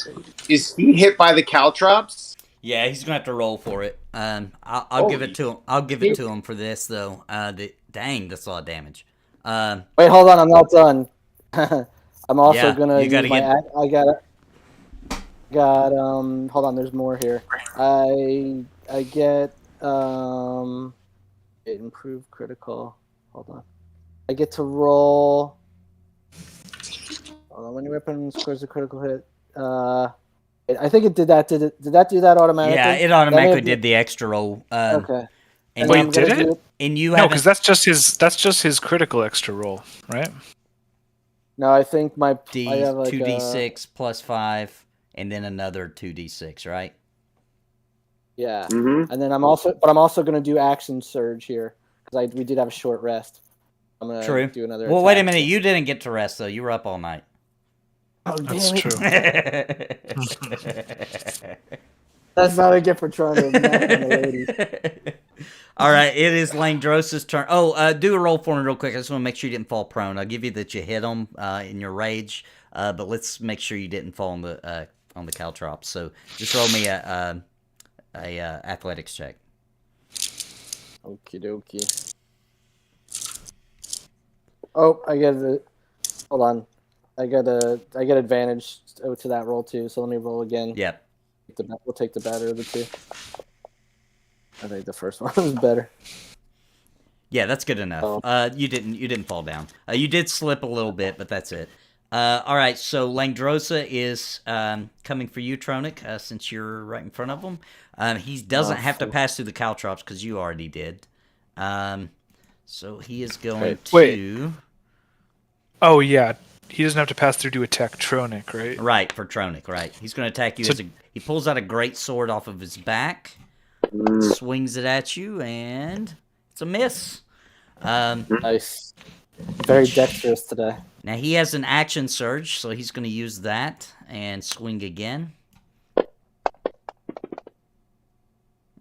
is he hit by the caltrops? Yeah, he's gonna have to roll for it. I'll give it to him. I'll give it to him for this though. Dang, that's a lot of damage. Wait, hold on, I'm not done. I'm also gonna you gotta use I got hold on, there's more here. I get improved critical. Hold on. I get to roll. Hold on, when your weapon scores a critical hit. I think it did that. Did that do that automatically? Yeah, it automatically did the extra roll. Okay. And wait, did it? And you no, because that's just his critical extra roll, right? No, I think I have 2d6 plus 5, and then another 2d6, right? Yeah, Mm-hmm. and then I'm also going to do action surge here because we did have a short rest. I'm going to do another. Well, attack. wait a minute. You didn't get to rest though. You were up all night. Oh, That's damn true. That's not a gift for trying to knock on the ladies. All right, it is Langdrosa's turn. Oh, do a roll for me real quick. I just want to make sure you didn't fall prone. I'll give you that you hit him in your rage, but let's make sure you didn't fall on the caltrops. So just roll me a athletics check. Okie dokie. Oh, I get it. Hold on. I get advantage to that roll too. So let me roll again. Yep. We'll take the better of the two. I think the first one was better. Yeah, that's good enough. Oh. You didn't fall down. You did slip a little bit, but that's it. All right, so Langdrosa is coming for you, Tronic, since you're right in front of him. He doesn't have to pass through the caltrops because you already did. So he is going to... Wait. Oh, yeah. He doesn't have to pass through to attack Tronic, right? Right, for Tronic, right. He's going to attack you. He pulls out a great sword off of his back, swings it at you, and it's a miss. Nice. Very dexterous today. Now he has an action surge, so he's going to use that and swing again.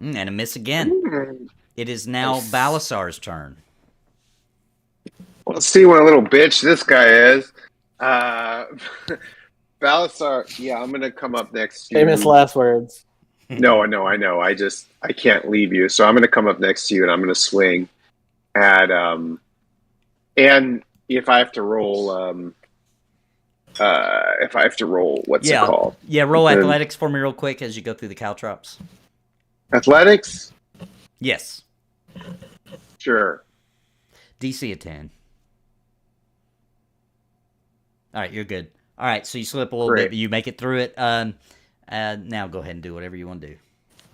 And a miss again. It is now Balasar's turn. Let's see what a little bitch this guy is. Balasar, yeah, I'm gonna come up next to you. Famous last words. No, I know. I can't leave you, so I'm gonna come up next to you and I'm gonna swing at and if I have to roll what's it called? Yeah, roll athletics for me real quick as you go through the caltrops. Athletics? Yes. Sure. DC of 10. All right, you're good. All right, so you slip a little bit, but you make it through it. Now go ahead and do whatever you want to do.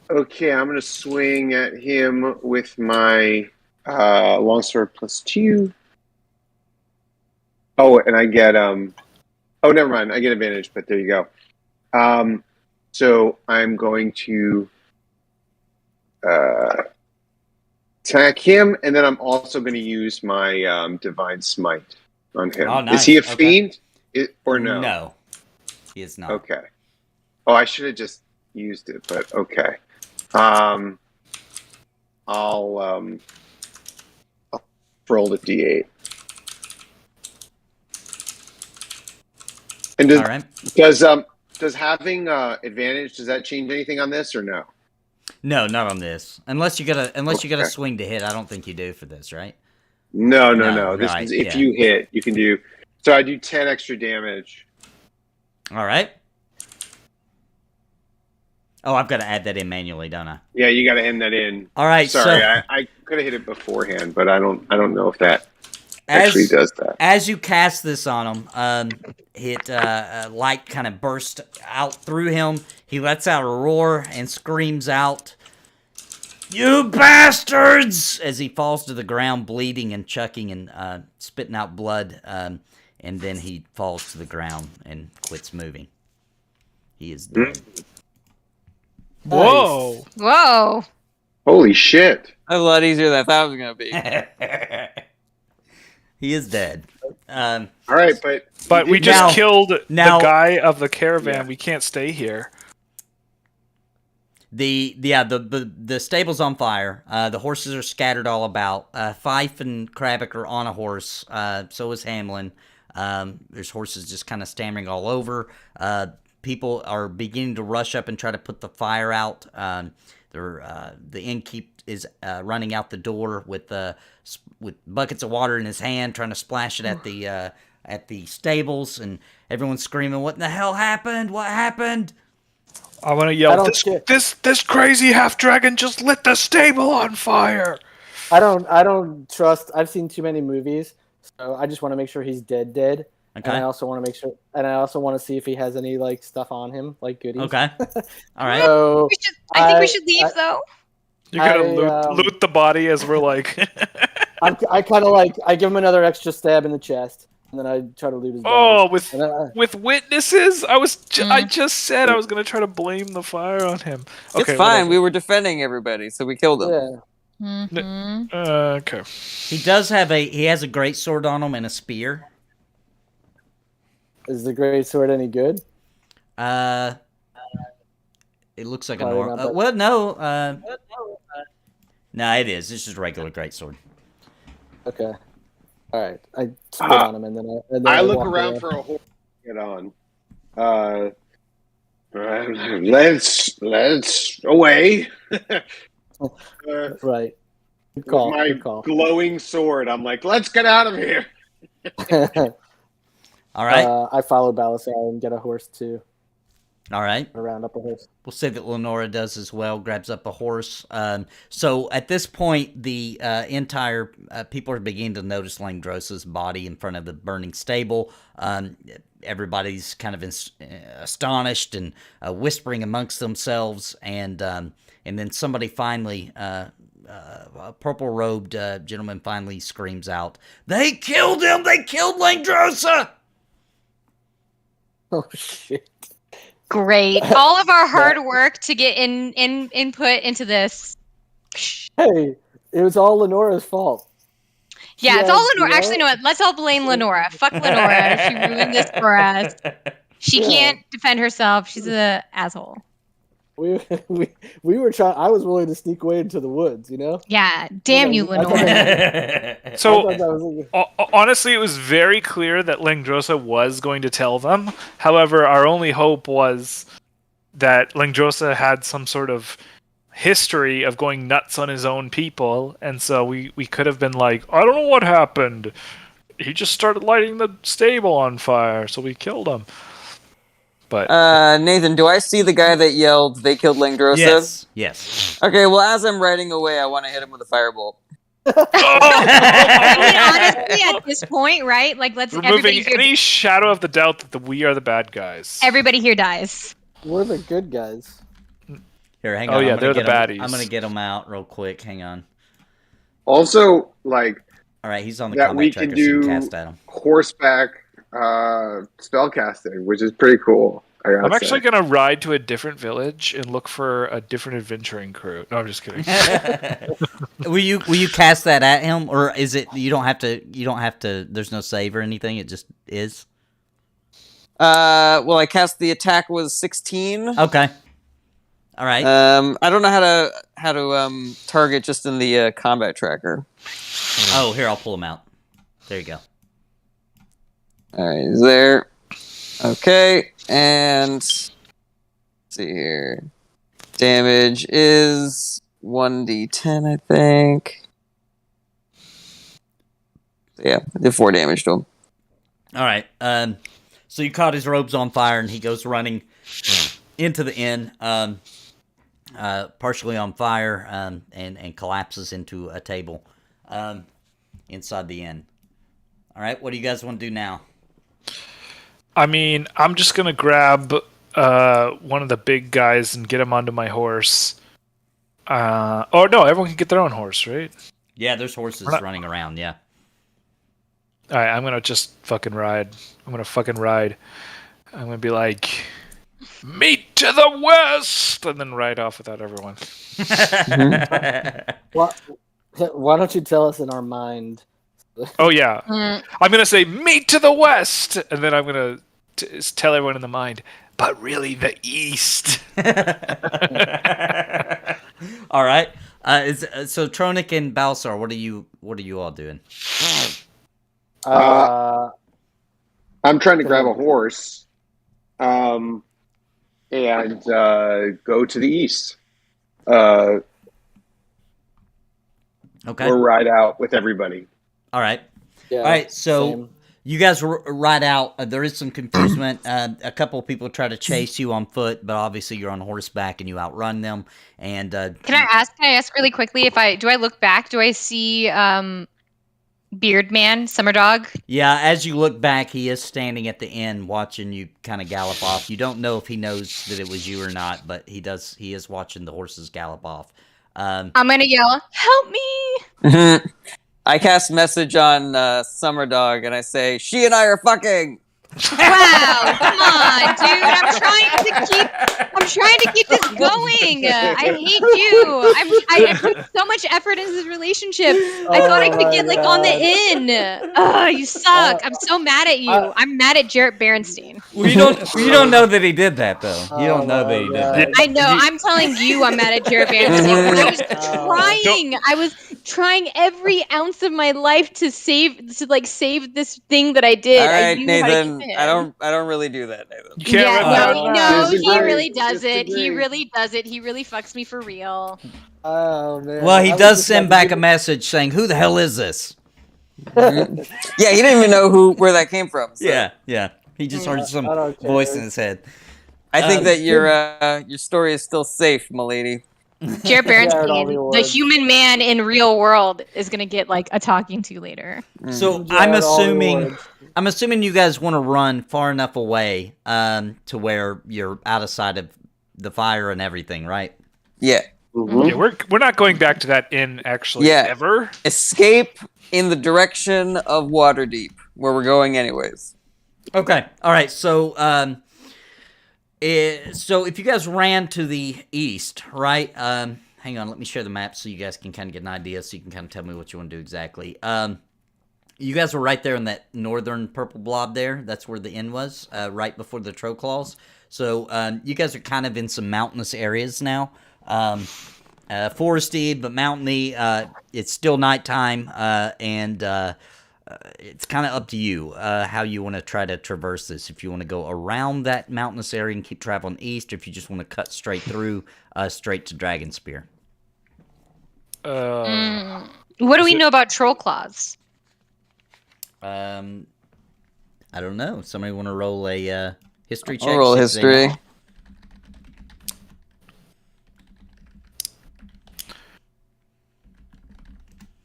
Okay, I'm going to swing at him with my longsword +2. Oh, and I get oh, never mind. I get advantage, but there you go. So I'm going to attack him, and then I'm also going to use my divine smite on him. Oh, nice. Is he a fiend? Or no? No, he is not. Okay. Oh, I should have just used it, but okay. I'll roll the d8. And does having advantage, does that change anything on this or no? No, not on this. Unless you got a swing to hit. I don't think you do for this, right? No. This right, is if you hit, you can do. So I do 10 extra damage. All right. Oh, I've got to add that in manually, don't I? Yeah, you got to end that in. All right. Sorry, so, I could have hit it beforehand, but I don't know if that actually does that. As you cast this on him, light kind of bursts out through him. He lets out a roar and screams out, "You bastards!" as he falls to the ground, bleeding and chucking and spitting out blood. And then he falls to the ground and quits moving. He is dead. Whoa! Whoa! Holy shit! That's a lot easier than I thought it was going to be. He is dead. All right, but we just killed the guy of the caravan. Yeah. We can't stay here. The stable's on fire. The horses are scattered all about. Fife and Krabick are on a horse. So is Hamlin. There's horses just kind of stammering all over. People are beginning to rush up and try to put the fire out. The innkeep is running out the door with buckets of water in his hand, trying to splash it at the stables, and everyone's screaming, "What in the hell happened? What happened?" I want to yell, this crazy half dragon just lit the stable on fire. I don't trust. I've seen too many movies, so I just want to make sure he's dead. Okay. And I also want to make sure, and I also want to see if he has any like stuff on him, like goodies. Okay. All right. So I think we should leave though. You're gonna loot the body as we're like. I kind of I give him another extra stab in the chest, and then I try to loot his body. Oh, with witnesses? I just said I was gonna try to blame the fire on him. Okay, it's fine. Whatever. We were defending everybody, so we killed him. Yeah. Mm-hmm. Okay. He has a great sword on him and a spear. Is the great sword any good? It looks like a normal. Well, no. No, it is. It's just a regular greatsword. Okay. All right. I spit on him and then I look around for a horse to get on. Let's away. Right. Good call. With my Good call. glowing sword, I'm like, let's get out of here. All right. I follow Balasar and get a horse too. All right. Or round up a horse. We'll say that Lenora does as well, grabs up a horse. So at this point, the entire people are beginning to notice Langdrosa's body in front of the burning stable. Everybody's kind of astonished and whispering amongst themselves. And then somebody finally, a purple-robed gentleman finally screams out, "They killed him! They killed Langdrosa!" Oh, shit. Great. All of our hard work to get input into this. Hey, it was all Lenora's fault. Yeah, it's Yeah, all Lenora. you know? Actually, no, let's all blame Lenora. Fuck Lenora. She ruined this for us. She Yeah. can't defend herself. She's an asshole. We were trying. I was willing to sneak away into the woods. You know. Yeah, damn you, I thought Lenora. So I thought that was honestly, it was very clear that Langdrosa was going to tell them. However, our only hope was that Langdrosa had some sort of history of going nuts on his own people, and so we could have been like, I don't know what happened. He just started lighting the stable on fire, so we killed him. But Nathan, do I see the guy that yelled, "They killed Langdrosa"? Yes. Yes. Okay, well, as I'm riding away, I want to hit him with a firebolt. I mean, honestly, at this point, right? Like, let's everybody removing here. any shadow of the doubt that we are the bad guys. Everybody here dies. we're the good guys. Here, hang Oh, on. yeah, I'm gonna they're the get 'em- baddies. I'm going to get him out real quick. Hang on. Also, like, All right, he's on the that combat we tracker, can so you do can cast at him. horseback spellcasting, which is pretty cool. I'm actually going to ride to a different village and look for a different adventuring crew. No, I'm just kidding. Will you cast that at him, or is it you don't have to? There's no save or anything. It just is. Well, I cast the attack was 16. Okay. All right. I don't know how to target just in the combat tracker. Oh, here, I'll pull him out. There you go. All right, he's there. Okay, and let's see here. Damage is 1d10, I think. So yeah, I did 4 damage to him. All right. So you caught his robes on fire, and he goes running into the inn, partially on fire, and collapses into a table inside the inn. All right. What do you guys want to do now? I mean, I'm just going to grab one of the big guys and get him onto my horse. Oh, no, everyone can get their own horse, right? Yeah, there's horses running around. Yeah. All right, I'm going to just fucking ride. I'm going to be like, meet to the west! And then ride off without everyone. Why don't you tell us in our mind? Oh, yeah. I'm going to say, meet to the west! And then I'm going to tell everyone in the mind, but really the east. All right. So Tronic and Balsar, what are you all doing? I'm trying to grab a horse, and go to the east. Okay. Or ride out with everybody. All right. Yeah, All right. So same. you guys ride out. There is some confusement. A couple of people try to chase you on foot, but obviously you're on horseback and you outrun them. And Can I ask really quickly if I look back? Do I see Beard Man, Summer Dog? yeah, as you look back, he is standing at the inn watching you kind of gallop off. You don't know if he knows that it was you or not, but he does. He is watching the horses gallop off. I'm gonna yell, "Help me!" I cast message on Summer Dog and I say, "She and I are fucking." Wow, come on, dude! I'm trying to keep this going. I hate you. I put so much effort into this relationship. I thought I could get like on the inn. Ugh, you suck. I'm so mad at you. I'm mad at Jarrett Berenstein. Well, you don't know that he did that though. You don't know that he did that. I know. I'm telling you, I'm mad at Jarrett Berenstein. I was trying every ounce of my life to save this thing that I did. All right, I knew how to Nathan. I don't really do that, Nathan. You can't Yeah, rip no, that. no, he Disagree. really does it. He Disagree. really does it. He really fucks me for real. Oh man. Well, he I was does just send about to back a message saying, "Who the hell is this?" Yeah, he didn't even know where that came from. So. Yeah. He just heard some I don't care. voice in his head. I think Um, that your story is still safe, milady. Jared Jared Bernstein, Alvey the Ward. human man in real world, is gonna get like a talking to later. So Jared I'm Alvey Ward. assuming you guys want to run far enough away to where you're out of sight of the fire and everything, right? Yeah. Yeah, we're not going back to that inn actually Yeah. ever. Escape in the direction of Waterdeep, where we're going anyways. Okay. All right. So so if you guys ran to the east, right? Hang on, let me share the map so you guys can kind of get an idea, so you can kind of tell me what you want to do exactly. You guys were right there in that northern purple blob there. That's where the inn was, right before the Troll Claws. So you guys are kind of in some mountainous areas now. Foresty, but mountainy. It's still nighttime, and it's kind of up to you how you want to try to traverse this. If you want to go around that mountainous area and keep traveling east, or if you just want to cut straight through, straight to Dragonspear. What do we know about troll claws? I don't know. Somebody want to roll a history check? I'll roll see if they history. know.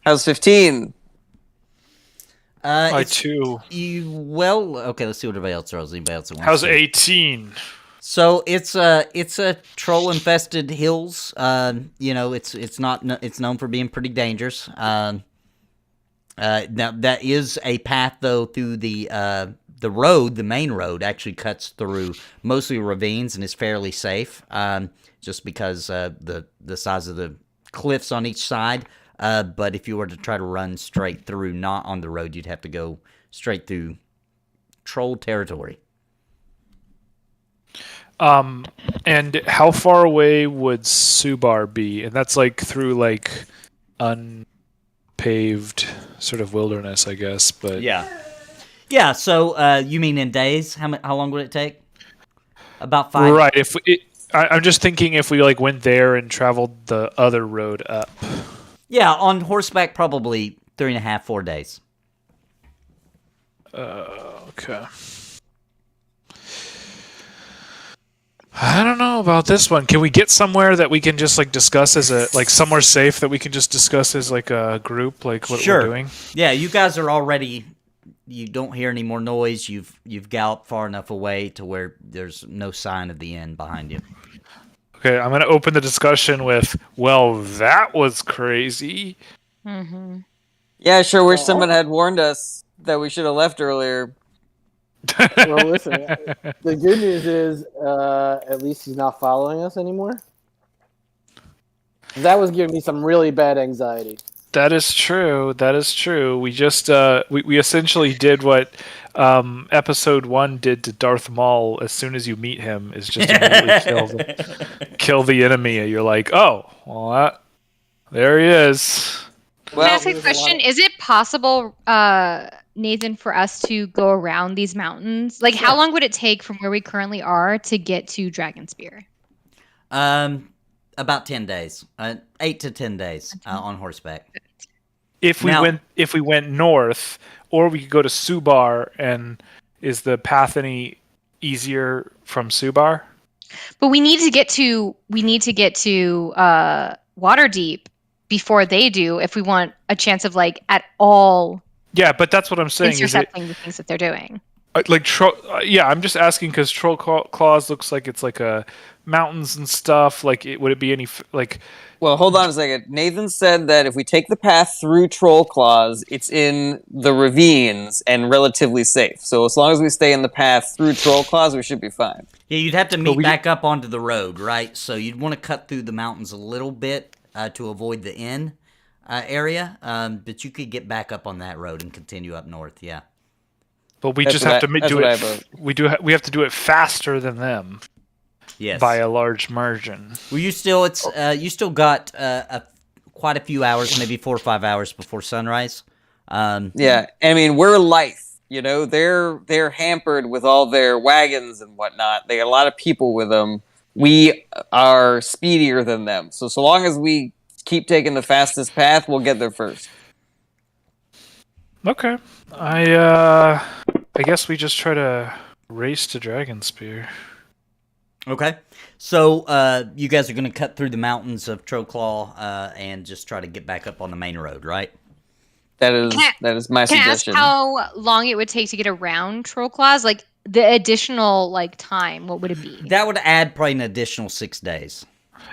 How's 15? My It's- 2. okay, let's see what everybody else rolls. Anybody else that wants How's to? 18? So it's a troll infested hills. It's known for being pretty dangerous. Now that is a path though through the road. The main road actually cuts through mostly ravines and is fairly safe. Just because the size of the cliffs on each side. But if you were to try to run straight through, not on the road, you'd have to go straight through troll territory. And how far away would Subar be? And that's like through like unpaved sort of wilderness, I guess. But Yeah. So you mean in days? How long would it take? About 5. right. I'm just thinking if we like went there and traveled the other road up. Yeah, on horseback, probably 3.5, 4 days. Okay. I don't know about this one. Can we get somewhere that we can just like discuss as a like somewhere safe that we can just discuss as like a group, like what Sure. we're doing? Yeah, you guys are already. You don't hear any more noise. You've galloped far enough away to where there's no sign of the inn behind you. Okay, I'm gonna open the discussion with, well, that was crazy. Mm-hmm. Yeah, sure. Wish someone had warned us that we should have left earlier. Well, listen. The good news is, at least he's not following us anymore. That was giving me some really bad anxiety. That is true. That is true. We just we essentially did what episode 1 did to Darth Maul. As soon as you meet him, is just immediately kill the enemy. And you're like, oh, well, there he is. Can I ask a question? Is it possible, Nathan, for us to go around these mountains? Like, how long would it take from where we currently are to get to Dragonspear? About 10 days. 8 to 10 days on horseback. If we went north, or we could go to Subar, and is the path any easier from Subar? But we need to get to Waterdeep before they do, if we want a chance of like at all Yeah, but that's what I'm saying. Is it intercepting the things that they're doing. yeah, I'm just asking because Troll Claws looks like it's like a mountains and stuff. Like, would it be any like? Well, hold on a second. Nathan said that if we take the path through Troll Claws, it's in the ravines and relatively safe. So as long as we stay in the path through Troll Claws, we should be fine. Yeah, you'd have to meet back up onto the road, right? So you'd want to cut through the mountains a little bit to avoid the inn area, but you could get back up on that road and continue up north. Yeah. But we That's just what have I- to that's do what I it. vote. We have to do it faster than them. Yes. By a large margin. Well, you still got quite a few hours, maybe 4 or 5 hours before sunrise. Yeah, I mean, we're lithe. You know, they're hampered with all their wagons and whatnot. They got a lot of people with them. We are speedier than them. So long as we keep taking the fastest path, we'll get there first. Okay. I guess we just try to race to Dragonspear. Okay. So you guys are going to cut through the mountains of Troclaw and just try to get back up on the main road, right? That is my Can I ask suggestion. how long it would take to get around Troclaws? Like the additional time, what would it be? That would add probably an additional 6 days.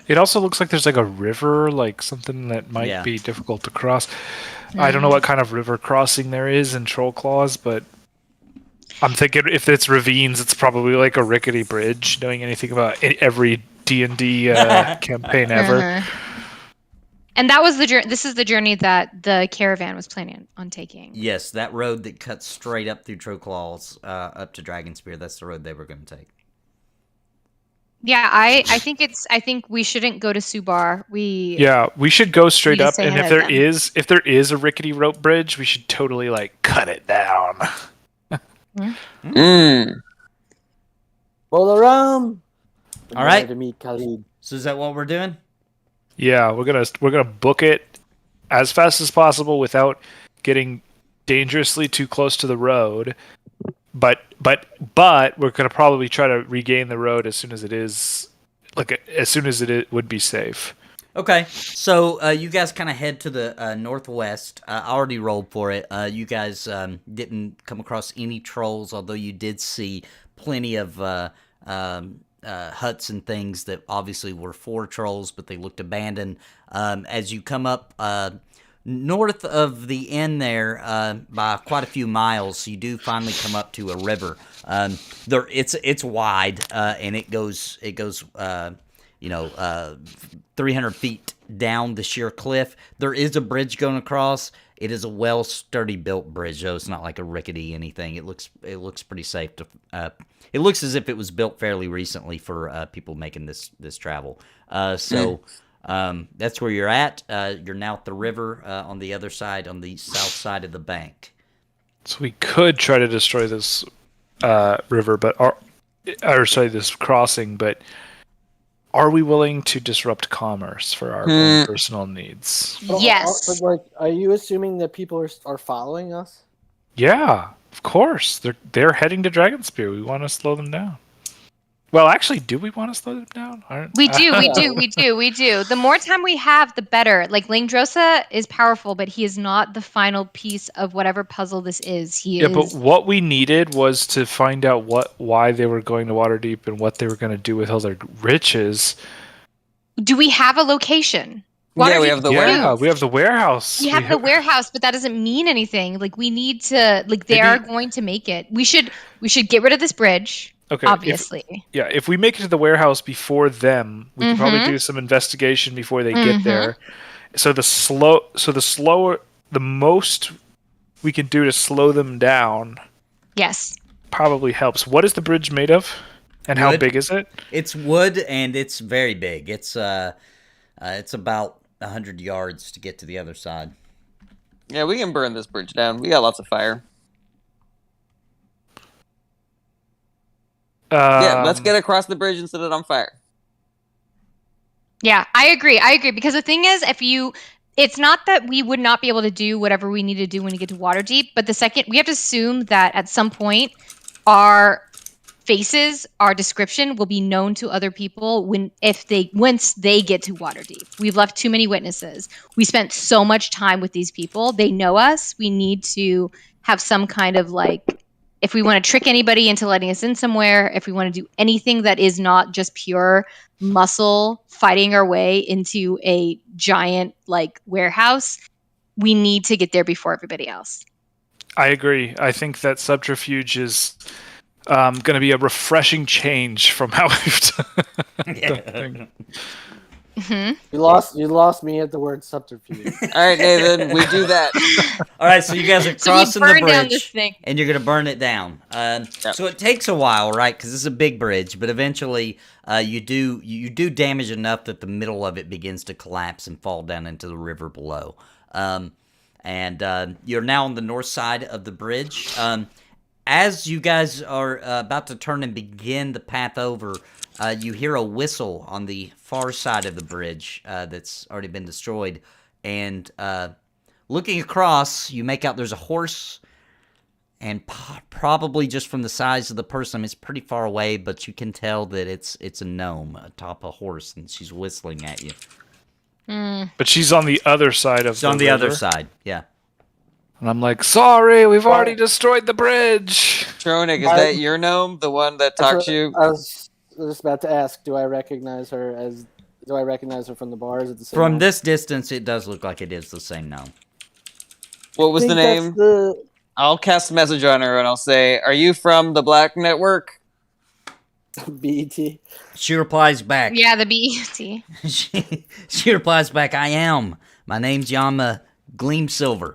It also looks like there's like a river, like something that might be difficult to cross. I don't know what kind of river crossing there is in Trollclaws, but I'm thinking if it's ravines, it's probably like a rickety bridge. Knowing anything about every D&D campaign ever. And that was the journey. This is the journey that the caravan was planning on taking. Yes, that road that cuts straight up through Troclaws up to Dragonspear. That's the road they were going to take. Yeah, I think we shouldn't go to Subar. We should go straight up, stay and ahead if there is a rickety rope bridge, we should totally like cut it down. Bolaram. All right. To meet Khalid. So is that what we're doing? Yeah, we're gonna book it as fast as possible without getting dangerously too close to the road. But we're gonna probably try to regain the road as soon as it would be safe. Okay, so you guys kind of head to the northwest. I already rolled for it. You guys didn't come across any trolls, although you did see plenty of huts and things that obviously were for trolls, but they looked abandoned. As you come up north of the inn there, by quite a few miles, you do finally come up to a river. It's wide, and it goes 300 feet down the sheer cliff. There is a bridge going across. It is a sturdy built bridge, though. It's not like a rickety anything. It looks pretty safe. It looks as if it was built fairly recently for people making this travel. So that's where you're at. You're now at the river on the other side, on the south side of the bank. So we could try to destroy this river, this crossing, but are we willing to disrupt commerce for our own personal needs? Yes. But are you assuming that people are following us? Yeah, of course. They're heading to Dragonspear. We want to slow them down. Well, actually, do we want to slow them down? We do. The more time we have, the better. Like, Langdrosa is powerful, but he is not the final piece of whatever puzzle this is. But what we needed was to find out why they were going to Waterdeep and what they were going to do with all their riches. Do we have a location? Yeah, we have the warehouse. Yeah, we have the warehouse. We have the warehouse, but that doesn't mean anything. Like, we need to. Like, they are going to make it. We should get rid of this bridge. Okay. Obviously. If we make it to the warehouse before them, we can probably do some investigation before they get there. So the most we can do to slow them down. Yes. Probably helps. What is the bridge made of? And wood. How big is it? It's wood, and it's very big. It's about 100 yards to get to the other side. Yeah, we can burn this bridge down. We got lots of fire. Let's get across the bridge and set it on fire. Yeah, I agree. Because the thing is, it's not that we would not be able to do whatever we need to do when we get to Waterdeep, but we have to assume that at some point our faces, our description will be known to other people once they get to Waterdeep. We've left too many witnesses. We spent so much time with these people. They know us. We need to have some kind of if we want to trick anybody into letting us in somewhere, if we want to do anything that is not just pure muscle fighting our way into a giant warehouse, we need to get there before everybody else. I agree. I think that subterfuge is going to be a refreshing change from how we've done things. You lost me at the word subterfuge. All right, Nathan, we do that. All right, so you guys are crossing the burn down this bridge, thing. and you're going to burn it down. So it takes a while, right? Because it's a big bridge, but eventually you do damage enough that the middle of it begins to collapse and fall down into the river below. And you're now on the north side of the bridge. As you guys are about to turn and begin the path over, you hear a whistle on the far side of the bridge that's already been destroyed. And looking across, you make out there's a horse, and probably just from the size of the person, it's pretty far away, but you can tell that it's a gnome atop a horse, and she's whistling at you. But she's on the other side of It's the on the river. other side, yeah. And I'm like, sorry, we've already destroyed the bridge. Tronik, is that your gnome, the one that talked to you? I was just about to ask, do I recognize her from the bars at the same From time? this distance, it does look like it is the same gnome. What was the name? I'll cast a message on her and I'll say, "Are you from the Black Network?" BET. She replies back. Yeah, the BET. she replies back, "I am. My name's Yama Gleamsilver."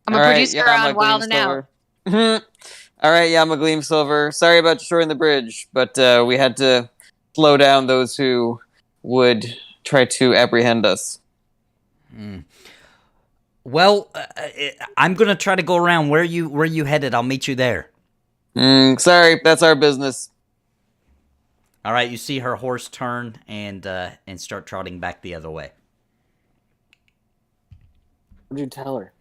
I'm a producer on Wild and Out. All right, Yama Gleamsilver. Sorry about destroying the bridge, but we had to slow down those who would try to apprehend us. Well, I'm gonna try to go around. Where you headed? I'll meet you there. Sorry, that's our business. All right, you see her horse turn and start trotting back the other way. What did you tell her?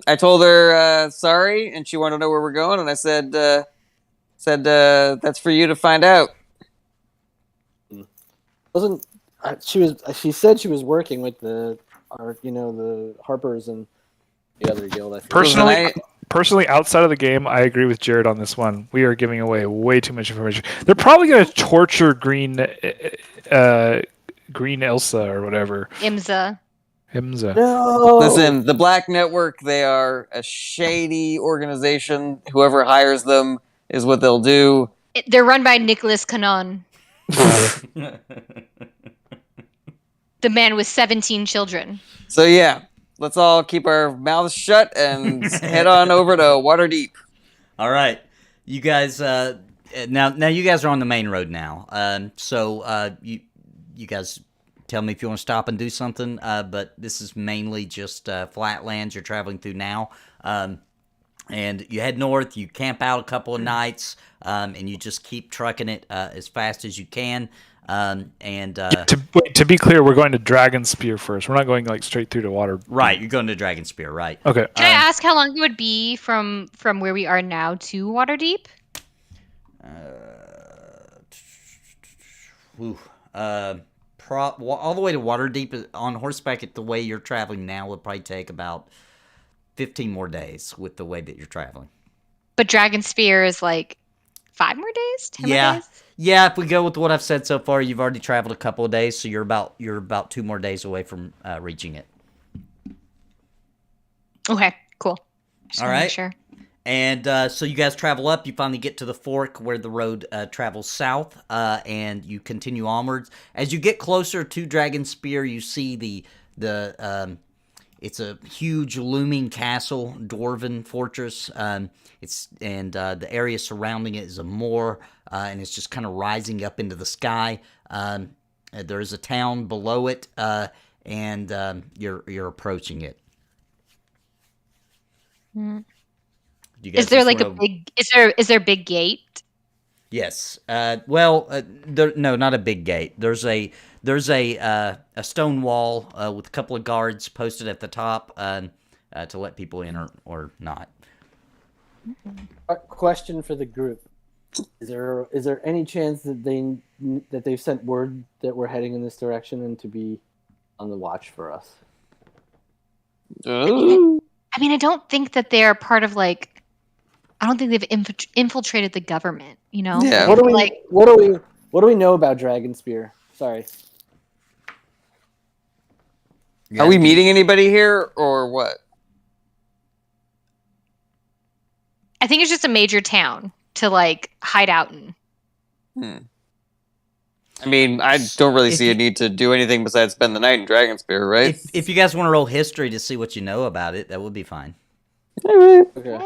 I told her sorry, and she wanted to know where we're going, and I said that's for you to find out. She said she was working with the Harpers and the other guild. I think. Personally, outside of the game, I agree with Jared on this one. We are giving away way too much information. They're probably going to torture Green Elsa or whatever. Imza. No. Listen, the Black Network, they are a shady organization. Whoever hires them is what they'll do. They're run by Nicholas Cannon. The man with 17 children. So yeah, let's all keep our mouths shut and head on over to Waterdeep. All right, you guys. Now you guys are on the main road now. So you guys tell me if you want to stop and do something. But this is mainly just flat lands you're traveling through now. And you head north. You camp out a couple of nights, and you just keep trucking it as fast as you can. To be clear, we're going to Dragon Spear first. We're not going like straight through to water. Right, you're going to Dragon Spear, right? Okay. Can I ask how long it would be from where we are now to Waterdeep? All the way to Waterdeep on horseback at the way you're traveling now would probably take about 15 more days with the way that you're traveling. But Dragon Spear is like 5 more days? 10 more days? Yeah, if we go with what I've said so far, you've already traveled a couple of days, so you're about 2 more days away from reaching it. Okay, cool. All right. Sure. And so you guys travel up. You finally get to the fork where the road travels south, and you continue onwards. As you get closer to Dragon Spear, you see the it's a huge looming castle, dwarven fortress. The area surrounding it is a moor, and it's just kind of rising up into the sky. There is a town below it, and you're approaching it. Is there like is there a big gate? Yes. No, not a big gate. There's a stone wall with a couple of guards posted at the top to let people in or not. A question for the group: Is there any chance that they've sent word that we're heading in this direction and to be on the watch for us? I mean, I don't think that they're part of like. I don't think they've infiltrated the government. You know. Yeah. What do we know about Dragon Spear? Sorry. Are we meeting anybody here or what? I think it's just a major town to like hide out in. I mean, I don't really see a need to do anything besides spend the night in Dragonspear, right? If you guys want to roll history to see what you know about it, that would be fine. All right. Okay.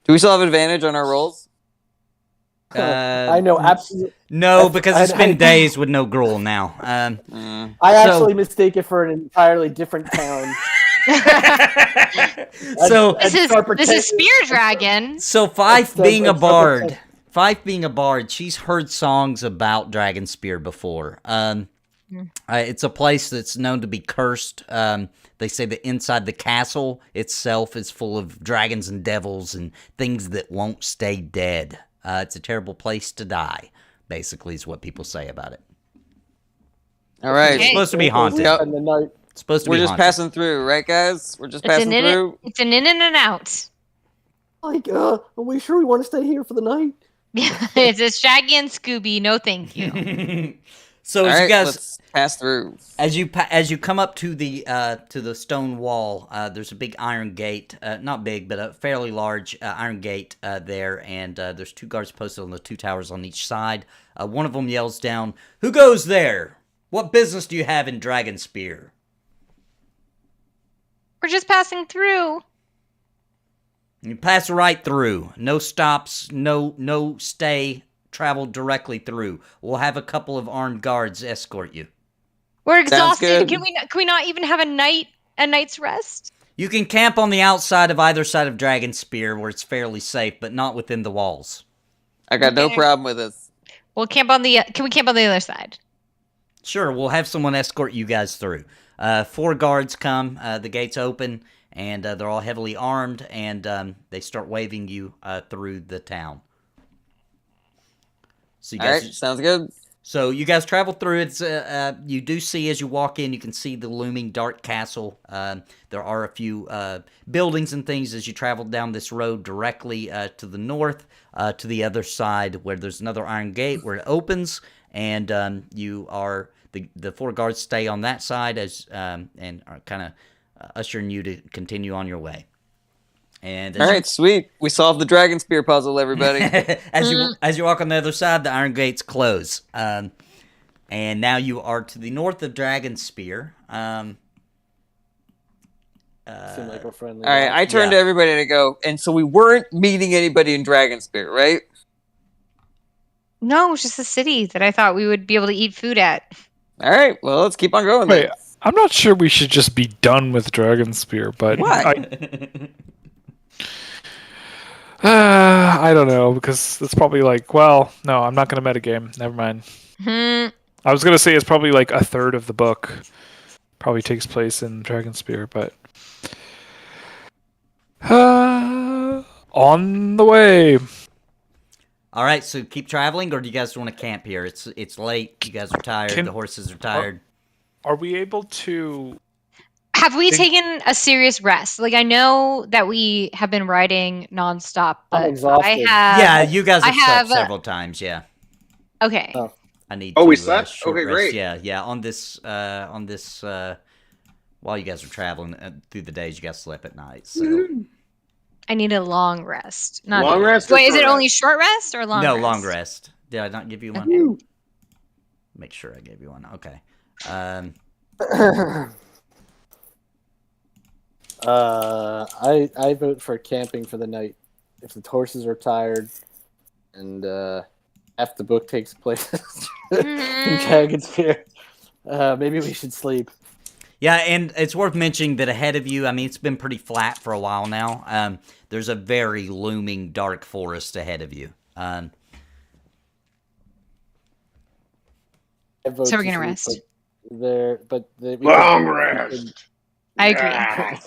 Do we still have advantage on our rolls? I know absolutely. No, because it's been I- days with no gruel now. I actually mistake it for an entirely different town. So this is Spear Dragon. So Fife being a bard, she's heard songs about Dragonspear before. It's a place that's known to be cursed. They say that inside the castle itself is full of dragons and devils and things that won't stay dead. It's a terrible place to die, basically, is what people say about it. All right. It's supposed to be haunted. Yep. It's supposed to We're be just haunted. passing through, right, guys? We're just passing through. It's an in and an out. Like, are we sure we want to stay here for the night? Yeah, it's a Shaggy and Scooby. No, thank you. So as All you right, guys let's pass through. as you come up to the stone wall, there's a big iron gate, not big, but a fairly large iron gate there, and there's 2 guards posted on the 2 towers on each side. One of them yells down, "Who goes there? What business do you have in Dragonspear?" We're just passing through. You pass right through. No stops, no stay. Travel directly through. We'll have a couple of armed guards escort you. We're Sounds exhausted. good. Can we not even have a night's rest? You can camp on the outside of either side of Dragonspear where it's fairly safe, but not within the walls. I got no Okay. problem with this. We'll camp on the. Can we camp on the other side? Sure, we'll have someone escort you guys through. 4 guards come, the gates open, and they're all heavily armed, and they start waving you through the town. So you All guys, right, sounds good. So you guys travel through. It's you do see as you walk in, you can see the looming dark castle. There are a few buildings and things as you travel down this road directly to the north, to the other side where there's another iron gate where it opens, and you are the 4 guards stay on that side as and are kind of ushering you to continue on your way. And All right, sweet. We solved the Dragonspear puzzle, everybody. as you walk on the other side, the iron gates close, and now you are to the north of Dragonspear. Seem like a friendly. All right, I turned to everybody to go, and so we weren't meeting anybody in Dragonspear, right? No, it was just a city that I thought we would be able to eat food at. All right, well, let's keep on going. Wait, Then. I'm not sure we should just be done with Dragonspear, but I don't know, because it's probably like, well, no, I'm not going to metagame. Never mind. I was going to say it's probably like a third of the book probably takes place in Dragonspear, but on the way. All right, so keep traveling, or do you guys want to camp here? It's late. You guys are tired. The horses are tired. Are we able to... Have we taken a serious rest? Like, I know that we have been riding nonstop, but I'm exhausted. I have... Yeah, you guys have I have, slept several times. Yeah. Okay. Oh. I need. Oh, to, we slept? short Okay, rest. great. Yeah. On this, while you guys are traveling through the days, you guys slept at night. So I need a long rest. Not Long rest or Wait, is short it only rest? short rest or long no rest? long rest. Did I not give you one? Make sure I gave you one. Okay. I vote for camping for the night. If the horses are tired, and half the book takes place in Dragonspear, maybe we should sleep. Yeah, and it's worth mentioning that ahead of you, I mean, it's been pretty flat for a while now. There's a very looming dark forest ahead of you. I vote So we're to gonna sleep, rest. Long rest. I agree. Yeah.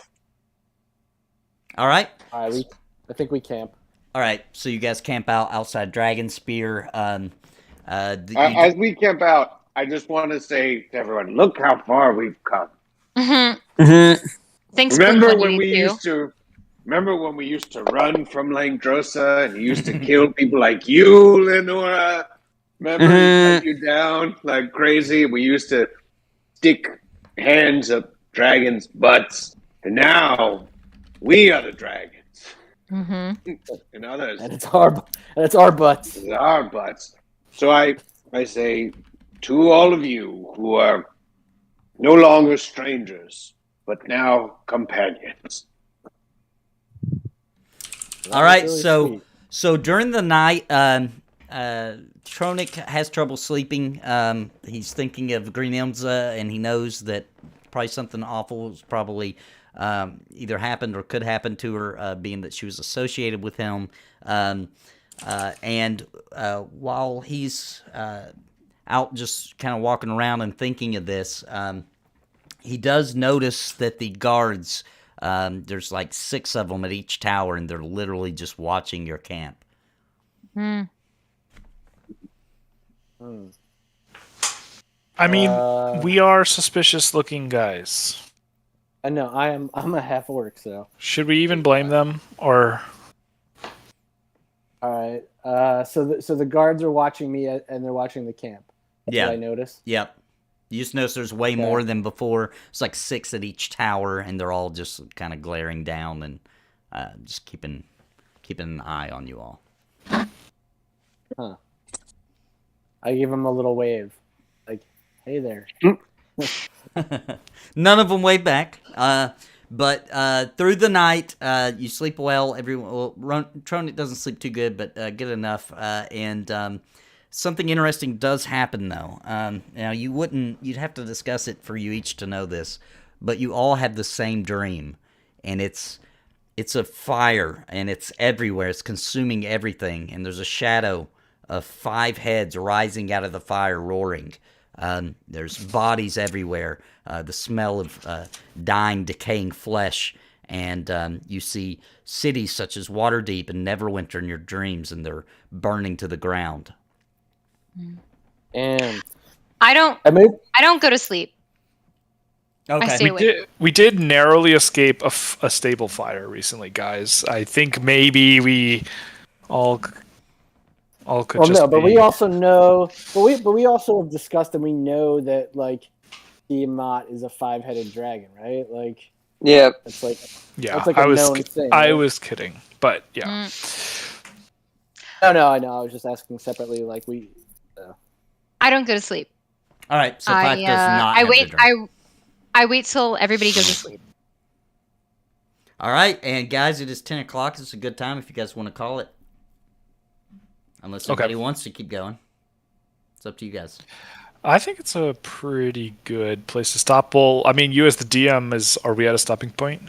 All right. All right, I think we camp. All right. So you guys camp out outside Dragonspear. As we camp out, I just want to say to everyone, look how far we've come. Thanks Remember for when too. we used to run from Langdrosa and you used to kill people like you, Lenora? Remember we cut you down like crazy? We used to stick hands up dragons' butts, and now we are the dragons. And others. And it's our butts. It's our butts. So I say to all of you who are no longer strangers, but now companions. All right. Really So sweet. so during the night, Tronic has trouble sleeping. He's thinking of Green Ilmza, and he knows that probably something awful has probably either happened or could happen to her, being that she was associated with him. And while he's out just kind of walking around and thinking of this, he does notice that the guards, there's like 6 of them at each tower, and they're literally just watching your camp. I mean, we are suspicious-looking guys. I know. I'm a half orc, so. Should we even blame them, or? All right. So the guards are watching me, and they're watching the camp. That's what I noticed. Yep. You just notice there's way more than before. It's like 6 at each tower, and they're all just kind of glaring down and just keeping an eye on you all. Huh. I give them a little wave, like, "Hey there." None of them wave back. But through the night, you sleep well. Tronic doesn't sleep too good, but good enough. And something interesting does happen, though. Now, you'd have to discuss it for you each to know this, but you all have the same dream, and it's a fire, and it's everywhere. It's consuming everything, and there's a shadow of 5 heads rising out of the fire, roaring. There's bodies everywhere. The smell of dying, decaying flesh, and you see cities such as Waterdeep and Neverwinter in your dreams, and they're burning to the ground. And I don't go to sleep. Okay. I stay awake. We did narrowly escape a stable fire recently, guys. I think maybe we all could but we also know, but we also have discussed, and we know that like Tiamat is a 5-headed dragon, right? Like, it's like that's like a known thing. I right? was kidding, but yeah. No, I know. I was just asking separately. Like I don't go to sleep. All right, so Fife does not. have the dream. I wait till everybody goes to sleep. All right, and guys, it is 10 o'clock. It's a good time if you guys want to call it. Unless somebody wants to keep going. It's up to you guys. I think it's a pretty good place to stop. Well, I mean, you as the DM, are we at a stopping point?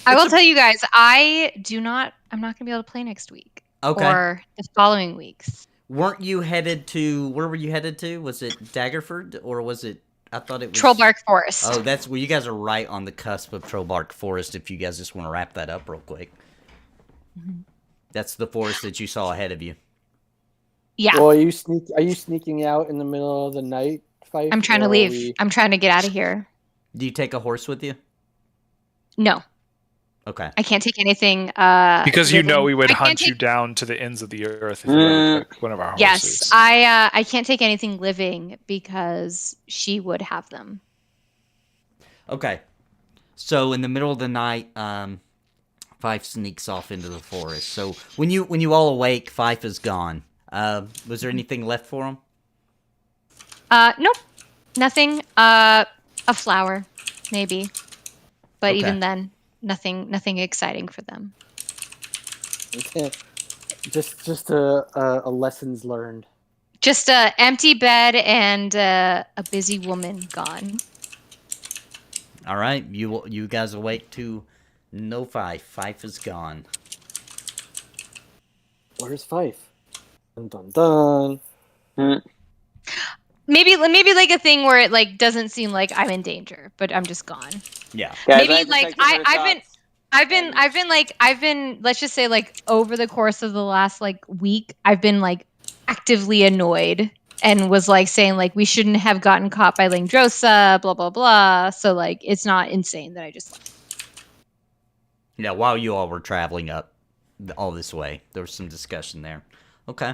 I will tell you guys, I'm not going to be able to play next week. Okay. Or the following weeks. Weren't you headed to, where were you headed to? Was it Daggerford, or was it, I thought it was... Trollbark Forest. Oh, you guys are right on the cusp of Trollbark Forest, if you guys just want to wrap that up real quick. Mm-hmm. That's the forest that you saw ahead of you. Yeah. Well, are you sneaking out in the middle of the night, Fife? I'm trying to leave. I'm trying to get out of here. Do you take a horse with you? No. Okay. I can't take anything. Because you know we would hunt you down to the ends of the earth if you were to pick one of our horses. Yes, I can't take anything living because she would have them. Okay. So in the middle of the night, Fife sneaks off into the forest. So when you all awake, Fife is gone. Was there anything left for him? Nope. Nothing. A flower, maybe. But even then, nothing exciting for them. Okay. Just a lessons learned. Just a empty bed and a busy woman gone. All right, you guys awake to no Fife. Fife is gone. Where's Fife? Dun dun dun. Maybe like a thing where it like doesn't seem like I'm in danger, but I'm just gone. Yeah. Maybe like I've been let's just say like over the course of the last like week, I've been like actively annoyed and was like saying like we shouldn't have gotten caught by Langdrosa, blah blah blah. So like it's not insane that I just left. Yeah, while you all were traveling up all this way, there was some discussion there. Okay.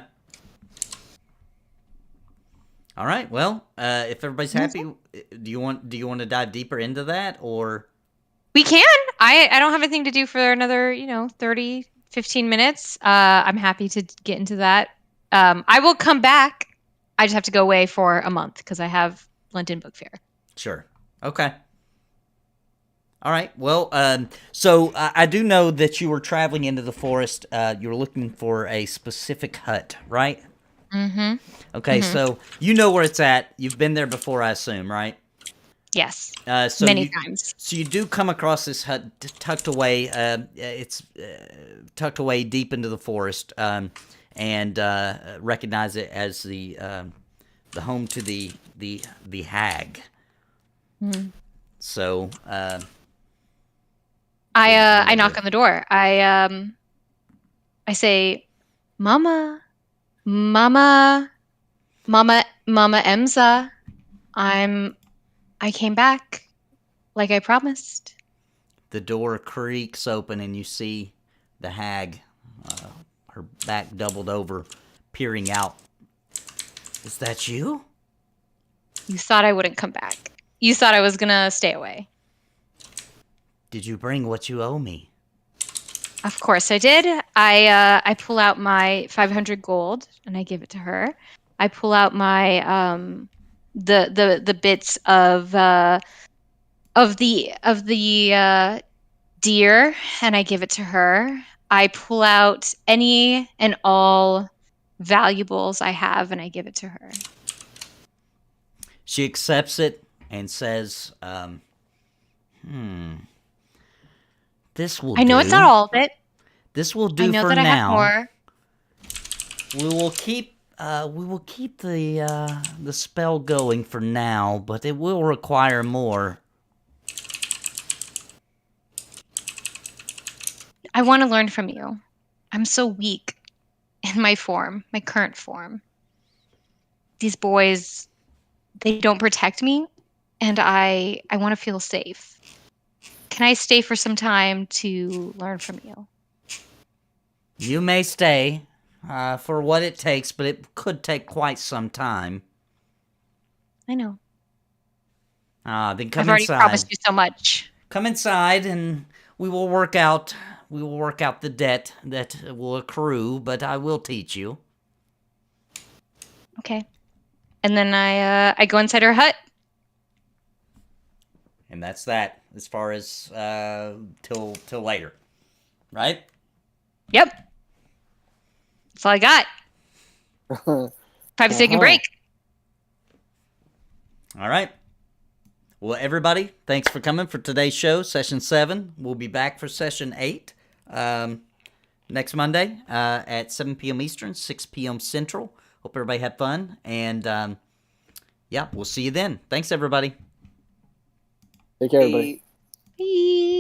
All right. Well, if everybody's happy, do you want to dive deeper into that, or we can? I don't have anything to do for another 30, 15 minutes. I'm happy to get into that. I will come back. I just have to go away for a month because I have London Book Fair. Sure. Okay. All right. Well, so I do know that you were traveling into the forest. You were looking for a specific hut, right? Mm-hmm. Okay, so you know where it's at. You've been there before, I assume, right? Yes. So Many times. So you do come across this hut tucked away. It's tucked away deep into the forest, and recognize it as the home to the hag. Mm. So I knock on the door. I say, Mama Emza, I came back like I promised. the door creaks open, and you see the hag, her back doubled over, peering out. Is that you? You thought I wouldn't come back. You thought I was gonna stay away. Did you bring what you owe me? Of course I did. I pull out my 500 gold and I give it to her. I pull out my the bits of the deer and I give it to her. I pull out any and all valuables I have and I give it to her. She accepts it and says, this will do. I know it's not all of it. This will do I know for that I have now. more. We will keep the spell going for now, but it will require more. I want to learn from you. I'm so weak in my form, my current form. These boys, they don't protect me, and I want to feel safe. Can I stay for some time to learn from you? You may stay for what it takes, but it could take quite some time. I know. Then come I've already inside. promised you so much. Come inside, and we will work out. We will work out the debt that will accrue, but I will teach you. Okay. And then I go inside her hut. And that's that, as far as till later, right? Yep. That's all I got. Time to take a break. All right. Well, everybody, thanks for coming for today's show, Session 7. We'll be back for Session 8 next Monday at 7 p.m. Eastern, 6 p.m. Central. Hope everybody had fun. And, yeah, we'll see you then. Thanks, everybody. Take care, everybody. Bye.